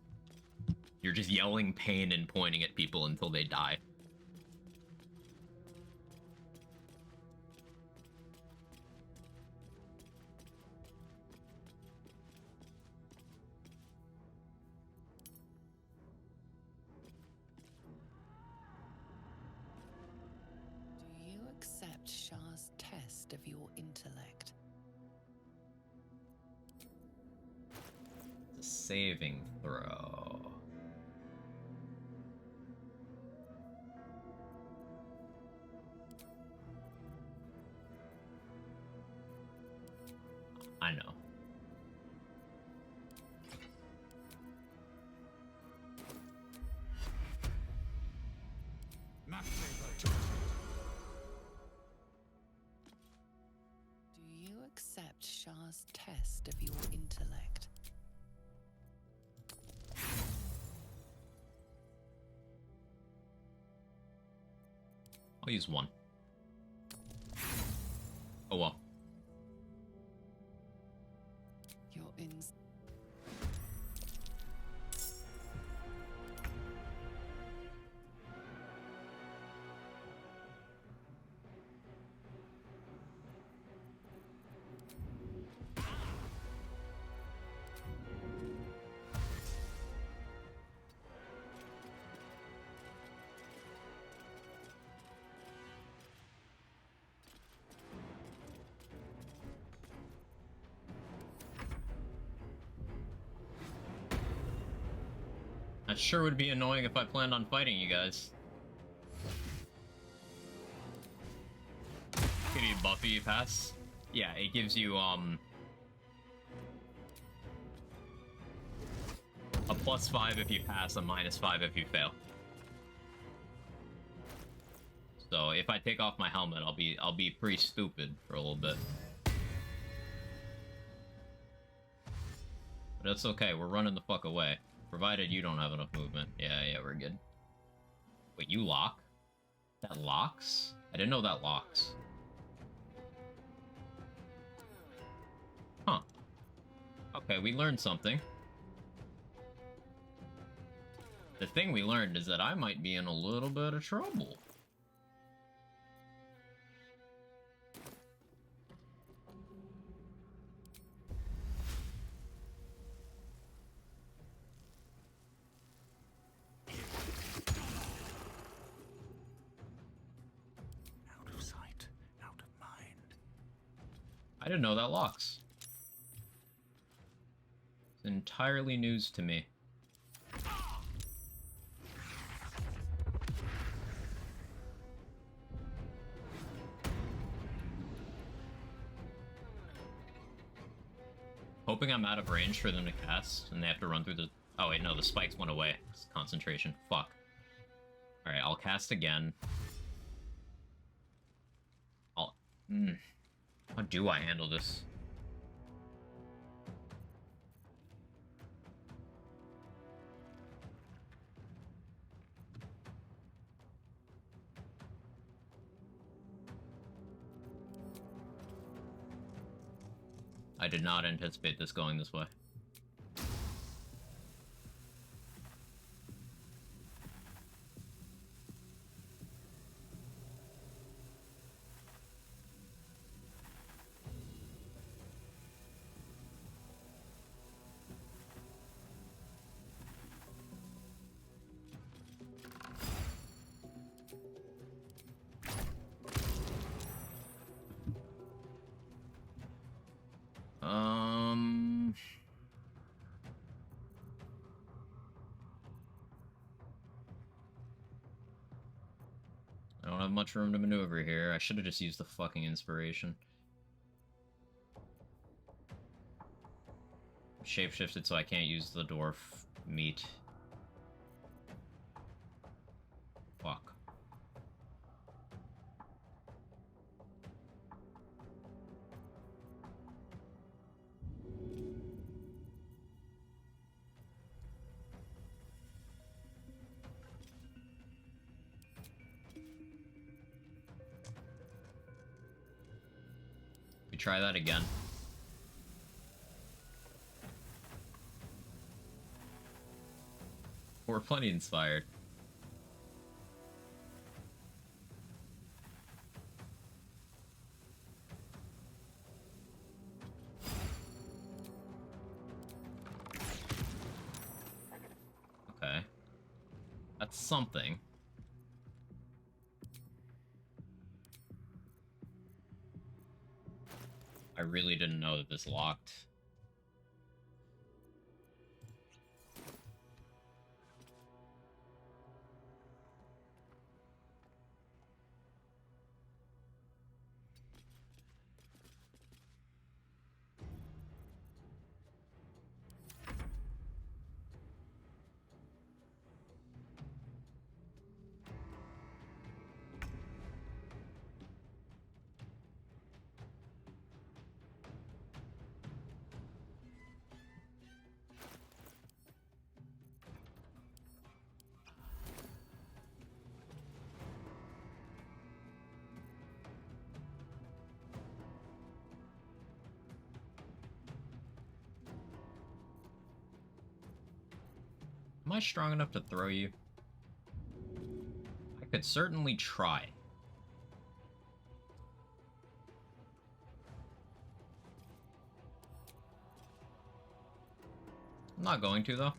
You're just yelling pain and pointing at people until they die. Do you accept Shah's test of your intellect? It's a saving throw. I know. Do you accept Shah's test of your intellect? I'll use one. Oh well. You're in. That sure would be annoying if I planned on fighting you guys. Give you Buffy pass? Yeah, it gives you a +5 if you pass, a -5 if you fail. So if I take off my helmet, I'll be pretty stupid for a little bit. But that's okay, we're running the fuck away. Provided you don't have enough movement. Yeah, we're good. Wait, you lock? That locks? I didn't know that locks. Huh. Okay, we learned something. The thing we learned is that I might be in a little bit of trouble. I didn't know that locks. It's entirely news to me. Hoping I'm out of range for them to cast, and they have to run through the Oh wait, no, the spikes went away. It's concentration. Fuck. Alright, I'll cast again. I'll... How do I handle this? I did not anticipate this going this way. I don't have much room to maneuver here. I should have just used the fucking inspiration. Shapeshifted so I can't use the dwarf meat. Fuck. We try that again. We're plenty inspired. Okay. That's something. I really didn't know that this locked. Am I strong enough to throw you? I could certainly try. I'm not going to, though.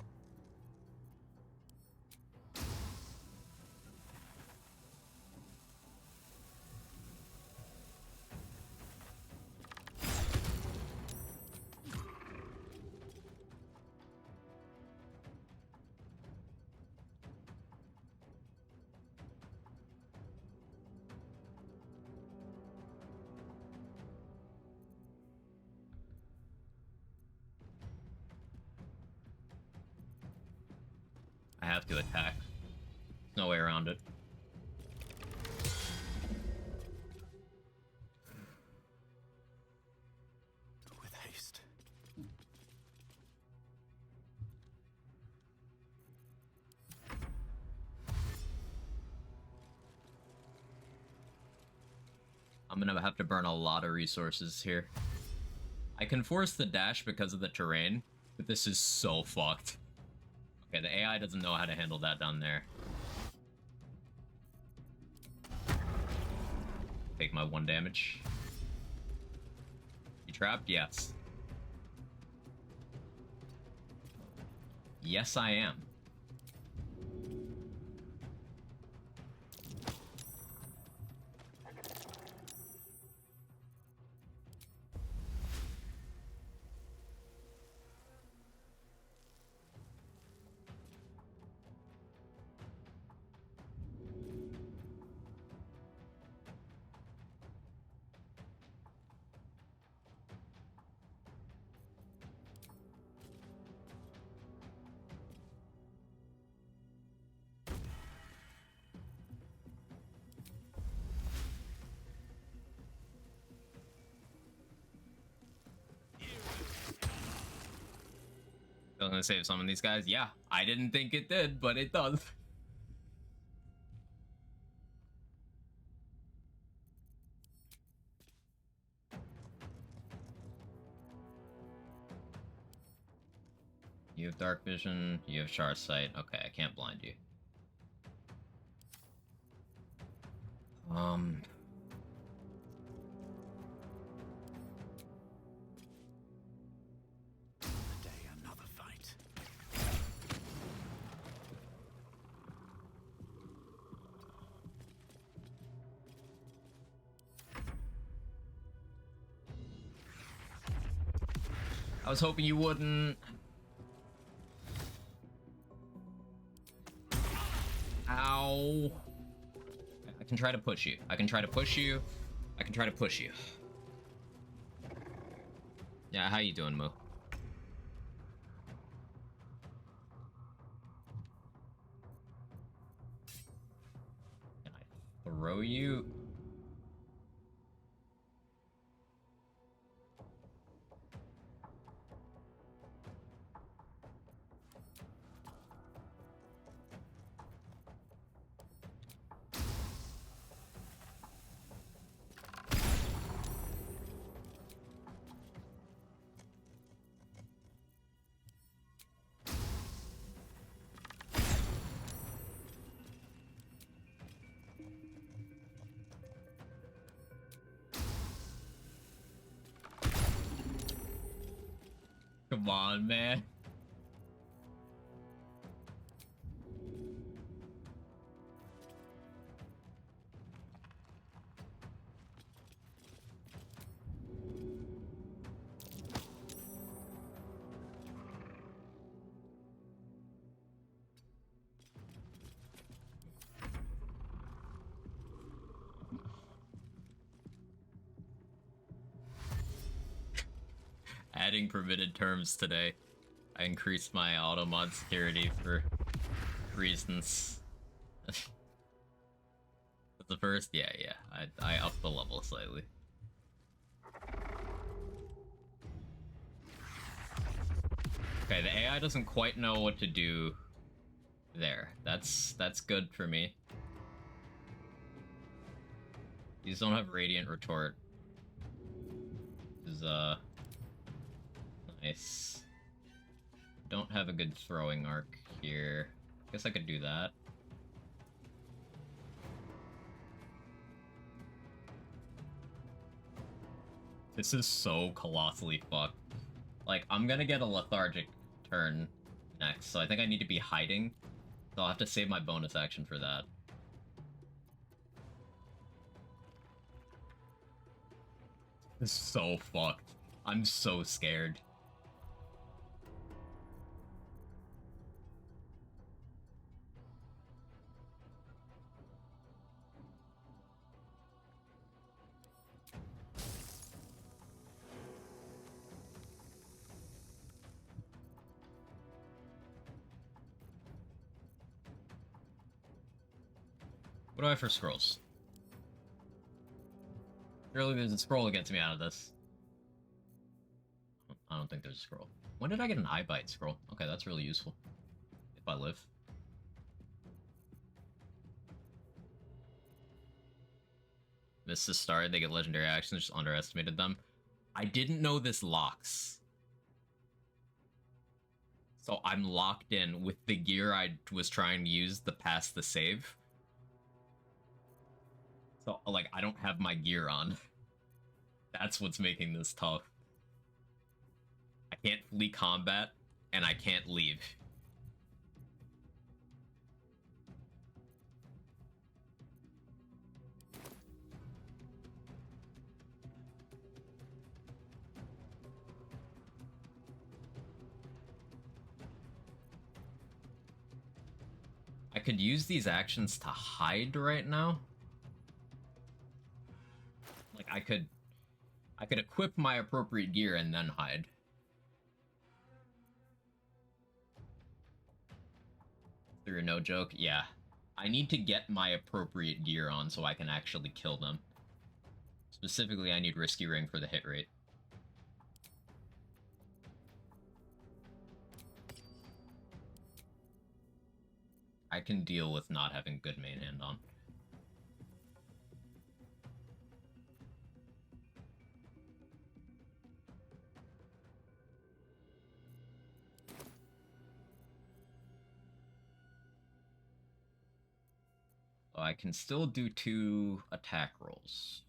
I have to attack. No way around it. With haste. I'm gonna have to burn a lot of resources here. I can force the dash because of the terrain, but this is so fucked. Okay, the AI doesn't know how to handle that down there. Take my 1 damage. You trapped? Yes. Yes, I am. I'm gonna save some of these guys. Yeah, I didn't think it did, but it does. You have dark vision, you have sharp sight. Okay, I can't blind you. Day, another fight. I was hoping you wouldn't. Ow. I can try to push you. I can try to push you. I can try to push you. Yeah, how you doing, Moo? Can I throw you? Come on, man. Adding permitted terms today. I increased my auto mod security for reasons. The first, yeah. I upped the level slightly. Okay, the AI doesn't quite know what to do there. That's good for me. These don't have Radiant Retort. This is nice. Don't have a good throwing arc here. Guess I could do that. This is so colossally fucked. Like, I'm gonna get a lethargic turn next, so I think I need to be hiding. So I'll have to save my bonus action for that. This is so fucked. I'm so scared. What do I have for scrolls? Surely there's a scroll that gets me out of this. I don't think there's a scroll. When did I get an eye bite scroll? Okay, that's really useful. If I live. Missed the start, they get legendary actions, just underestimated them. I didn't know this locks. So I'm locked in with the gear I was trying to use to pass the save. So, like, I don't have my gear on. That's what's making this tough. I can't flee combat, and I can't leave. I could use these actions to hide right now. Like, I could equip my appropriate gear and then hide. Through no joke, yeah. I need to get my appropriate gear on so I can actually kill them. Specifically, I need Risky Ring for the hit rate. can deal with not having good main hand on. Oh, I can still do 2 attack rolls.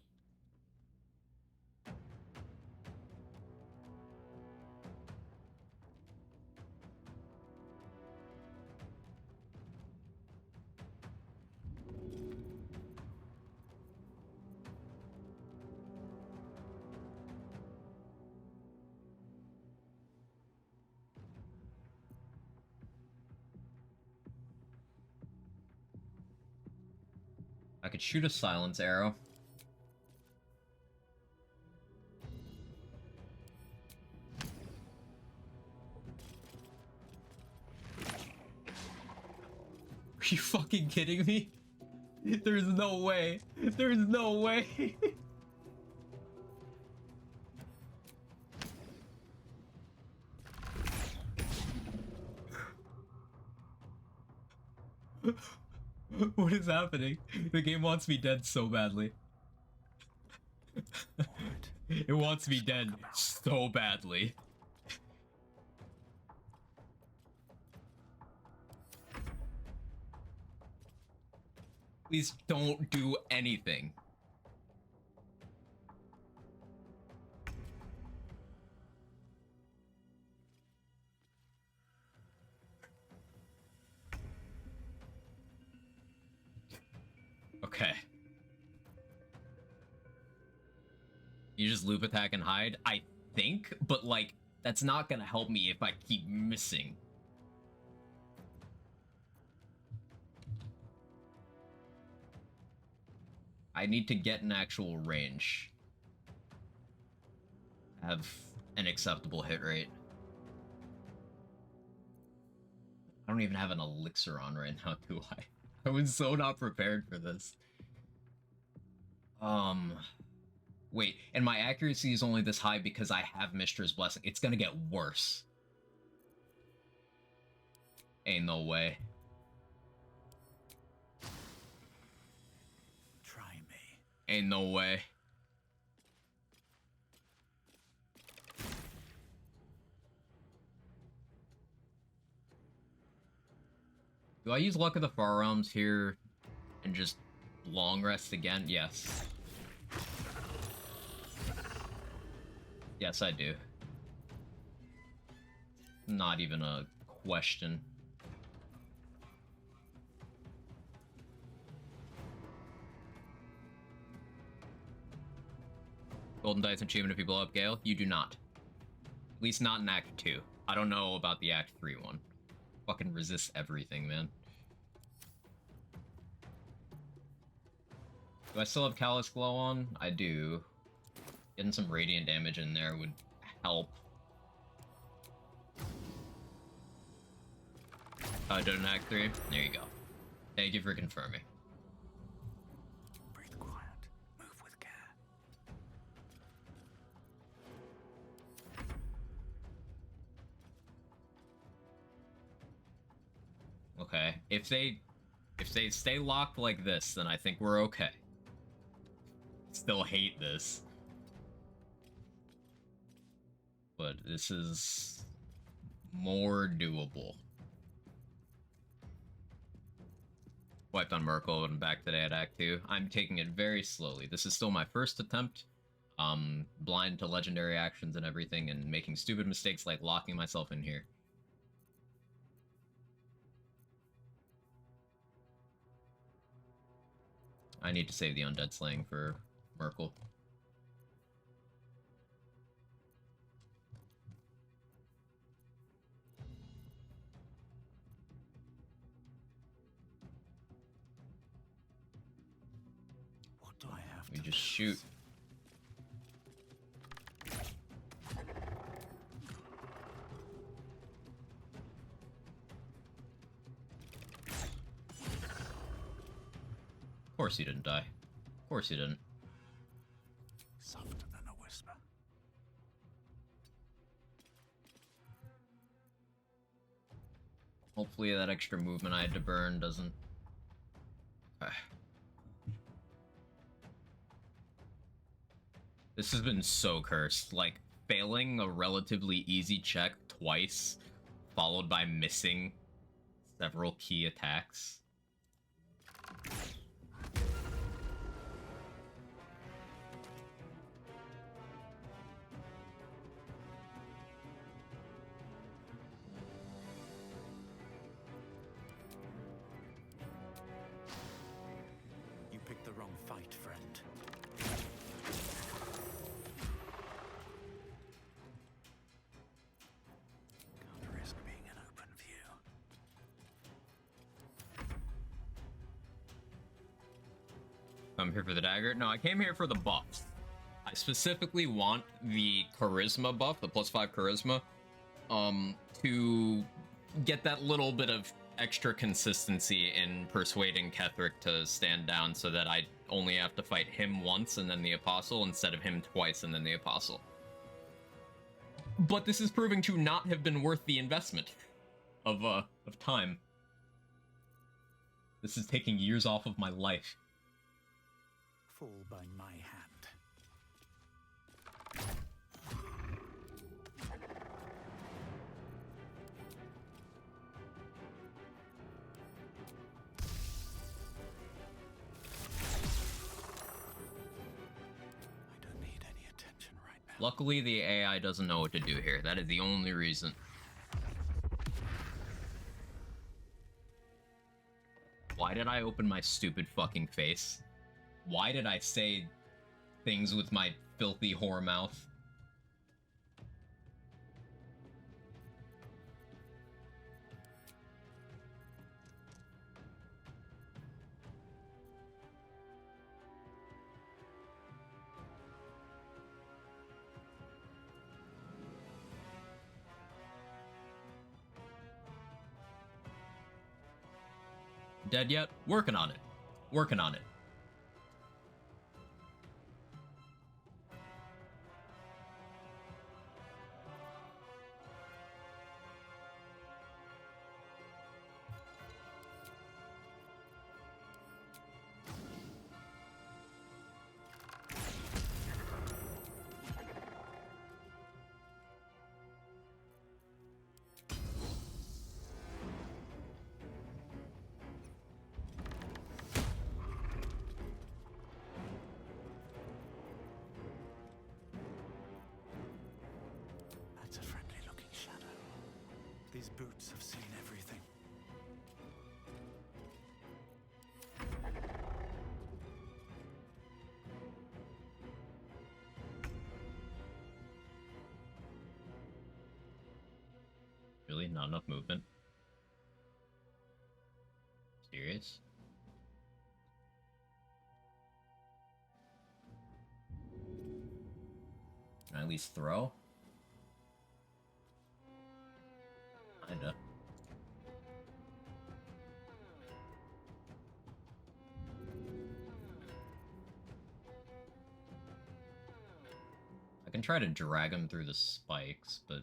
I could shoot a silence arrow. Are you fucking kidding me? There's no way. There's no way. What is happening? The game wants me dead so badly. It wants me dead so badly. Please don't do anything. Okay. You just loop attack and hide? I think, but like, that's not gonna help me if I keep missing. I need to get an actual range. Have an acceptable hit rate. I don't even have an elixir on right now, do I? I was so not prepared for this. Wait, and my accuracy is only this high because I have Mistra's Blessing. It's gonna get worse. Ain't no way. Try me. Ain't no way. Do I use Luck of the Far Realms here and just long rest again? Yes. Yes, I do. Not even a question. Golden Dice achievement if you blow up Gale? You do not. At least not in Act 2. I don't know about the Act 3 one. Fucking resist everything, man. Do I still have Callous Glow on? I do. Getting some radiant damage in there would help. Done in Act 3? There you go. Thank you for confirming. Breathe quiet. Move with care. Okay. If they stay locked like this, then I think we're okay. Still hate this. But this is more doable. Wiped on Merkel and back today at Act 2. I'm taking it very slowly. This is still my first attempt. Blind to legendary actions and everything, and making stupid mistakes like locking myself in here. I need to save the Undead Slaying for Merkel. What do I have We to just shoot. Of course he didn't die. Of course he didn't. Softer than a whisper. Hopefully that extra movement I had to burn doesn't... This has been so cursed. Like, failing a relatively easy check twice, followed by missing several key attacks. You picked the wrong fight, friend. Can't risk being in open view. I'm here for the dagger. No, I came here for the buffs. I specifically want the charisma buff, the +5 charisma, to get that little bit of extra consistency in persuading Ketherick to stand down so that I only have to fight him once and then the Apostle instead of him twice and then the Apostle. But this is proving to not have been worth the investment of time. This is taking years off of my life. Fall by my hand. Luckily, the AI doesn't know what to do here. That is the only reason. Why did I open my stupid fucking face? Why did I say things with my filthy whore mouth? Dead yet? Working on it. Working on it. That's a friendly looking shadow. These boots have seen everything. Really? Not enough movement? Serious? Can I at least throw? Kinda. I can try to drag him through the spikes, but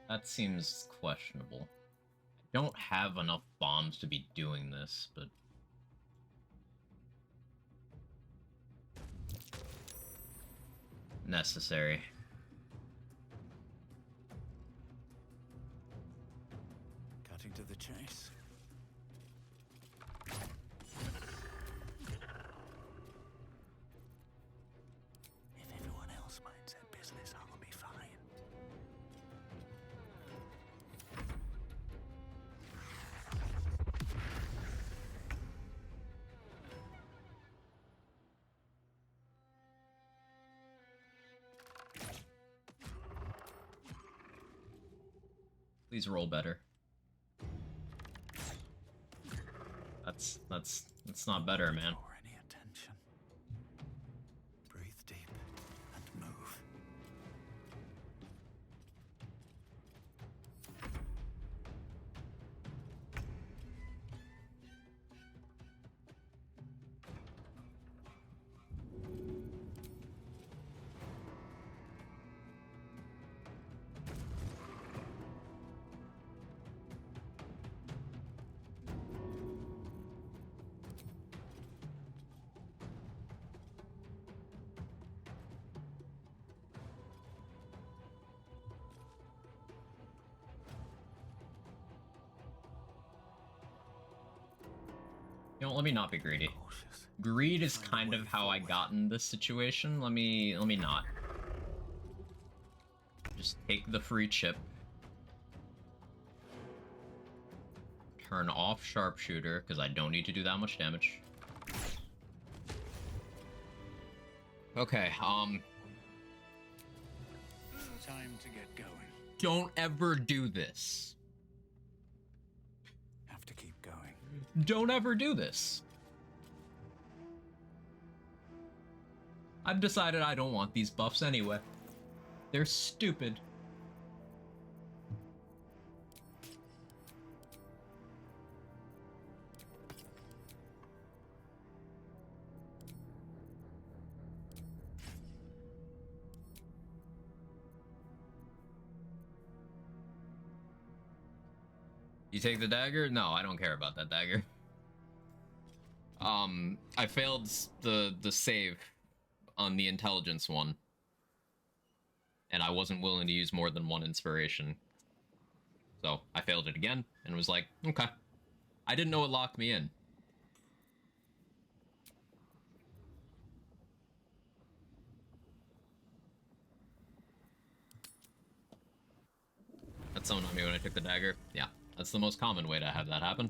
that seems questionable. I don't have enough bombs to be doing this, but necessary. Cutting to the chase. If everyone else minds their business, I'll be fine. Please roll better. That's not better, man. Or any attention. Breathe deep and move. let me not be greedy. Greed is kind of how I got in this situation. Let me not. Just take the free chip. Turn off sharpshooter, because I don't need to do that much damage. Okay, Time to get going. don't ever do this. Have to keep going. Don't ever do this. I've decided I don't want these buffs anyway. They're stupid. You take the dagger? No, I don't care about that dagger. I failed the save on the intelligence one. And I wasn't willing to use more than one inspiration. So I failed it again and was like, okay. I didn't know it locked me in. That summoned on me when I took the dagger. Yeah, that's the most common way to have that happen.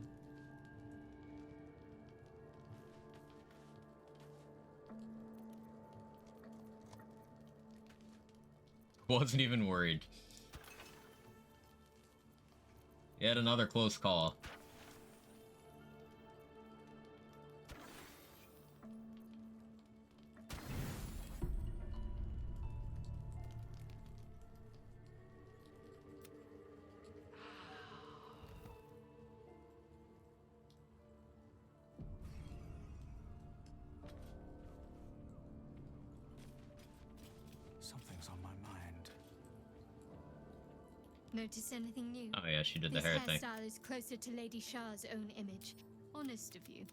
Wasn't even worried. Yet another close call. Something's on my mind. Notice anything new? Oh yeah, she did the This hair thing. hairstyle is closer to Lady Shah's own image. Honest of you.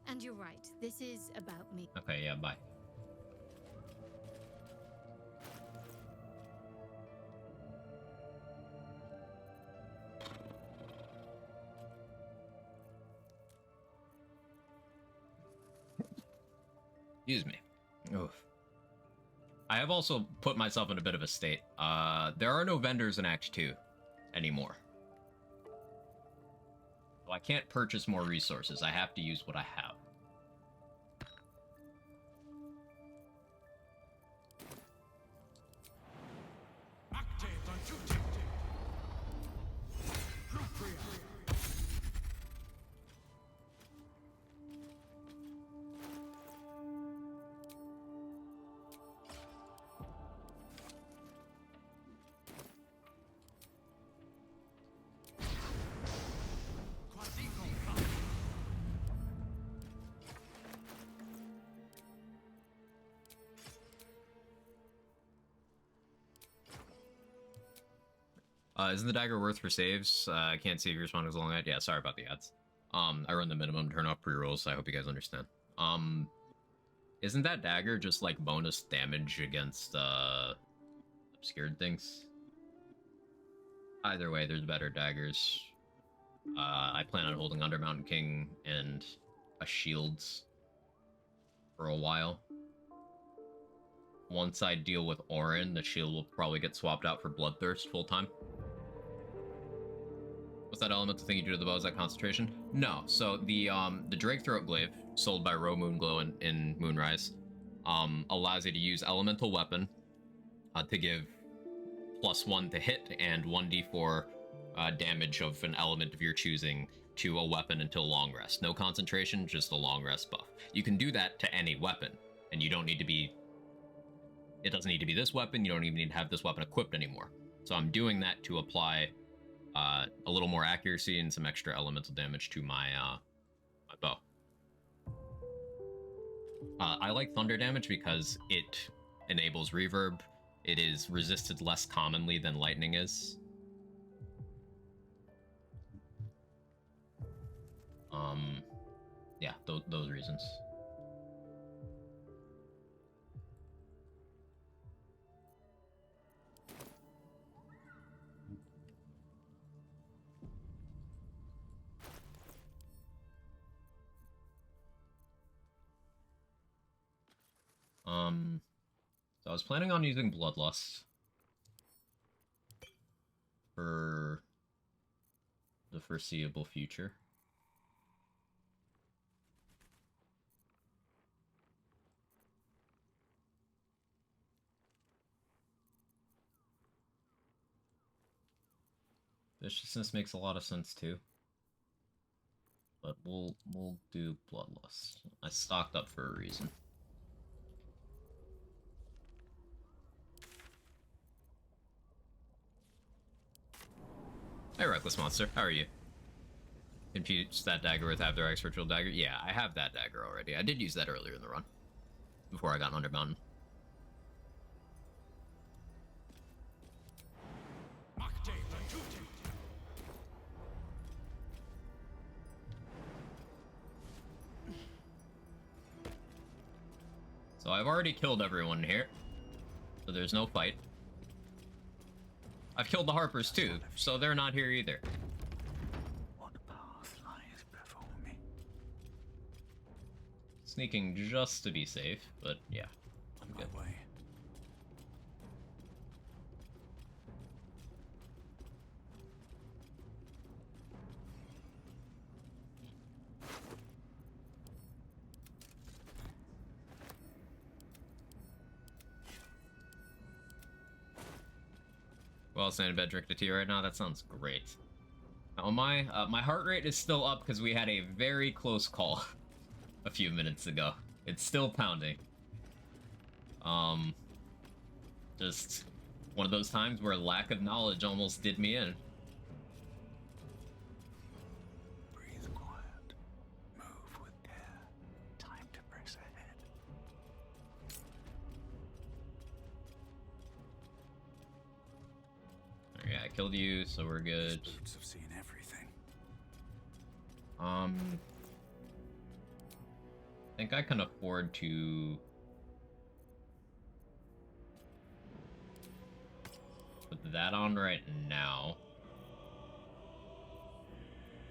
And you're right, this is about me. Okay, yeah, bye. Excuse me. Oof. I have also put myself in a bit of a state. There are no vendors in Act 2 anymore. So I can't purchase more resources. I have to use what I have. Isn't the dagger worth for saves? I can't see if you're responding as long as yeah, sorry about the ads. I run the minimum, turn off pre-rolls, so I hope you guys understand. Isn't that dagger just like bonus damage against obscured things? Either way, there's better daggers. I plan on holding Under Mountain King and a shields for a while. Once I deal with Orin, the shield will probably get swapped out for Bloodthirst full time. What's that elemental thing you do to the bow? Is that concentration? No. So the Drake Throat Glaive, sold by Ro Moonglow in Moonrise, allows you to use elemental weapon to give +1 to hit and 1d4 damage of an element of your choosing to a weapon until long rest. No concentration, just a long rest buff. You can do that to any weapon, and you don't need to be. It doesn't need to be this weapon. You don't even need to have this weapon equipped anymore. So I'm doing that to apply a little more accuracy and some extra elemental damage to my my bow. I like thunder damage because it enables reverb. It is resisted less commonly than lightning is. Yeah, those reasons. So I was planning on using Bloodlust for the foreseeable future. Viciousness makes a lot of sense too. But we'll do Bloodlust. I stocked up for a reason. Hey, Reckless Monster, how are you? Confuse that dagger with After Ritual Dagger? Yeah, I have that dagger already. I did use that earlier in the run. Before I got Under Mountain. So I've already killed everyone here. So there's no fight. I've killed the Harpers too, so they're not here either. What path lies before me? Sneaking just to be safe, but yeah. On my way. Well, staying in bed, drink the tea right now. That sounds great. Now, my heart rate is still up because we had a very close call a few minutes ago. It's still pounding. Just one of those times where lack of knowledge almost did me in. Breathe quiet. Move with care. Time to press ahead. Yeah, I killed you, so we're good. These boots have seen everything. I think I can afford to put that on right now.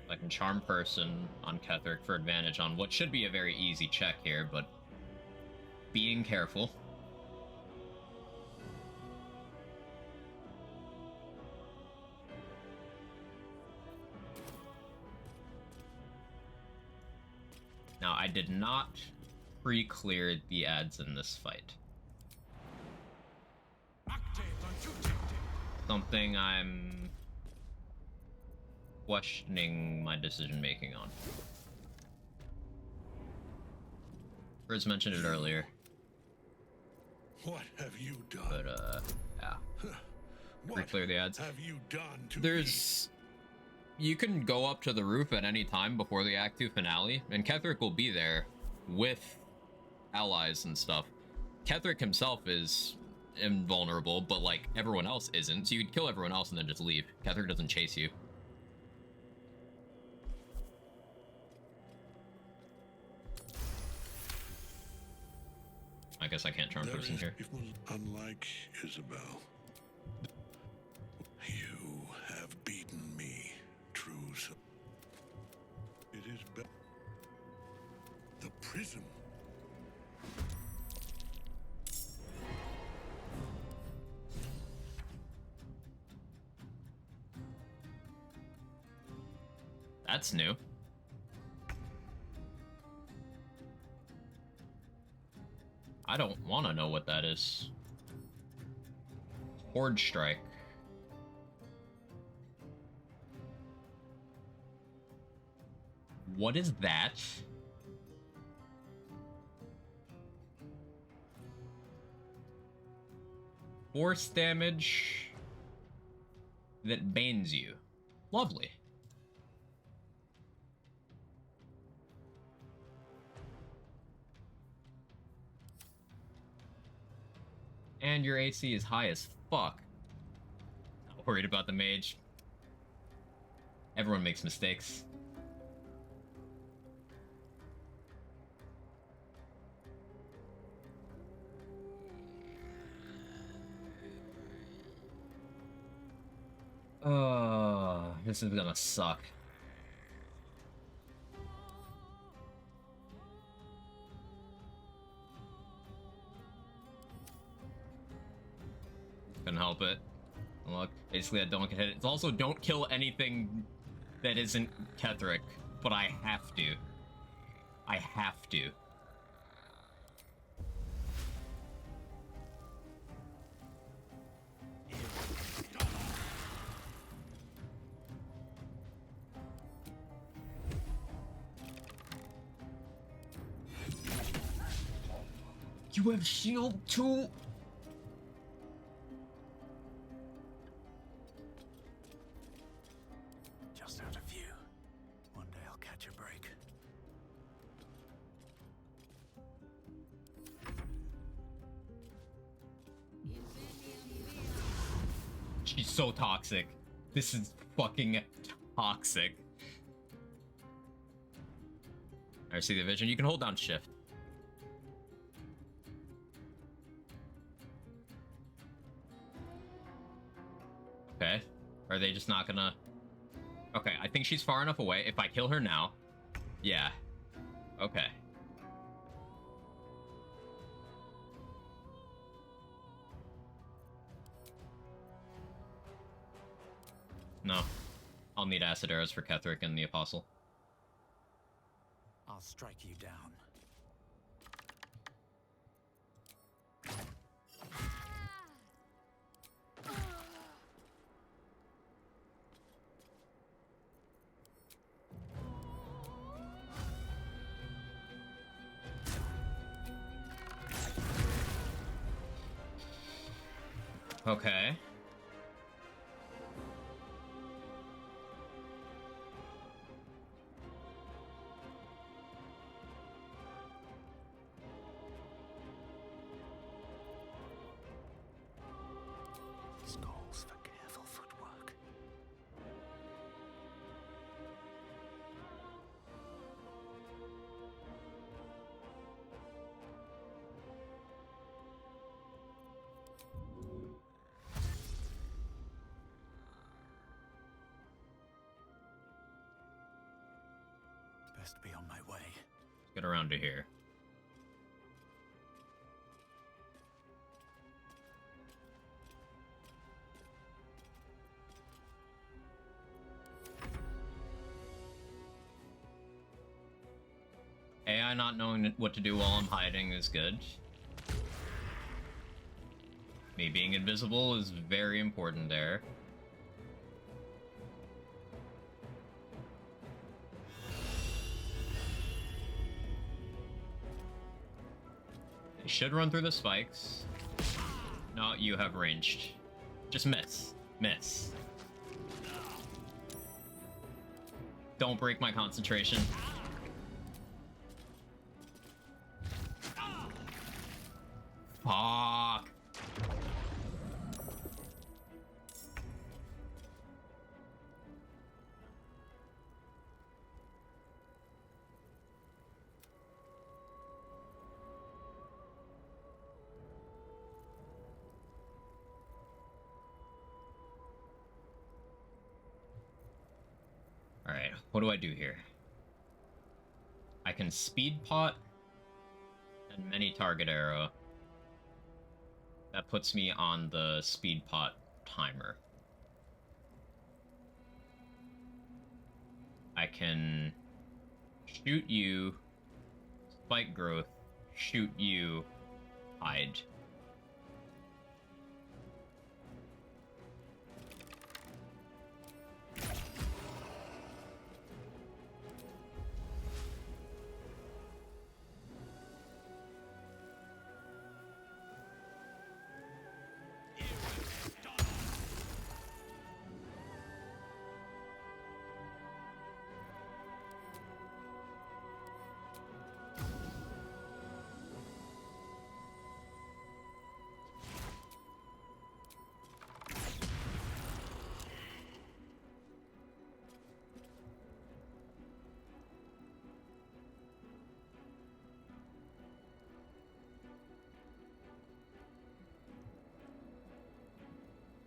I can Charm Person on Ketheric for advantage on what should be a very easy check here, but being careful. Now, I did not pre-clear the ads in this fight. Something I'm questioning my decision-making on. Frizz mentioned it earlier. What have you done? But, yeah. What Pre-clear the ads. have you done to There's... You can go up to the roof at any time before the Act 2 finale, and Ketheric will be there with allies and stuff. Ketheric himself is invulnerable, but, like, everyone else isn't, so you could kill everyone else and then just leave. Ketheric doesn't chase you. I guess I can't Charm Person here. Unlike Isabel, you have beaten me, true. It is the prism. That's new. I don't want to know what that is. Horde Strike. What is that? Force damage that banes you. Lovely. And your AC is high as fuck. Not worried about the mage. Everyone makes mistakes. This is gonna suck. help it. Look, basically I don't get hit. It's also don't kill anything that isn't Ketheric, but I have to. I have to. You have shield too? Just out of view. One day I'll catch a break. She's so toxic. This is fucking toxic. I see the vision. You can hold down shift. Okay. Are they just not gonna... Okay, I think she's far enough away. If I kill her now... Yeah. Okay. No. I'll need acid arrows for Ketheric and the Apostle. I'll strike you down. Okay. This calls for careful footwork. Best be on my way. Let's get around to here. AI not knowing what to do while I'm hiding is good. Me being invisible is very important there. They should run through the spikes. No, you have ranged. Just miss. Miss. Don't break my concentration. Fuck. All right, what do I do here? I can speed pot and many target arrow. That puts me on the speed pot timer. I can shoot you, spike growth, shoot you, hide.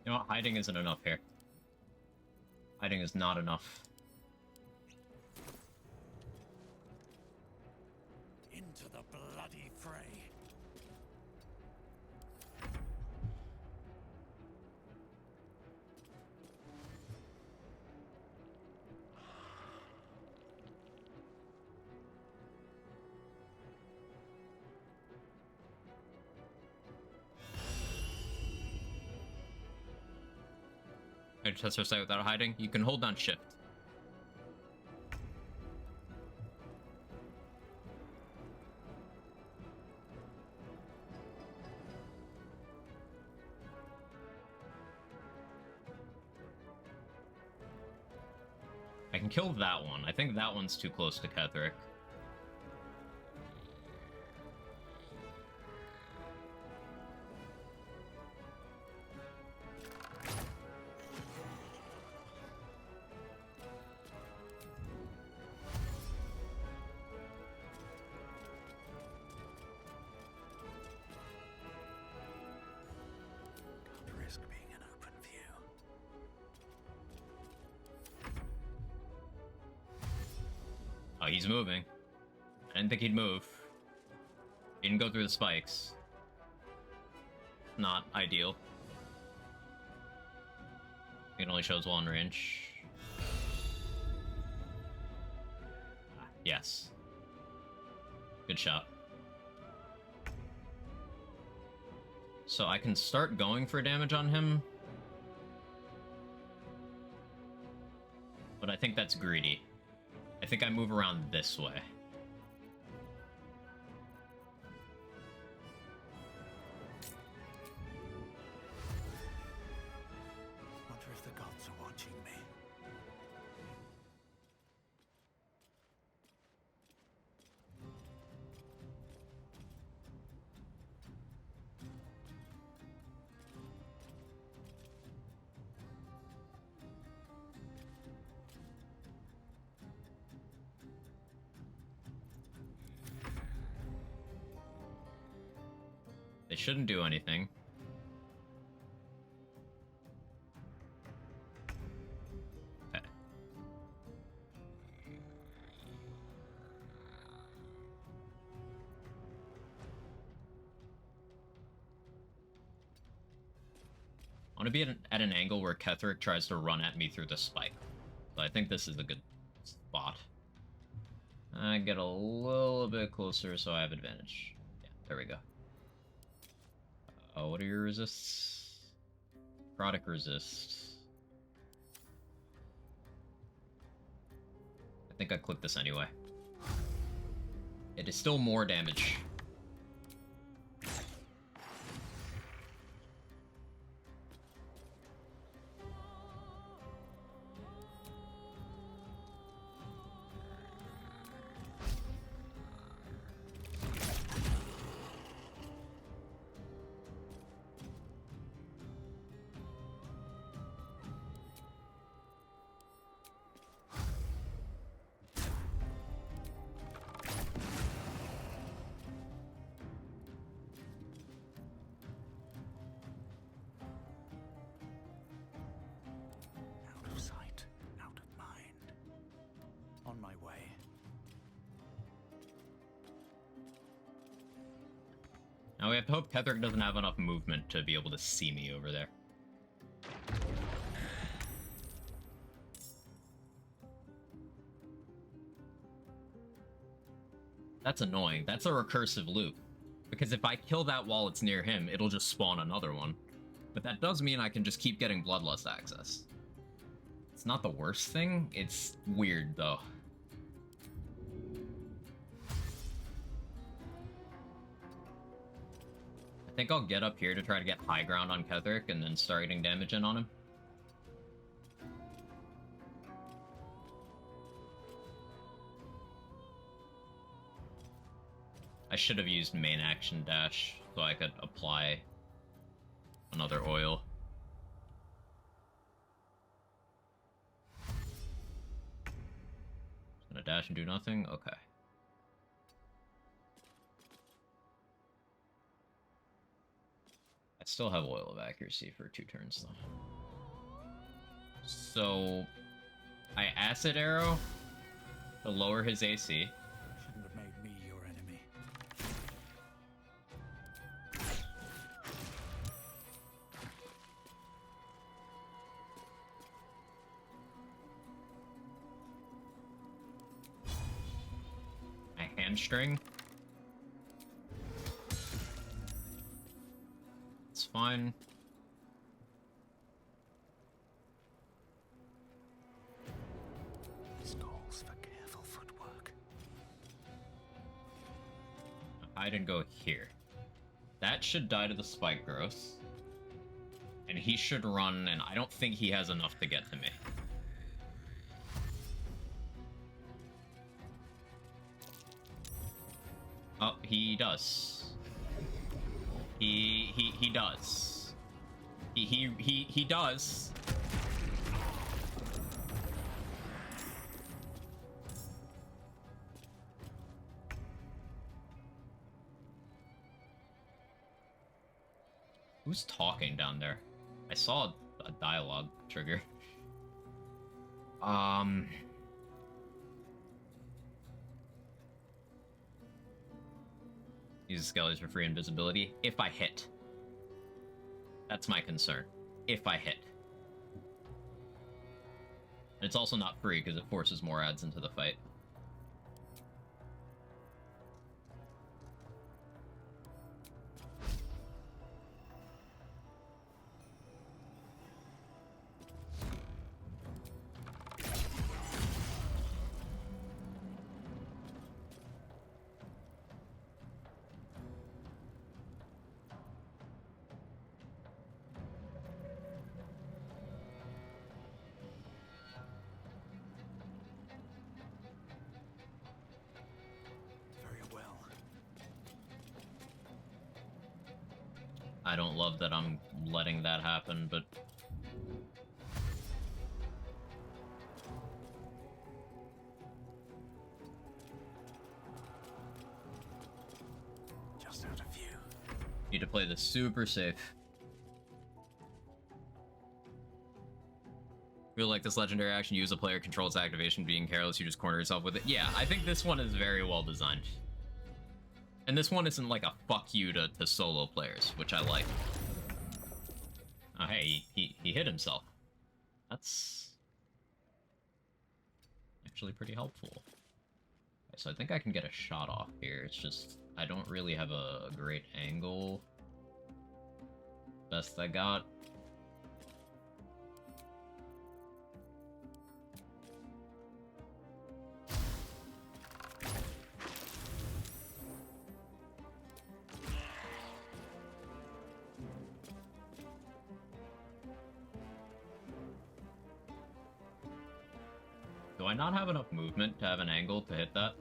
You know what? Hiding isn't enough here. Hiding is not enough. Into the bloody fray. I test her sight without hiding. You can hold down shift. I can kill that one. I think that one's too close to Ketheric. Can't risk being in open view. Oh, he's moving. I didn't think he'd move. He didn't go through the spikes. Not ideal. It only shows one range. Yes. Good shot. So I can start going for damage on him. But I think that's greedy. I think I move around this way. Wonder if the gods are watching me. They shouldn't do anything. Okay. I want to be at an angle where Ketheric tries to run at me through the spike. So I think this is a good spot. I get a little bit closer so I have advantage. Yeah, there we go. What are your resists? Product resist. I think I clicked this anyway. It is still more damage. Out of sight, out of mind. On my way. Now we have to hope Ketheric doesn't have enough movement to be able to see me over there. That's annoying. That's a recursive loop. Because if I kill that while it's near him, it'll just spawn another one. But that does mean I can just keep getting Bloodlust access. It's not the worst thing, it's weird though. I think I'll get up here to try to get high ground on Ketheric and then start getting damage in on him. I should have used main action dash so I could apply another oil. Gonna dash and do nothing? Okay. I still have oil of accuracy for 2 turns though. So I acid arrow to lower his AC. Shouldn't have made me your enemy. My hamstring. It's fine. hide and go here. That should die to the spike growth. And he should run, and I don't think he has enough to get to me. Oh, he does. He does. He does. Who's talking down there? I saw a dialogue trigger. Use skellies for free invisibility. If I hit. That's my concern. If I hit. And it's also not free because it forces more ads into the fight. I don't love that I'm letting that happen, but... Just out of view. Need to play this super safe. Feel like this legendary action, use a player controls activation, being careless, you just corner yourself with it. Yeah, I think this one is very well designed. And this one isn't like a fuck you to solo players, which I like. Oh, hey, he hit himself. That's actually pretty helpful. Okay, so I think I can get a shot off here. It's just, I don't really have a great angle. Best I got. Do I not have enough movement to have an angle to hit that?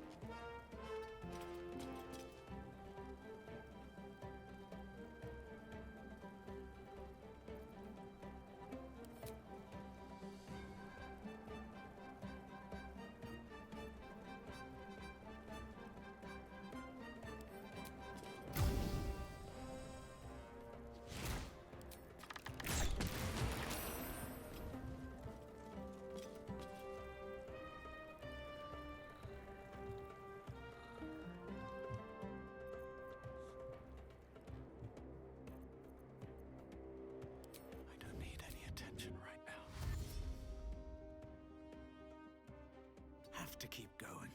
To keep going.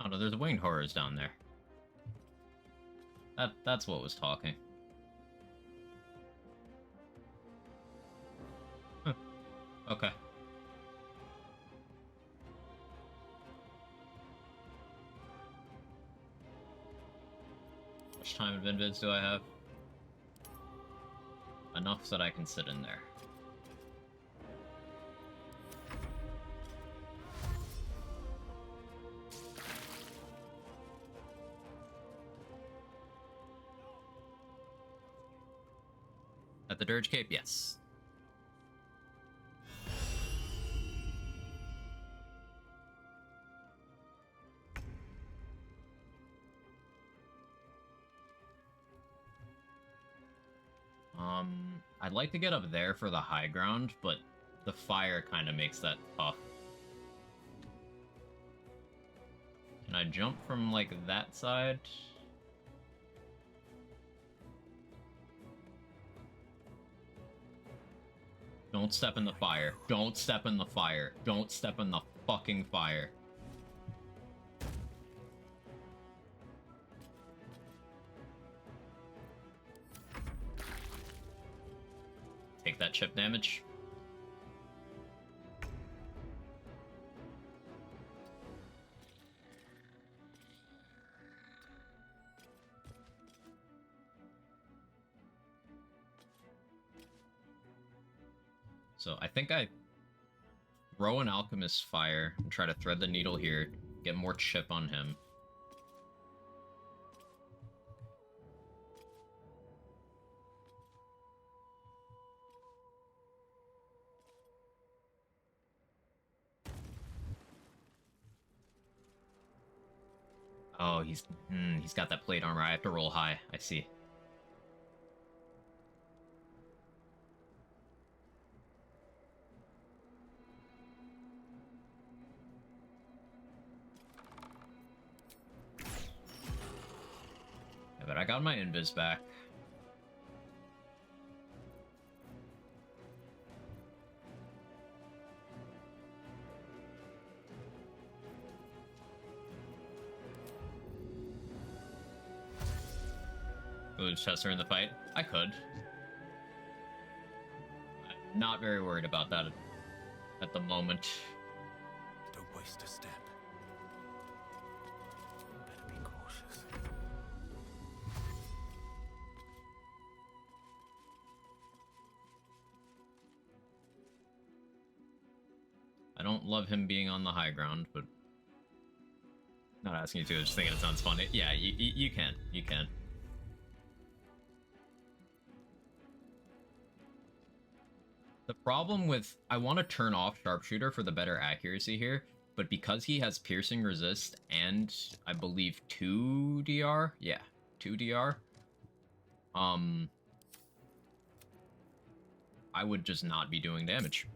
Oh no, there's winged horrors down there. That's what was talking. Huh. Okay. How much time of invids do I have? Enough so that I can sit in there. At the Dirge Cape, yes. I'd like to get up there for the high ground, but the fire kind of makes that tough. Can I jump from, like, that side? Don't step in the fire. Don't step in the fire. Don't step in the fucking fire. Take that chip damage. So I think I throw an Alchemist Fire and try to thread the needle here, get more chip on him. Oh, he's got that plate armor. I have to roll high. I see. Yeah, but I got my invis back. Lose Chester in the fight? I could. I'm not very worried about that at the moment. Don't waste a step. Better be cautious. I don't love him being on the high ground, but not asking you to, just thinking it sounds funny. Yeah, you can. You can. The problem with... I want to turn off Sharpshooter for the better accuracy here, but because he has Piercing Resist and, I believe, 2 DR? Yeah, 2 DR. I would just not be doing damage.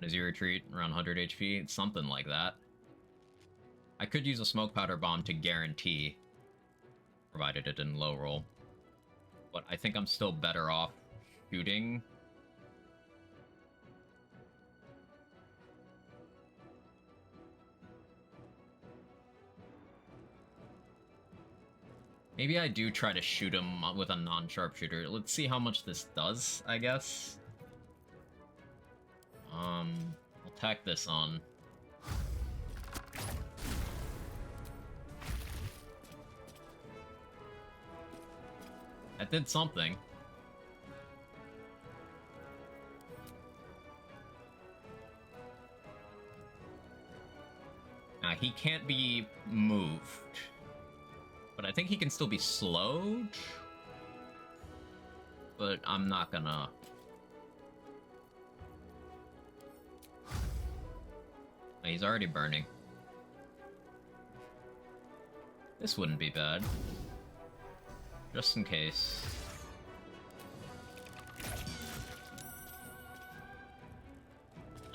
As you retreat, around 100 HP, it's something like that. I could use a Smoke Powder Bomb to guarantee, provided it didn't low roll. But I think I'm still better off shooting... Maybe I do try to shoot him with a non-sharpshooter. Let's see how much this does, I guess. I'll tack this on. That did something. Now, he can't be moved. But I think he can still be slowed. But I'm not gonna... He's already burning. This wouldn't be bad. Just in case.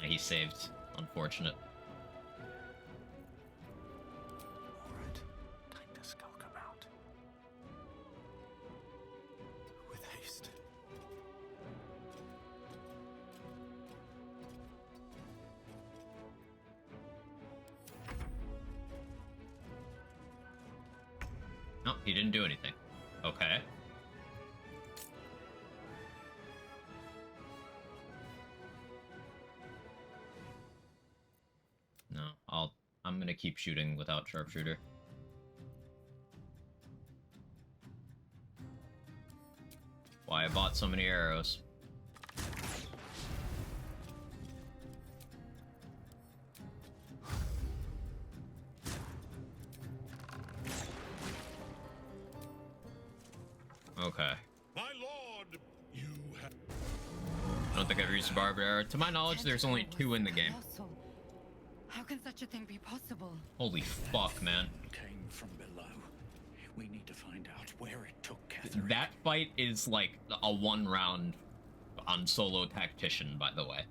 He saved. Unfortunate. No, he didn't do anything. Okay. No, I'm gonna keep shooting without sharpshooter. Why I bought so many arrows. Okay. My lord, you have... I don't think I've used a barbed arrow. To my knowledge, there's only 2 in the game. How can such a thing be possible? Holy fuck, man. Came from below. We need to find out where it took Catherine. That fight is like a 1-round on solo tactician, by the way.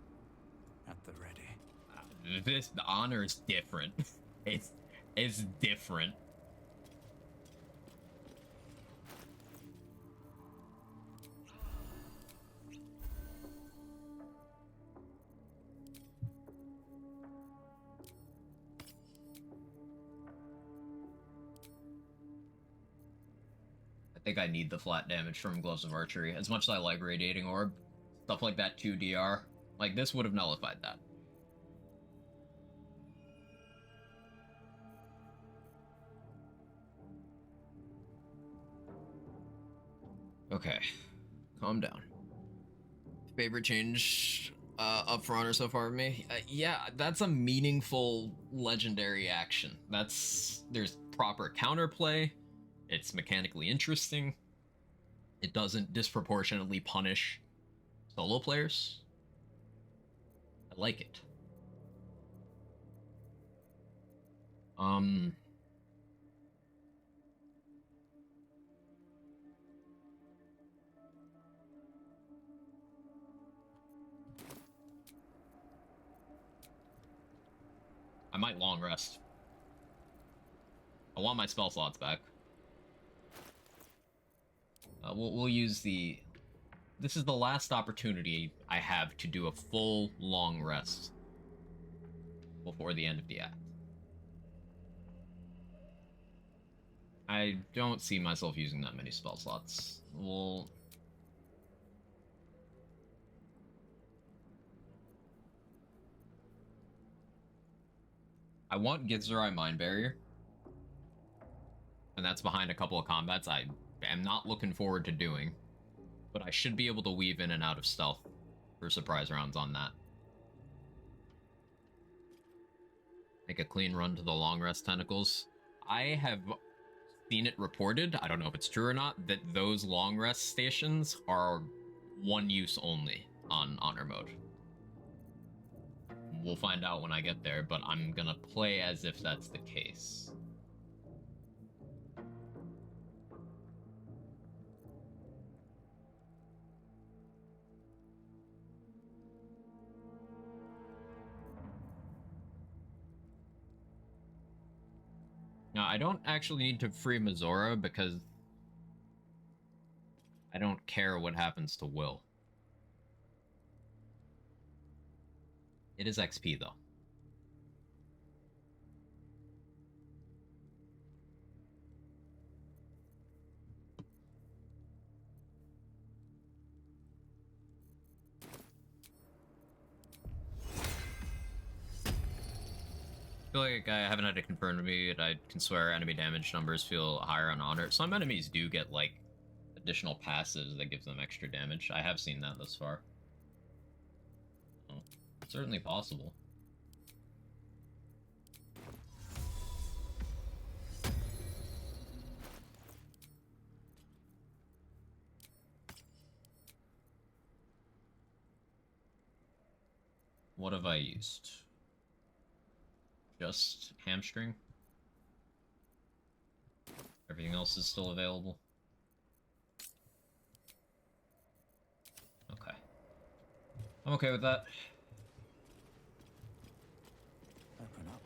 At the ready. The honor is different. It's different. I think I need the flat damage from Gloves of Archery. As much as I like Radiating Orb, stuff like that 2 DR, like this would have nullified that. Okay, calm down. Favorite change up for Honor so far for me? Yeah, that's a meaningful legendary action. There's proper counterplay. It's mechanically interesting. It doesn't disproportionately punish solo players. I like it. I might long rest. I want my spell slots back. We'll use the... This is the last opportunity I have to do a full long rest before the end of the act. I don't see myself using that many spell slots. We'll... I want Githzerai Mind Barrier. And that's behind a couple of combats I am not looking forward to doing. But I should be able to weave in and out of stealth for surprise rounds on that. Make a clean run to the long rest tentacles. I have seen it reported, I don't know if it's true or not, that those long rest stations are one use only on Honor mode. We'll find out when I get there, but I'm gonna play as if that's the case. Now, I don't actually need to free Mizora because I don't care what happens to Will. It is XP, though. I feel like I haven't had it confirmed to me, but I can swear enemy damage numbers feel higher on Honor. Some enemies do get, like, additional passives that gives them extra damage. I have seen that thus far. Oh, certainly possible. What have I used? Just hamstring. Everything else is still available. Okay. I'm okay with that. Open up.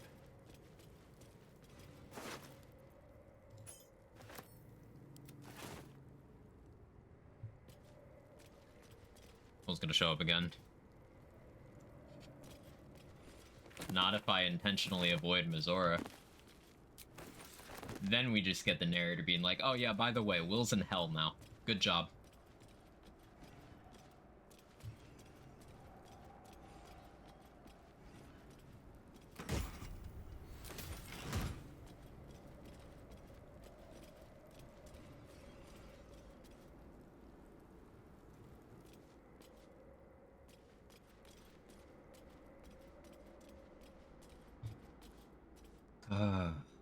Will's gonna show up again. Not if I intentionally avoid Mizora. Then we just get the narrator being like, oh yeah, by the way, Will's in hell now. Good job.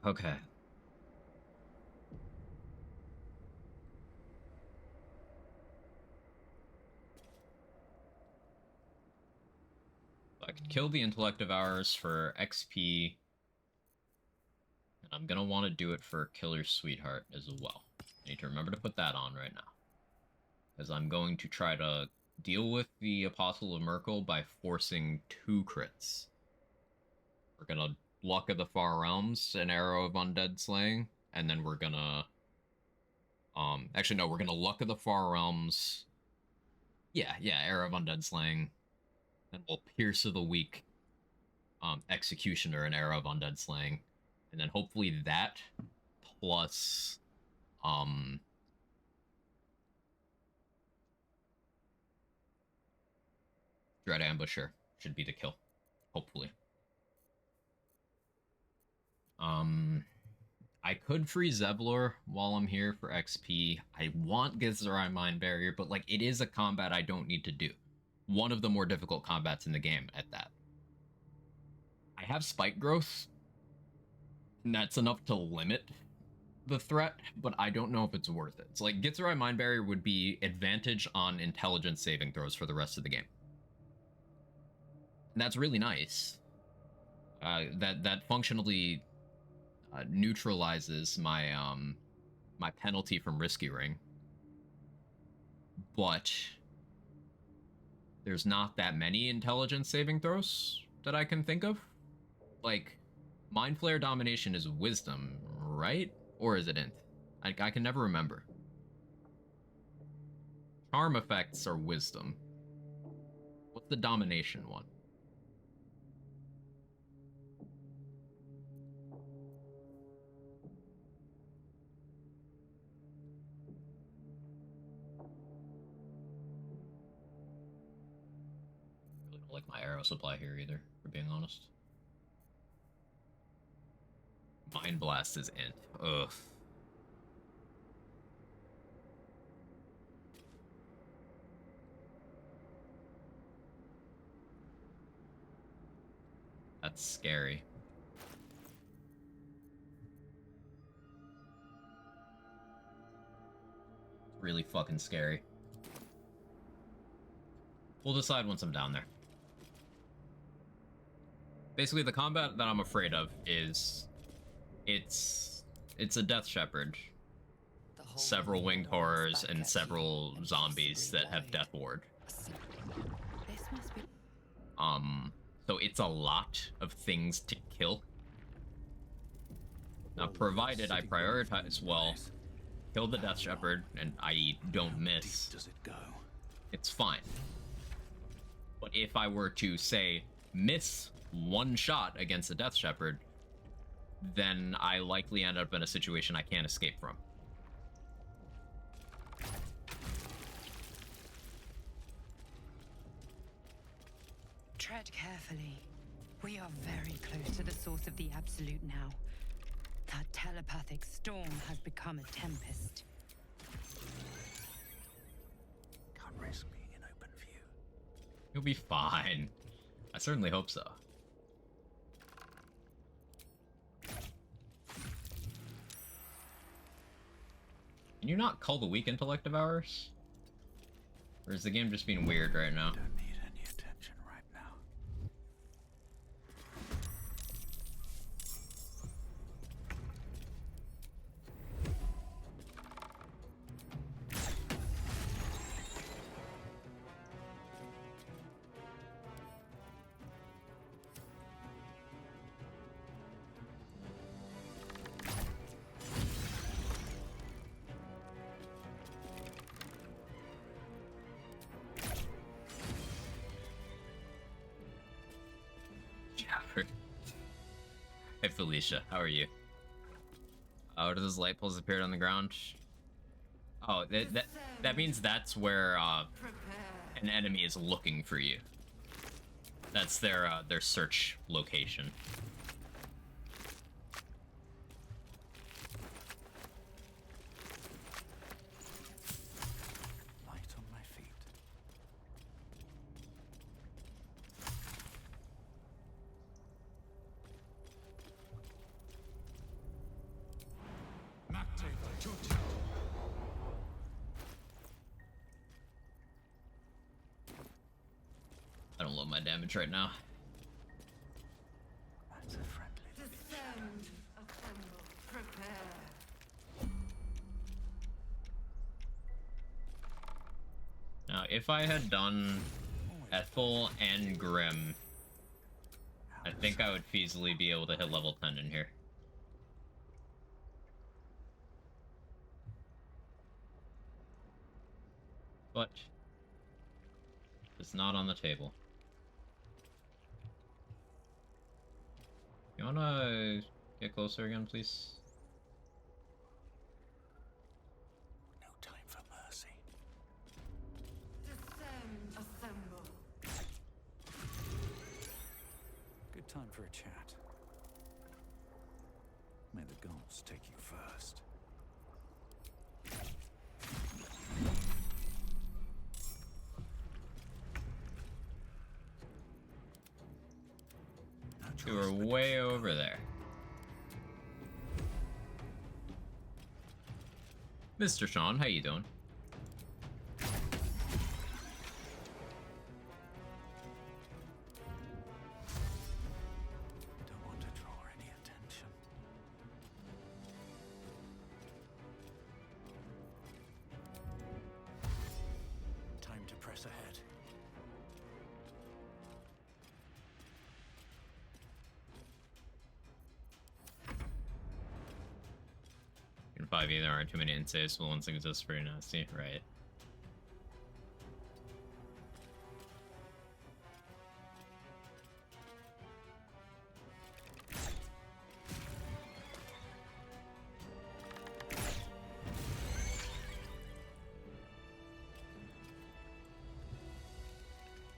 Okay. I could kill the Intellect Devourers for XP. And I'm gonna want to do it for Killer's Sweetheart as well. I need to remember to put that on right now. Because I'm going to try to deal with the Apostle of Merkel by forcing 2 crits. We're gonna Luck of the Far Realms, an Arrow of Undead Slaying, and then we're gonna... actually, no, we're gonna Luck of the Far Realms... Yeah, Arrow of Undead Slaying. Then we'll Pierce of the Weak, Executioner, and Arrow of Undead Slaying. And then hopefully that, plus... Dread Ambusher should be the kill. Hopefully. I could free Zevlor while I'm here for XP. I want Githzerai Mind Barrier, but, like, it is a combat I don't need to do. one of the more difficult combats in the game at that. I have spike growth, and that's enough to limit the threat, but I don't know if it's worth it. It's like Gitsurai Mind Barrier would be advantage on intelligence saving throws for the rest of the game. And that's really nice. That functionally neutralizes my my penalty from Risky Ring. But there's not that many intelligence saving throws that I can think of. Like, Mind Flare Domination is Wisdom, right? Or is it Int? I can never remember. Charm effects are Wisdom. What's the Domination one? Really don't like my arrow supply here either, for being honest. Mind Blast is Int. Ugh. That's scary. Really fucking scary. We'll decide once I'm down there. Basically, the combat that I'm afraid of is... It's a Death Shepherd, several winged horrors, and several zombies that have Death Ward. So it's a lot of things to kill. Now, provided I prioritize well, kill the Death Shepherd, and i.e. don't miss, Does it go? it's fine. But if I were to, say, miss one shot against the Death Shepherd, then I likely end up in a situation I can't escape from. Tread carefully. We are very close to the source of the Absolute now. That telepathic storm has become a tempest. Can't risk being in open view. You'll be fine. I certainly hope so. Can you not call the weak intellect devourers? Or is the game just being weird right now? Don't need any attention right now. Hey Felicia, how are you? Oh, do those light poles appeared on the ground? Oh, that means that's where an enemy is looking for you. That's their search location. Light on my feet. I don't love my damage right now. That's a friendly. Descend, assemble, prepare. Now, if I had done Ethel and Grim, I think I would feasibly be able to hit level 10 in here. But it's not on the table. You wanna get closer again, please? No time for mercy. Descend, assemble. Good time for a chat. May the gods take you first. You were way over there. Mr. Sean, how you doing? Don't want to draw any attention. Time to press ahead. In 5e, there aren't too many insaves, so one thing is just pretty nasty, right?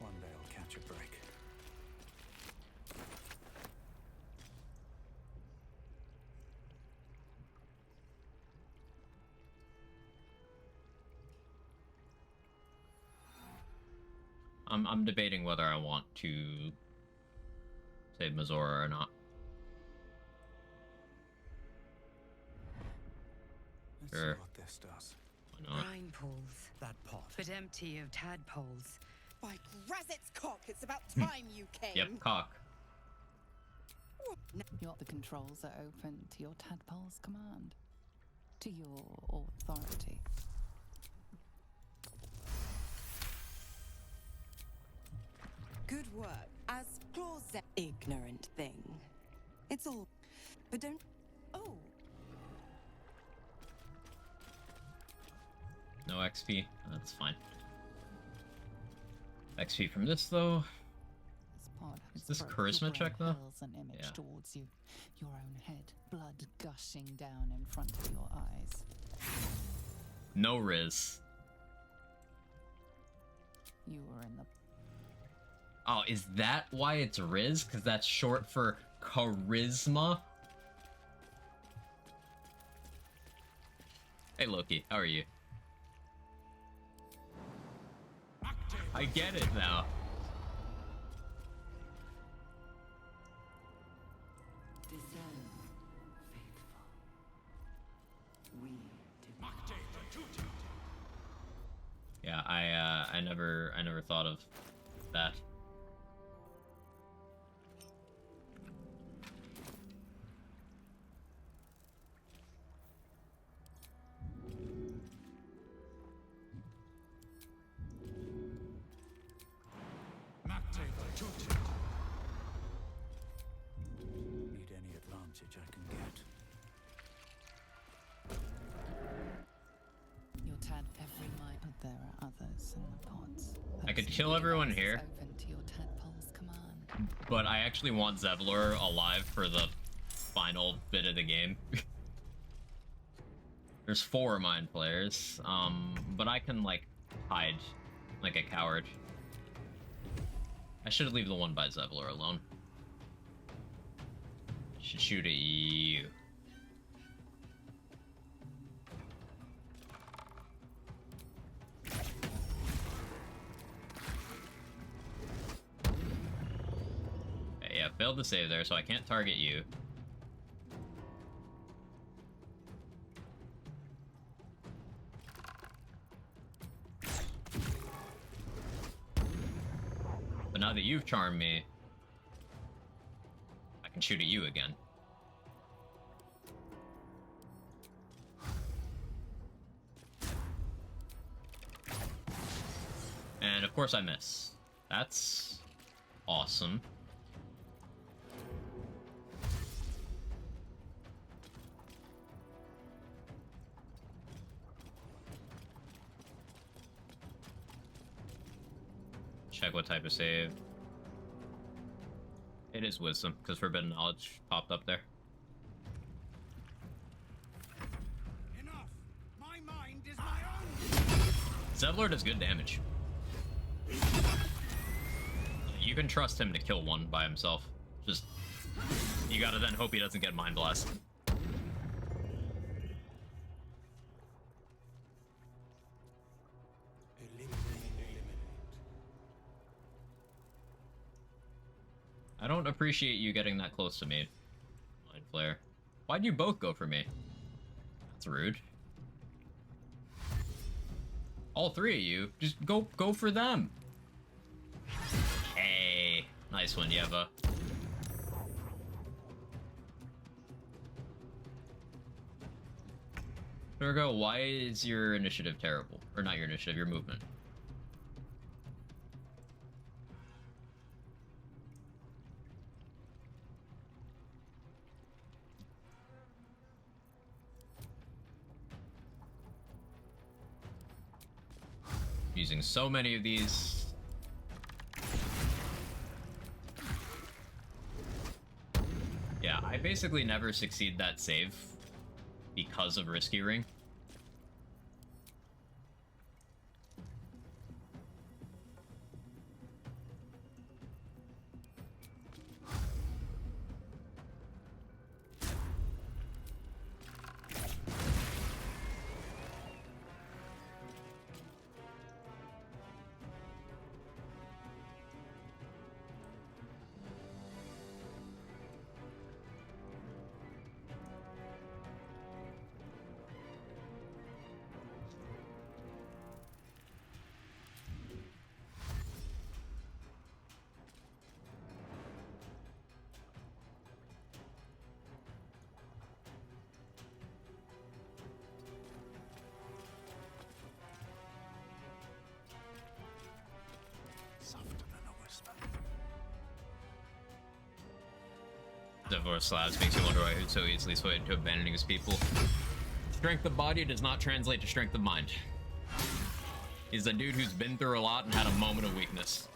One day I'll catch a break. I'm debating whether I want to save Mazora or not. Let's Sure. see what this does. Why not? Brine pools, That pot. but empty of tadpoles. By Grazit's cock, it's about time you came. Yep, cock. The controls are open to your tadpole's command, to your authority. Good work. As Claus said, ignorant thing. It's all. But don't. Oh. No XP. That's fine. XP from this though. Is this charisma check though? An image Yeah. towards you, your own head, blood gushing down in front of your eyes. No Riz. You were in the Oh, is that why it's Riz? Because that's short for charisma? Hey Loki, how are you? I get it now. Yeah, I never thought of that. Need any advantage I can get. your tad every might, but there are others in the pods. I could kill everyone here, Open to your tadpole's command. but I actually want Zevlor alive for the final bit of the game. There's 4 mind players, but I can like hide like a coward. I should leave the one by Zevlor alone. Should shoot at you. Yeah, failed to save there, so I can't target you. But now that you've charmed me, I can shoot at you again. And of course I miss. That's awesome. Check what type of save. It is wisdom, because forbidden knowledge popped up there. Enough! My mind is my own! Zevlor does good damage. You can trust him to kill one by himself. Just, you gotta then hope he doesn't get Mind Blast. I don't appreciate you getting that close to me. Mind Flare. Why'd you both go for me? That's rude. All three of you, just go for them. Hey, nice one, Yeva. Virgo, why is your initiative terrible? Or not your initiative, your movement. Using so many of these. Yeah, I basically never succeed that save because of Risky Ring. Divorce slabs makes you wonder why he's so easily swayed to abandoning his people. Strength of body does not translate to strength of mind. He's a dude who's been through a lot and had a moment of weakness.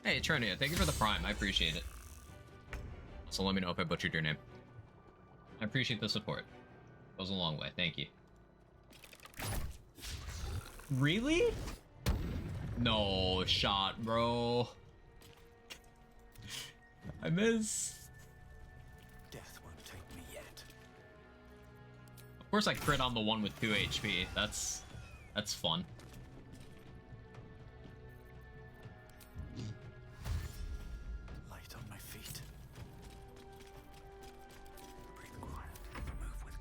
Hey, Eternia, thank you for the prime. I appreciate it. So let me know if I butchered your name. I appreciate the support. Goes a long way. Thank you. Really? No shot, bro. I miss. Death won't take me yet. Of course I crit on the one with 2 HP. That's fun.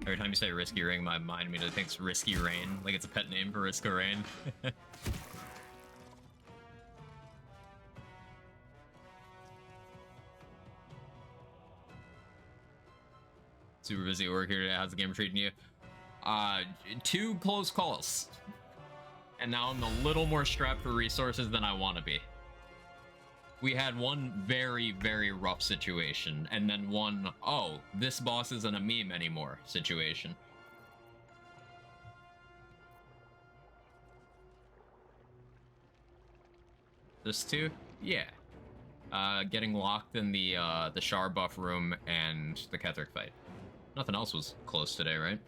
Every time you say Risky Ring, my mind immediately thinks Risky Rain, like it's a pet name for Riska Rain. Super busy at work here today. How's the game treating you? 2 close calls. And now I'm a little more strapped for resources than I want to be. We had one very, very rough situation, and then one, oh, this boss isn't a meme anymore situation. This too? Yeah. Getting locked in the Shar buff room and the Ketheric fight. Nothing else was close today, right?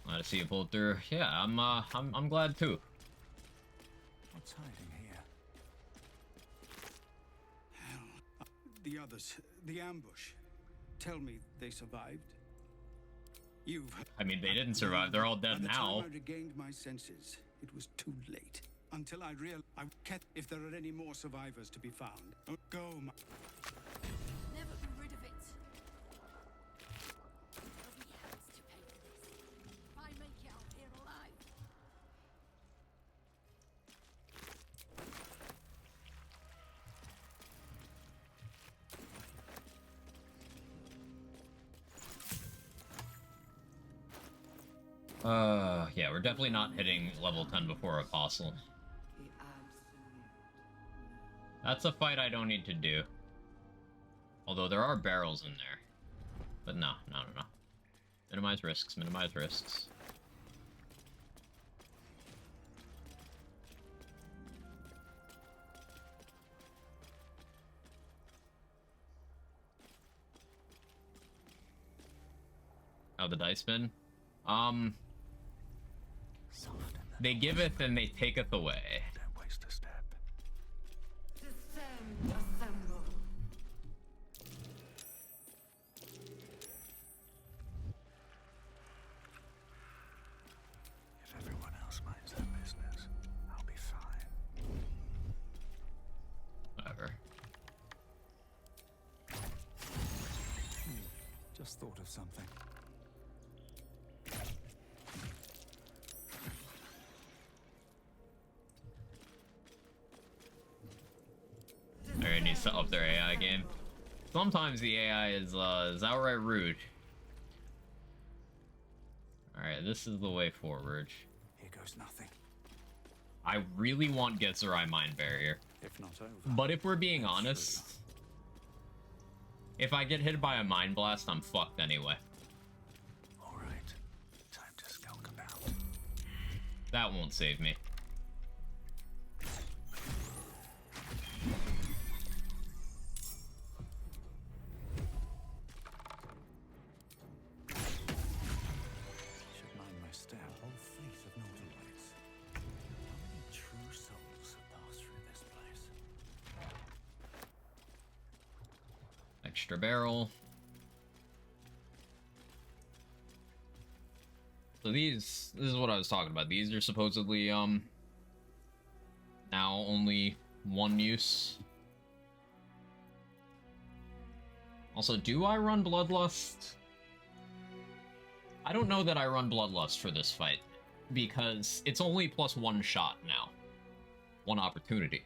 Glad to see you pulled through. Yeah, I'm glad too. What's hiding here? Hell. The others, the ambush. Tell me they survived. I mean, they didn't survive. They're all dead now. By the time I regained my senses, it was too late. Until I realized if there are any more survivors to be found. Go, my... Never be rid of it. There'll be hells to pay for this. If I make it out here alive. Yeah, we're definitely not hitting level 10 before Apostle. That's a fight I don't need to do. Although there are barrels in there. But no. Minimize risks, minimize risks. How the dice been? They giveth and they taketh away. Don't waste a step. Descend, assemble. If everyone else minds their business, I'll be fine. Whatever. Just thought of something. Alright, needs to up their AI game. Sometimes the AI is outright rude. Alright, this is the way forward. Here goes nothing. I really want Getsurai Mind Barrier. If not over. But if we're being honest, if I get hit by a Mind Blast, I'm fucked anyway. Alright. Time to skulk about. That won't save me. Should mind my step. A whole fleet of Nautilus. How many true souls have passed through this place? Extra barrel. So this is what I was talking about. These are supposedly now only one use. Also, do I run Bloodlust? I don't know that I run Bloodlust for this fight, because it's only +1 shot now. One opportunity.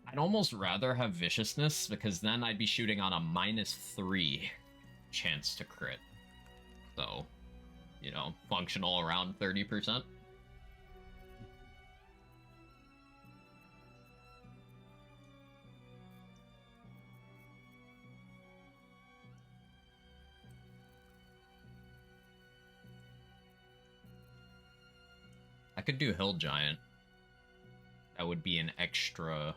I'd almost rather have Viciousness, because then I'd be shooting on a -3 chance to crit. So, you know, functional around 30%. I could do Hill Giant. That would be an extra...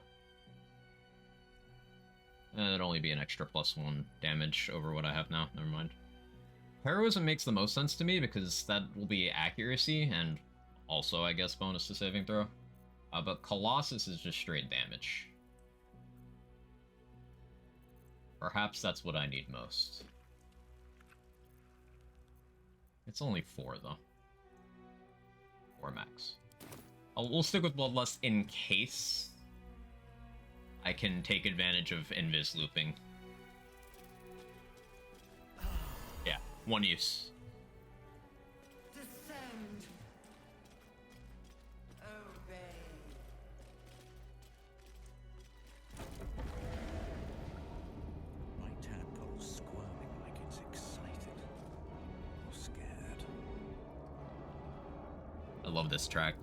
That'd only be an extra +1 damage over what I have now. Never mind. Heroism makes the most sense to me because that will be accuracy and also, I guess, bonus to saving throw. But Colossus is just straight damage. Perhaps that's what I need most. It's only 4, though. 4 max. We'll stick with Bloodlust in case I can take advantage of Invis looping. Yeah, 1 use. Descend. Obey. My tadpole's squirming like it's excited. Or scared. I love this track.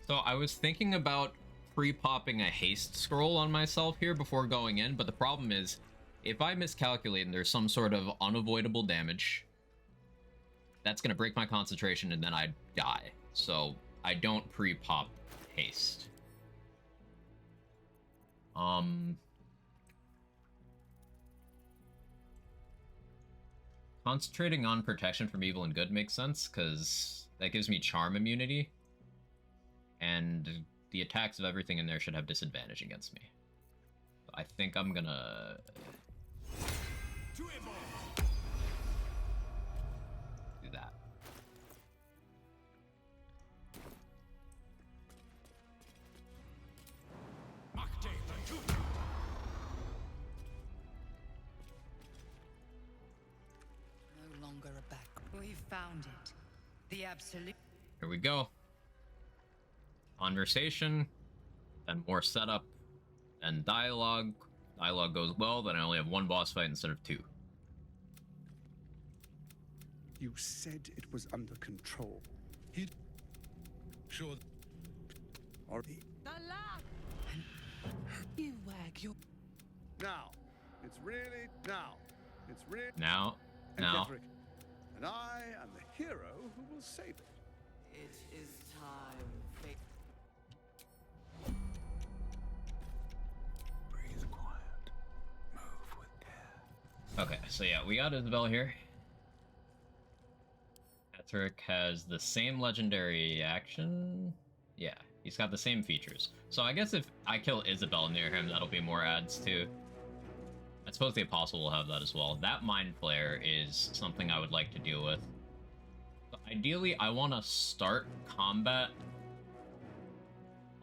So I was thinking about pre-popping a haste scroll on myself here before going in, but the problem is, if I miscalculate and there's some sort of unavoidable damage, that's gonna break my concentration and then I die. So I don't pre-pop haste. Concentrating on protection from evil and good makes sense, because that gives me charm immunity. And the attacks of everything in there should have disadvantage against me. I think I'm gonna... do that. No longer a back. We've found it. The absolute. Here we go. Conversation, then more setup, and dialogue. Dialogue goes well, then I only have 1 boss fight instead of 2. You said it was under control. He... Sure. Or the... You wag your... Now. It's really now. It's really Now. And I am the hero who will save it. It is time, fate. Breathe quiet. Move with care. Okay, so yeah, we got Isabel here. Ketherick has the same legendary action. Yeah, he's got the same features. So I guess if I kill Isabel near him, that'll be more adds too. I suppose the Apostle will have that as well. That Mind Flayer is something I would like to deal with. So ideally, I want to start combat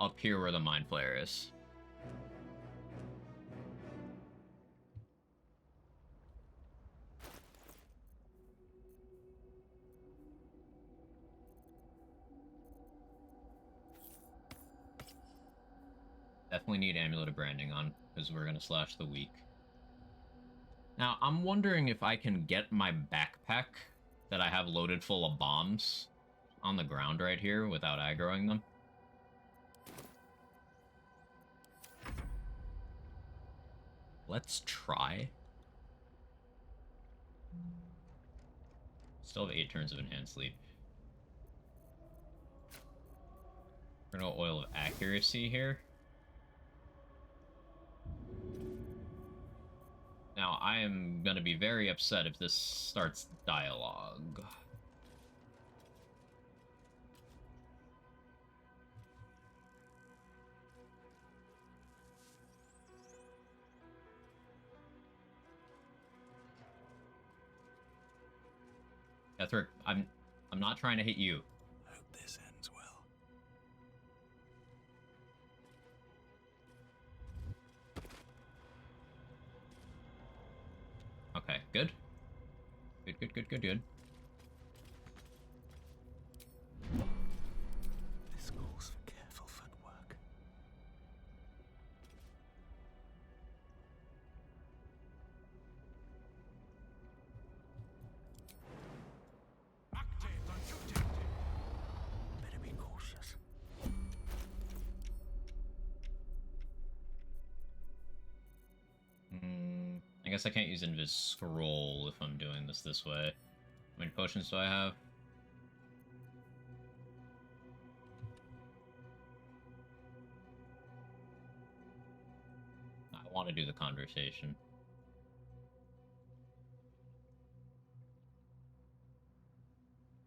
up here where the Mind Flayer is. Definitely need Amulet of Branding on, because we're going to slash the weak. Now, I'm wondering if I can get my backpack that I have loaded full of bombs on the ground right here without aggroing them. Let's try. Still have 8 turns of Enhanced Leap. We're going to go Oil of Accuracy here. Now, I am going to be very upset if this starts dialogue. Ketherick, I'm not trying to hit you. Hope this ends well. Okay, good. Good. This calls for careful footwork. Better be cautious. I guess I can't use Invis Scroll if I'm doing this way. How many potions do I have? I want to do the conversation.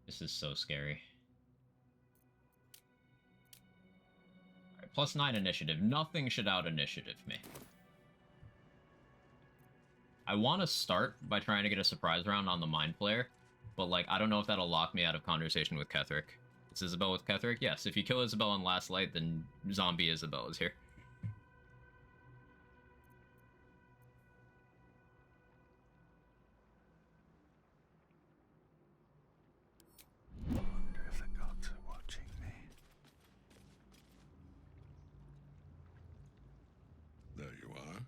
This is so scary. Alright, +9 initiative. Nothing should out initiative me. I want to start by trying to get a surprise round on the Mind Flayer, but like I don't know if that'll lock me out of conversation with Ketherick. It's Isabel with Ketherick? Yes, if you kill Isabel in Last Light, then zombie Isabel is here. Wonder if the gods are watching me. There you are.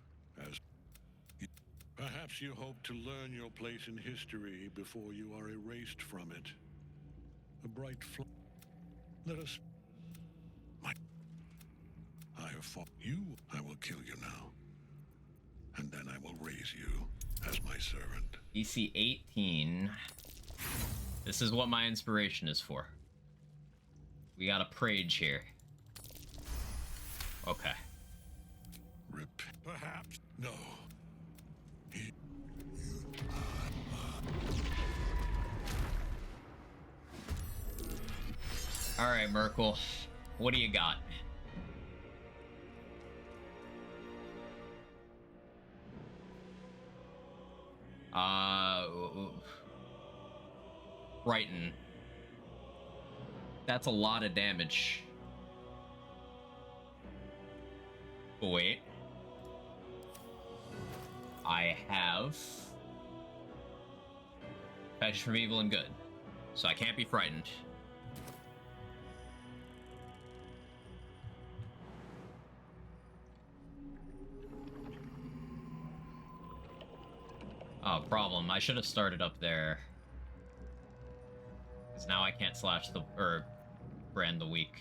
Perhaps you hope to learn your place in history before you are erased from it. A bright flame. Let us... I have fought you. I will kill you now. And then I will raise you as my servant. DC 18. This is what my inspiration is for. We got a Prage here. Okay. Rip. Perhaps. No. Alright, Merkel. What do you got? Brighton. That's a lot of damage. But wait. I have Passage from Evil and Good. So I can't be frightened. Oh, problem. I should have started up there. Because now I can't slash the... or brand the weak.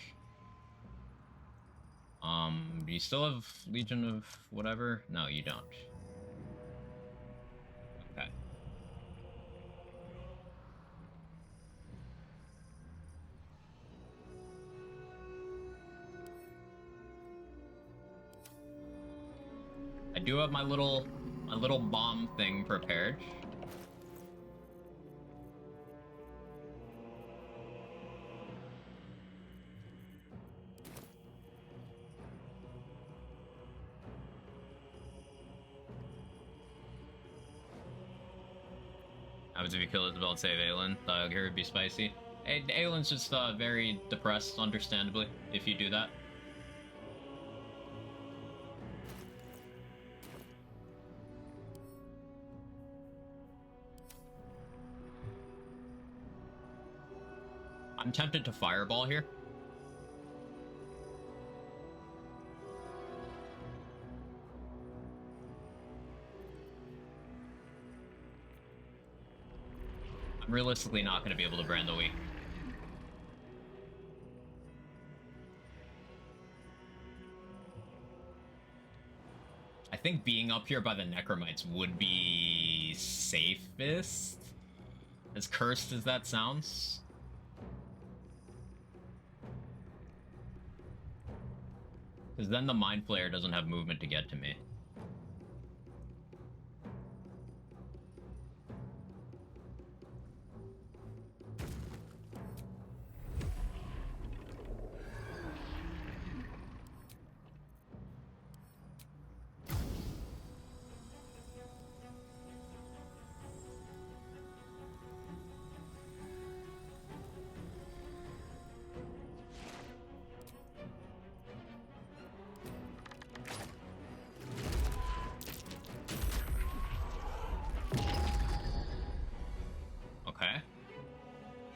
Do you still have Legion of whatever? No, you don't. Okay. do have my little bomb thing prepared. Happens if you kill Isabel and save Aelin. Thought here would be spicy. Hey, Aelin's just very depressed, understandably, if you do that. I'm tempted to fireball here. I'm realistically not going to be able to brand the weak. I think being up here by the Necromites would be safest, as cursed as that sounds. Because then the Mind Flayer doesn't have movement to get to me.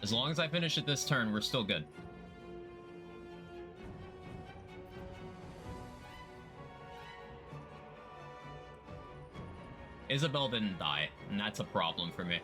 As long as I finish it this turn, we're still good. Isabel didn't die, and that's a problem for me.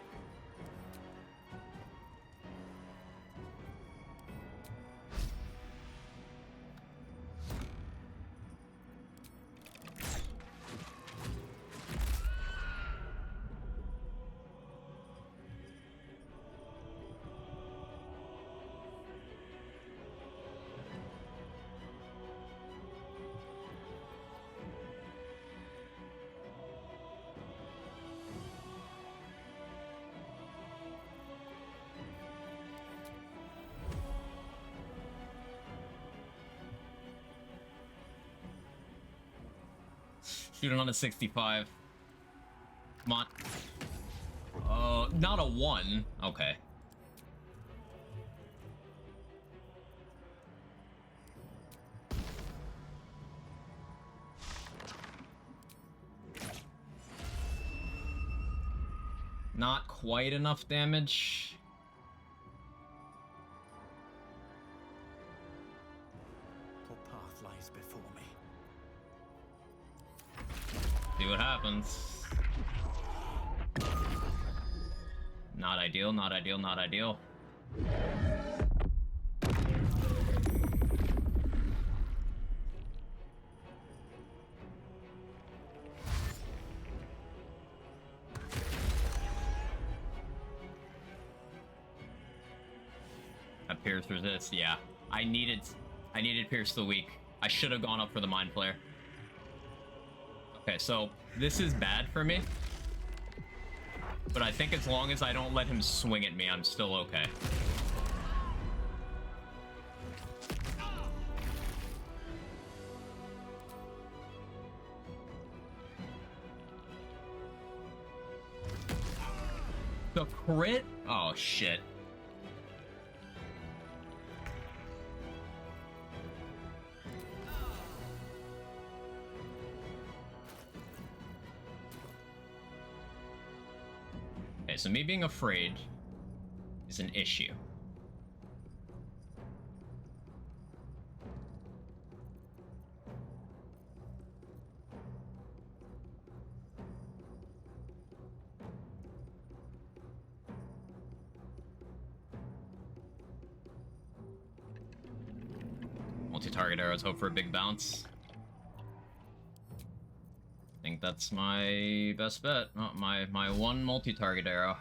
Shoot it on a 65. Come on. Not a 1. Okay. Not quite enough damage. What path lies before me? See what happens. Not ideal, not ideal, not ideal. I pierce resist, yeah. I needed pierce the weak. I should have gone up for the Mind Flayer. Okay, so this is bad for me. But I think as long as I don't let him swing at me, I'm still okay. The crit? Oh, shit. Okay, so me being afraid is an issue. Multi-target arrows, hope for a big bounce. I think that's my best bet. Oh, my one multi-target arrow.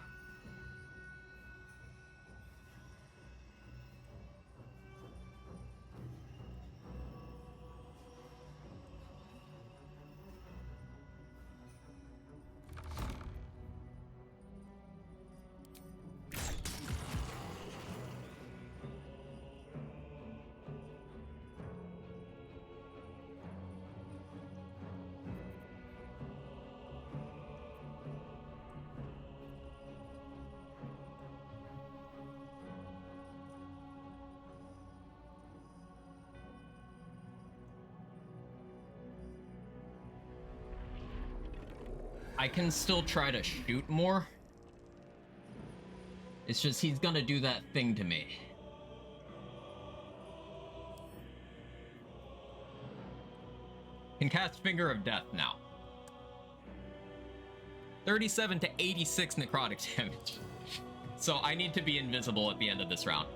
I can still try to shoot more. It's just he's gonna do that thing to me. Can cast Finger of Death now. 37 to 86 necrotic damage. So I need to be invisible at the end of this round.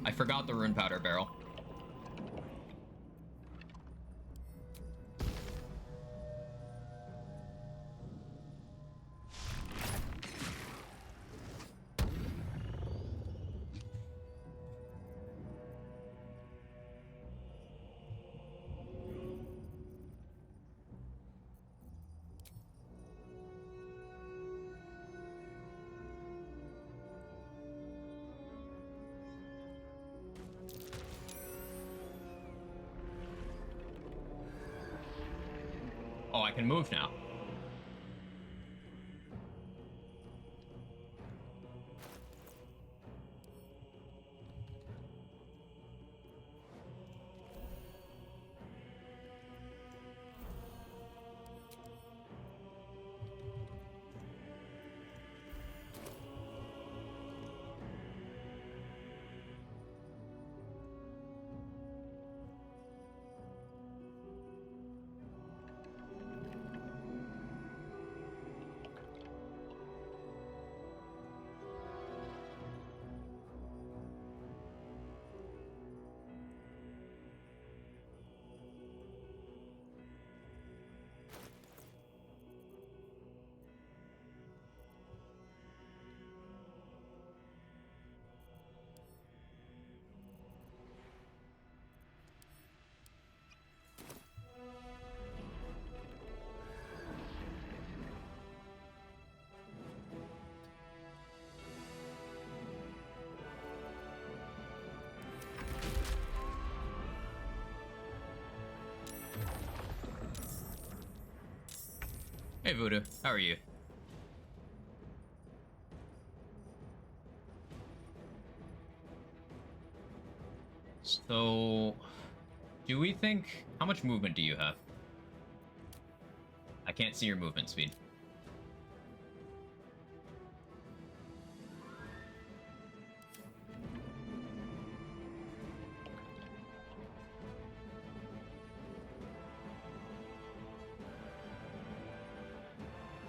I forgot the rune powder barrel. Oh, I can move now. Hey Voodoo, how are you? So, do we think... How much movement do you have? I can't see your movement speed.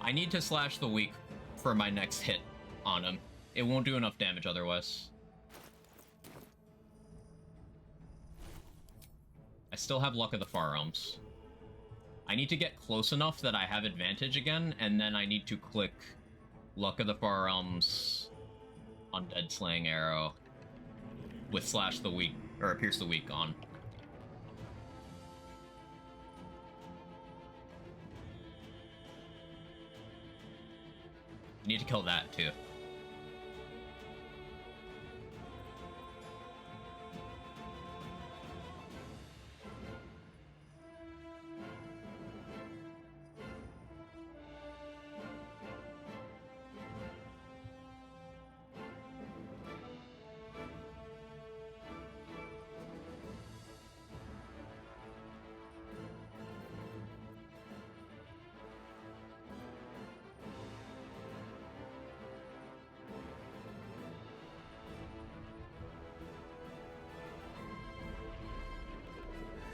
I need to slash the weak for my next hit on him. It won't do enough damage otherwise. I still have Luck of the Far Realms. I need to get close enough that I have advantage again, and then I need to click Luck of the Far Realms, Undead Slaying Arrow, with Slash the Weak, or Pierce the Weak on. I need to kill that too.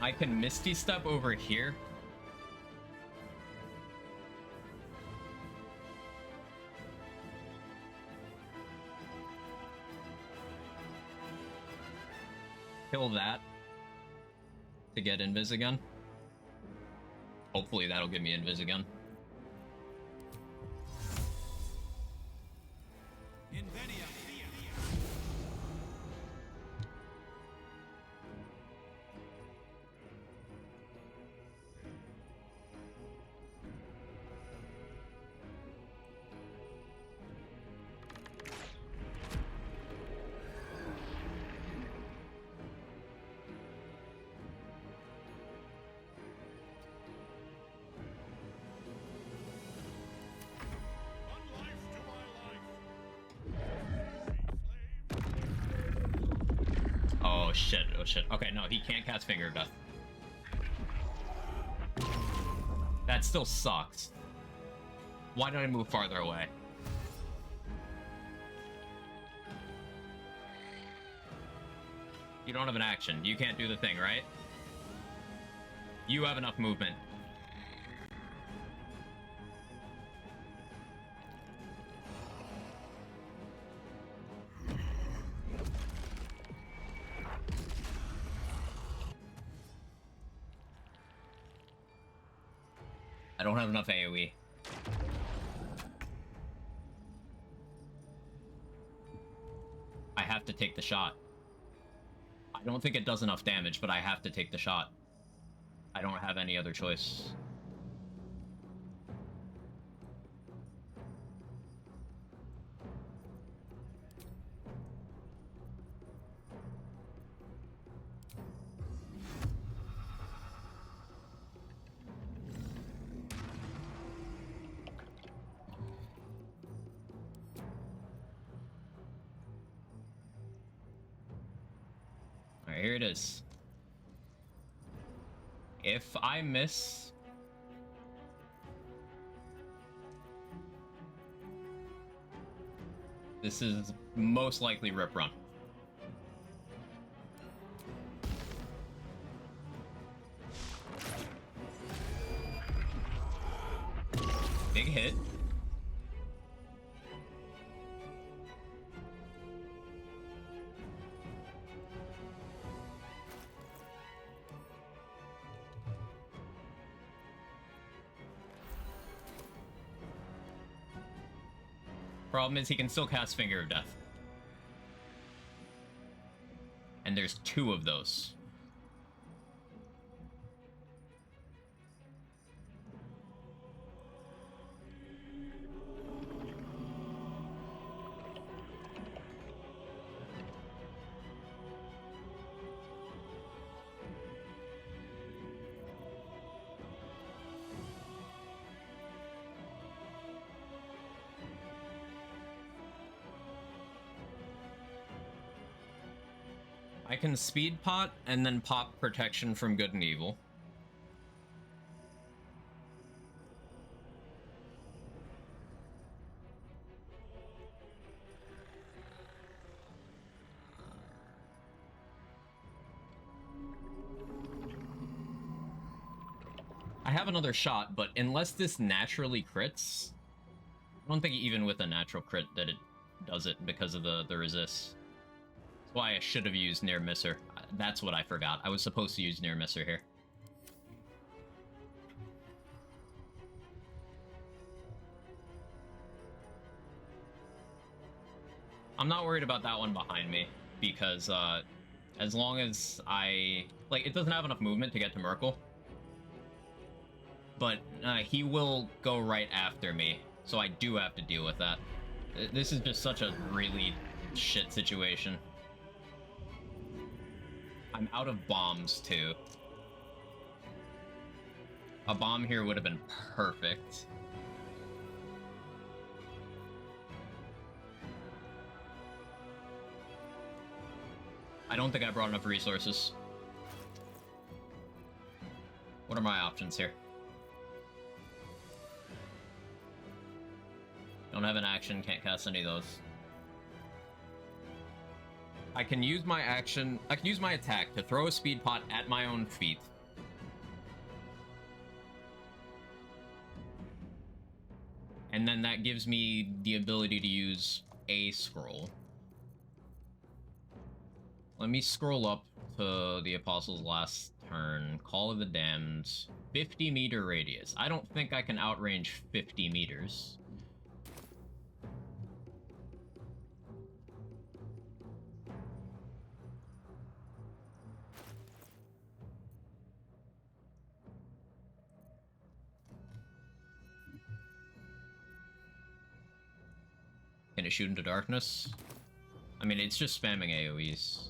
I can Misty Step over here. Kill that to get Invis again. Hopefully that'll give me Invis again. Oh shit, oh shit. Okay, no, he can't cast Finger of Death. That still sucks. Why did I move farther away? You don't have an action. You can't do the thing, right? You have enough movement. I don't have enough AoE. I have to take the shot. I don't think it does enough damage, but I have to take the shot. I don't have any other choice. Alright, here it is. If I miss... This is most likely Rip Run. Big hit. Problem is he can still cast Finger of Death. And there's 2 of those. I can speed pot and then pop protection from good and evil. I have another shot, but unless this naturally crits, I don't think even with a natural crit that it does it because of the resist. That's why I should have used Near Misser. That's what I forgot. I was supposed to use Near Misser here. I'm not worried about that one behind me, because as long as I... Like, it doesn't have enough movement to get to Merkel. But he will go right after me, so I do have to deal with that. This is just such a really shit situation. I'm out of bombs, too. A bomb here would have been perfect. I don't think I brought enough resources. What are my options here? Don't have an action, can't cast any of those. I can use my action, I can use my attack to throw a speed pot at my own feet. And then that gives me the ability to use a scroll. Let me scroll up to the Apostle's last turn. Call of the Damned. 50-meter radius. I don't think I can outrange 50 meters. Can it shoot into darkness? I mean, it's just spamming AoEs.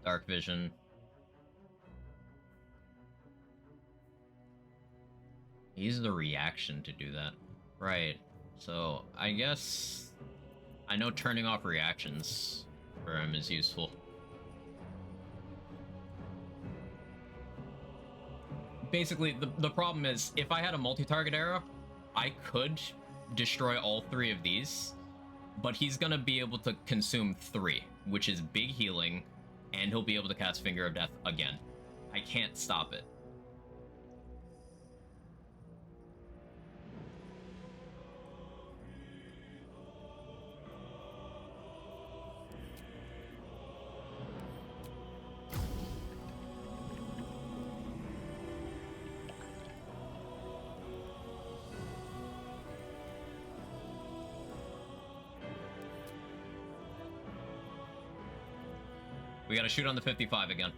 Dark vision. Use the reaction to do that. Right. So, I guess... I know turning off reactions for him is useful. basically, the problem is, if I had a multi-target arrow, I could destroy all 3 of these, but he's gonna be able to consume 3, which is big healing, and he'll be able to cast Finger of Death again. I can't stop it. We gotta shoot on the 55 again.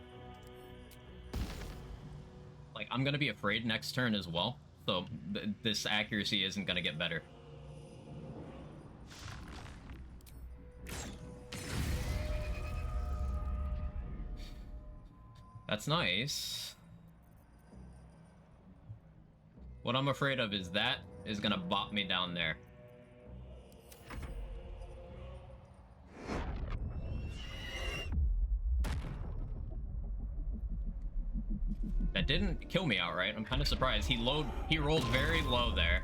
Like, I'm gonna be afraid next turn as well, so this accuracy isn't gonna get better. That's nice. What I'm afraid of is that is gonna bop me down there. That didn't kill me outright. I'm kind of surprised. He rolled very low there.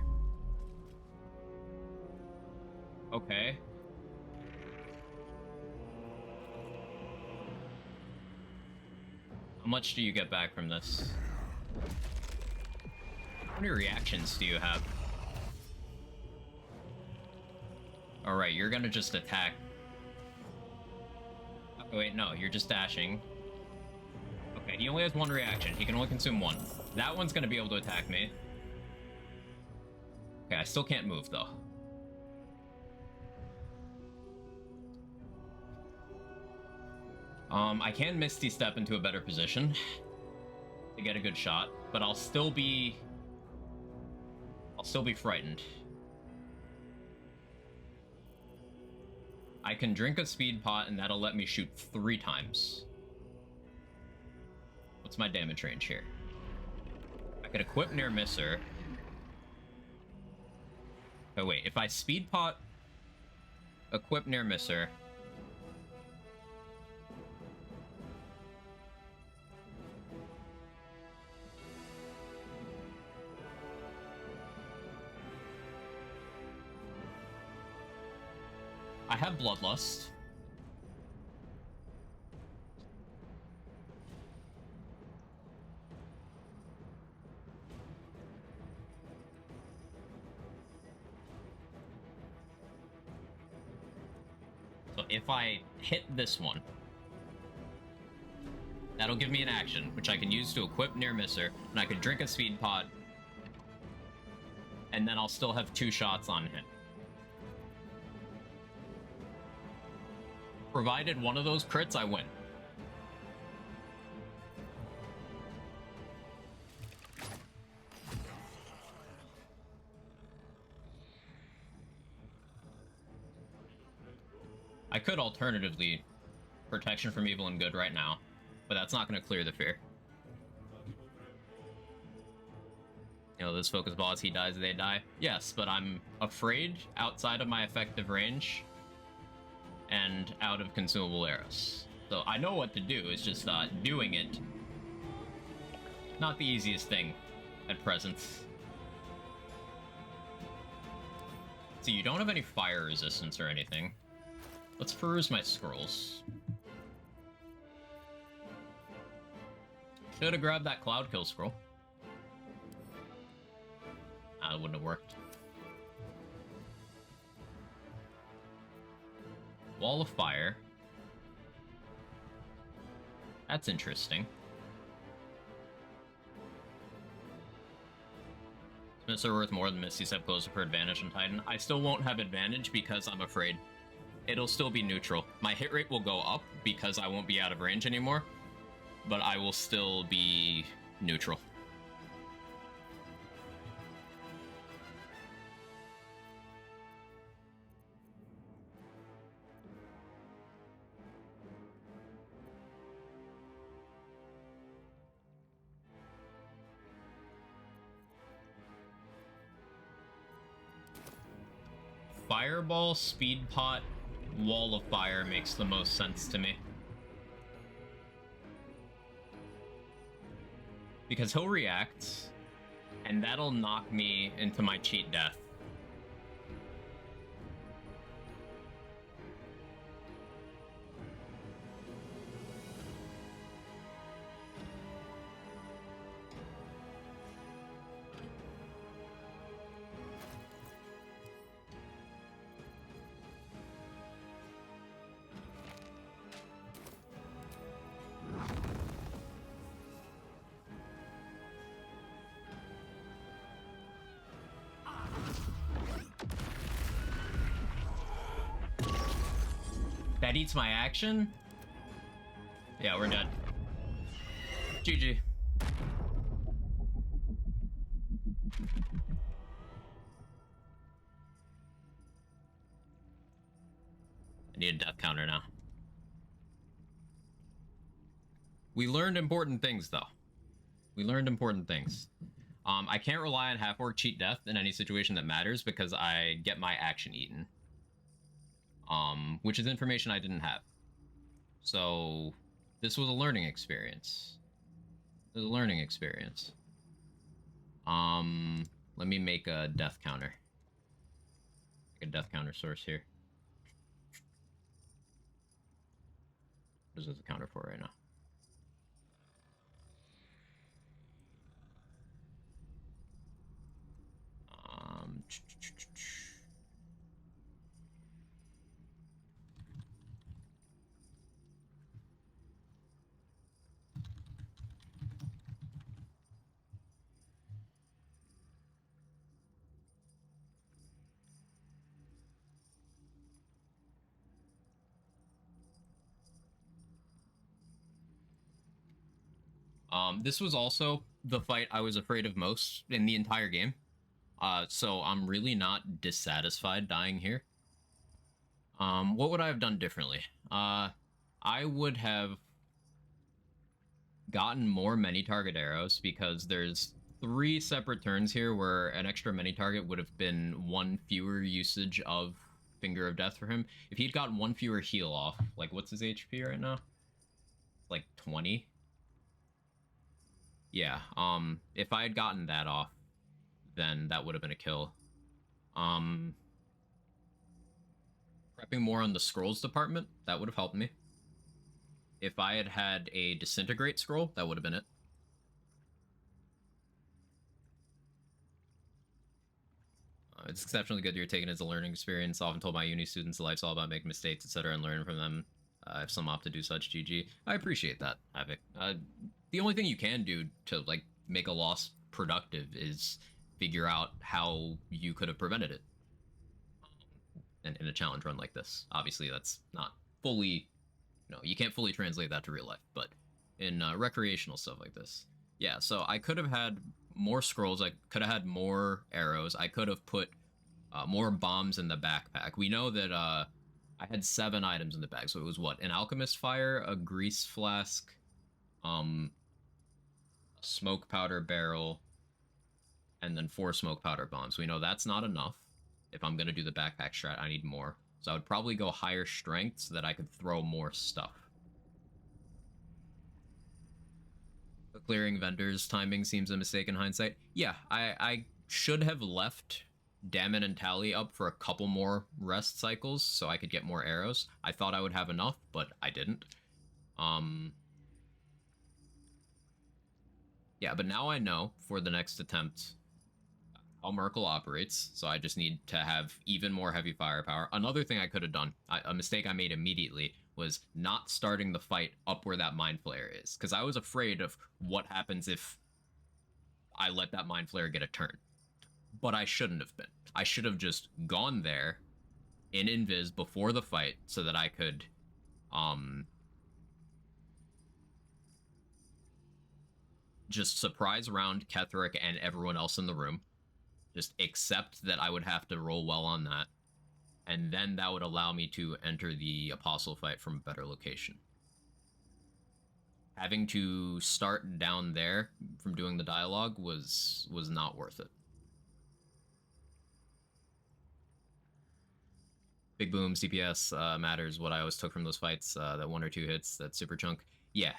Okay. How much do you get back from this? How many reactions do you have? Alright, you're gonna just attack. Oh, wait, no, you're just dashing. Okay, he only has 1 reaction. He can only consume 1. That one's gonna be able to attack me. Okay, I still can't move, though. I can Misty Step into a better position to get a good shot, but I'll still be frightened. I can drink a speed pot, and that'll let me shoot 3 times. What's my damage range here? I could equip Near Misser. Oh wait, if I speed pot, equip Near Misser. I have Bloodlust. So if I hit this one, that'll give me an action, which I can use to equip Near Misser, and I can drink a speed pot, and then I'll still have 2 shots on him. Provided one of those crits, I win. I could alternatively Protection from Evil and Good right now, but that's not going to clear the fear. You know, this focus boss, he dies, they die. Yes, but I'm afraid outside of my effective range and out of consumable arrows. So I know what to do, it's just doing it. Not the easiest thing at present. So you don't have any fire resistance or anything. Let's peruse my scrolls. Should have grabbed that Cloud Kill scroll. That wouldn't have worked. Wall of Fire. That's interesting. Smiths are worth more than Misty Step closer for advantage on Titan. I still won't have advantage because I'm afraid. It'll still be neutral. My hit rate will go up because I won't be out of range anymore, but I will still be neutral. Fireball, Speed Pot, Wall of Fire makes the most sense to me. Because he'll react, and that'll knock me into my cheat death. That eats my action? Yeah, we're dead. GG. I need a death counter now. We learned important things, though. We learned important things. I can't rely on half-orc cheat death in any situation that matters because I get my action eaten. Which is information I didn't have. So, this was a learning experience. It was a learning experience. Let me make a death counter. Make a death counter source here. What is this a counter for right now? This was also the fight I was afraid of most in the entire game. So I'm really not dissatisfied dying here. What would I have done differently? I would have gotten more many-target arrows because there's 3 separate turns here where an extra many-target would have been 1 fewer usage of Finger of Death for him. If he'd gotten 1 fewer heal off, like what's his HP right now? Like 20? Yeah, if I had gotten that off, then that would have been a kill. Prepping more on the scrolls department, that would have helped me. If I had had a disintegrate scroll, that would have been it. It's exceptionally good you're taking it as a learning experience. Often told my uni students life's all about making mistakes, etc., and learning from them. If some opt to do such, GG. I appreciate that, Havoc. The only thing you can do to, like, make a loss productive is figure out how you could have prevented it. In a challenge run like this. Obviously, that's not fully... No, you can't fully translate that to real life, but in recreational stuff like this. Yeah, so I could have had more scrolls, I could have had more arrows, I could have put more bombs in the backpack. We know that I had 7 items in the bag, so it was what? An alchemist fire, a grease flask, a smoke powder barrel, and then 4 smoke powder bombs. We know that's not enough. If I'm going to do the backpack strat, I need more. So I would probably go higher strength so that I could throw more stuff. The clearing vendors timing seems a mistake in hindsight. Yeah, I should have left Damon and Tally up for a couple more rest cycles so I could get more arrows. I thought I would have enough, but I didn't. Yeah, but now I know for the next attempt how Merkel operates, so I just need to have even more heavy firepower. Another thing I could have done, a mistake I made immediately, was not starting the fight up where that Mind Flayer is, because I was afraid of what happens if I let that Mind Flayer get a turn. But I shouldn't have been. I should have just gone there in Invis before the fight so that I could, just surprise round Ketherick and everyone else in the room. Just accept that I would have to roll well on that. And then that would allow me to enter the Apostle fight from a better location. Having to start down there from doing the dialogue was not worth it. Big boom, CPS matters. What I always took from those fights, that 1 or 2 hits, that super chunk. Yeah.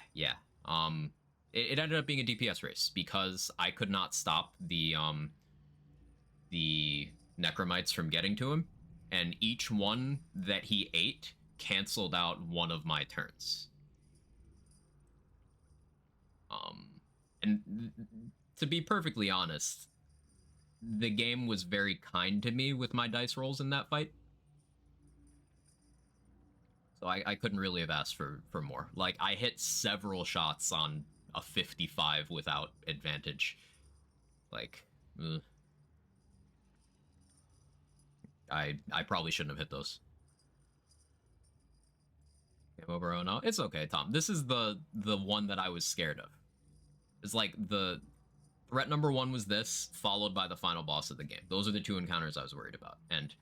it ended up being a DPS race because I could not stop the Necromites from getting to him, and each one that he ate canceled out one of my turns. And to be perfectly honest, the game was very kind to me with my dice rolls in that fight. So I couldn't really have asked for more. Like, I hit several shots on a 55 without advantage. Like, I probably shouldn't have hit those. Game over. Oh no, it's okay, Tom. This is the one that I was scared of. It's like the threat number 1 was this, followed by the final boss of the game. Those are the 2 encounters I was worried about, and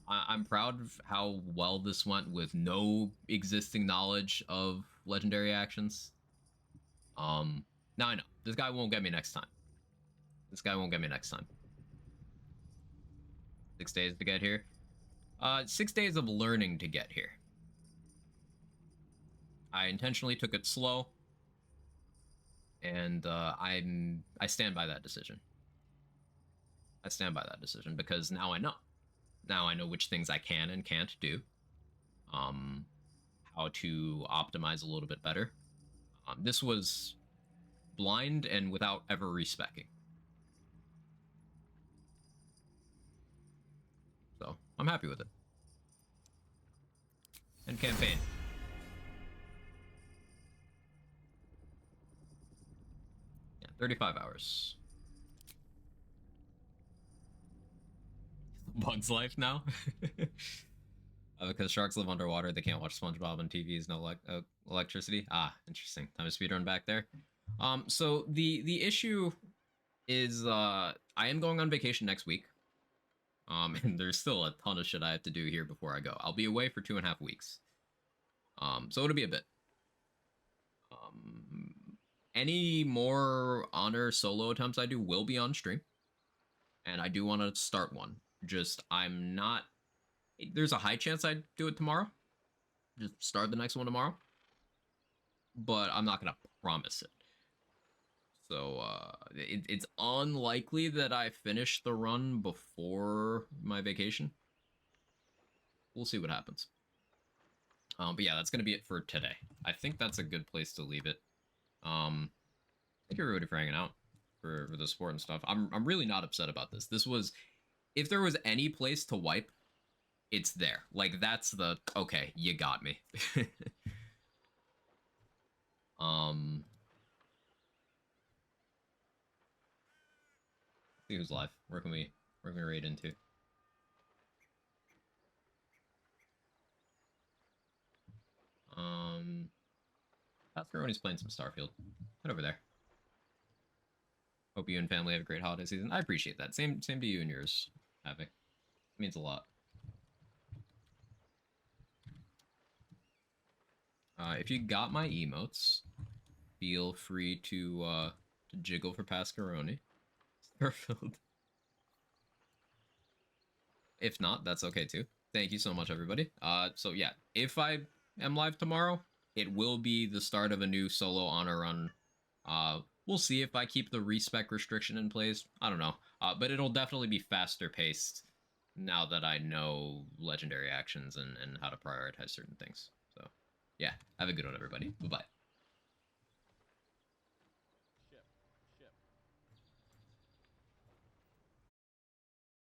I'm proud of how well this went with no existing knowledge of legendary actions. Now I know this guy won't get me next time. 6 days to get here. 6 days of learning to get here. I intentionally took it slow, and I stand by that decision. I stand by that decision because now I know. Now I know which things I can and can't do. How to optimize a little bit better. This was blind and without ever respecking. So, I'm happy with it. And campaign. Yeah, 35 hours. Bug's life now? Because sharks live underwater, they can't watch SpongeBob on TVs, no electricity. Ah, interesting. Time to speedrun back there. So the issue is I am going on vacation next week. And there's still a ton of shit I have to do here before I go. I'll be away for 2.5 weeks. So it'll be a bit. Any more Honor solo attempts I do will be on stream. And I do want to start one. Just, I'm not... There's a high chance I do it tomorrow. Just start the next one tomorrow. But I'm not going to promise it. So, it's unlikely that I finish the run before my vacation. We'll see what happens. But yeah, that's going to be it for today. I think that's a good place to leave it. Thank you everybody for hanging out, for the support and stuff. I'm really not upset about this. This was... If there was any place to wipe, it's there. Like, that's the... Okay, you got me. See who's live. Where can we raid into? Pascaroni's playing some Starfield. Head over there. Hope you and family have a great holiday season. I appreciate that. Same to you and yours, Havoc. It means a lot. If you got my emotes, feel free to jiggle for Pascaroni. Starfield. If not, that's okay too. Thank you so much, everybody. So yeah, if I am live tomorrow, it will be the start of a new solo Honor run. We'll see if I keep the respec restriction in place. I don't know. But it'll definitely be faster paced now that I know legendary actions and how to prioritize certain things. So yeah, have a good one, everybody. Bye-bye.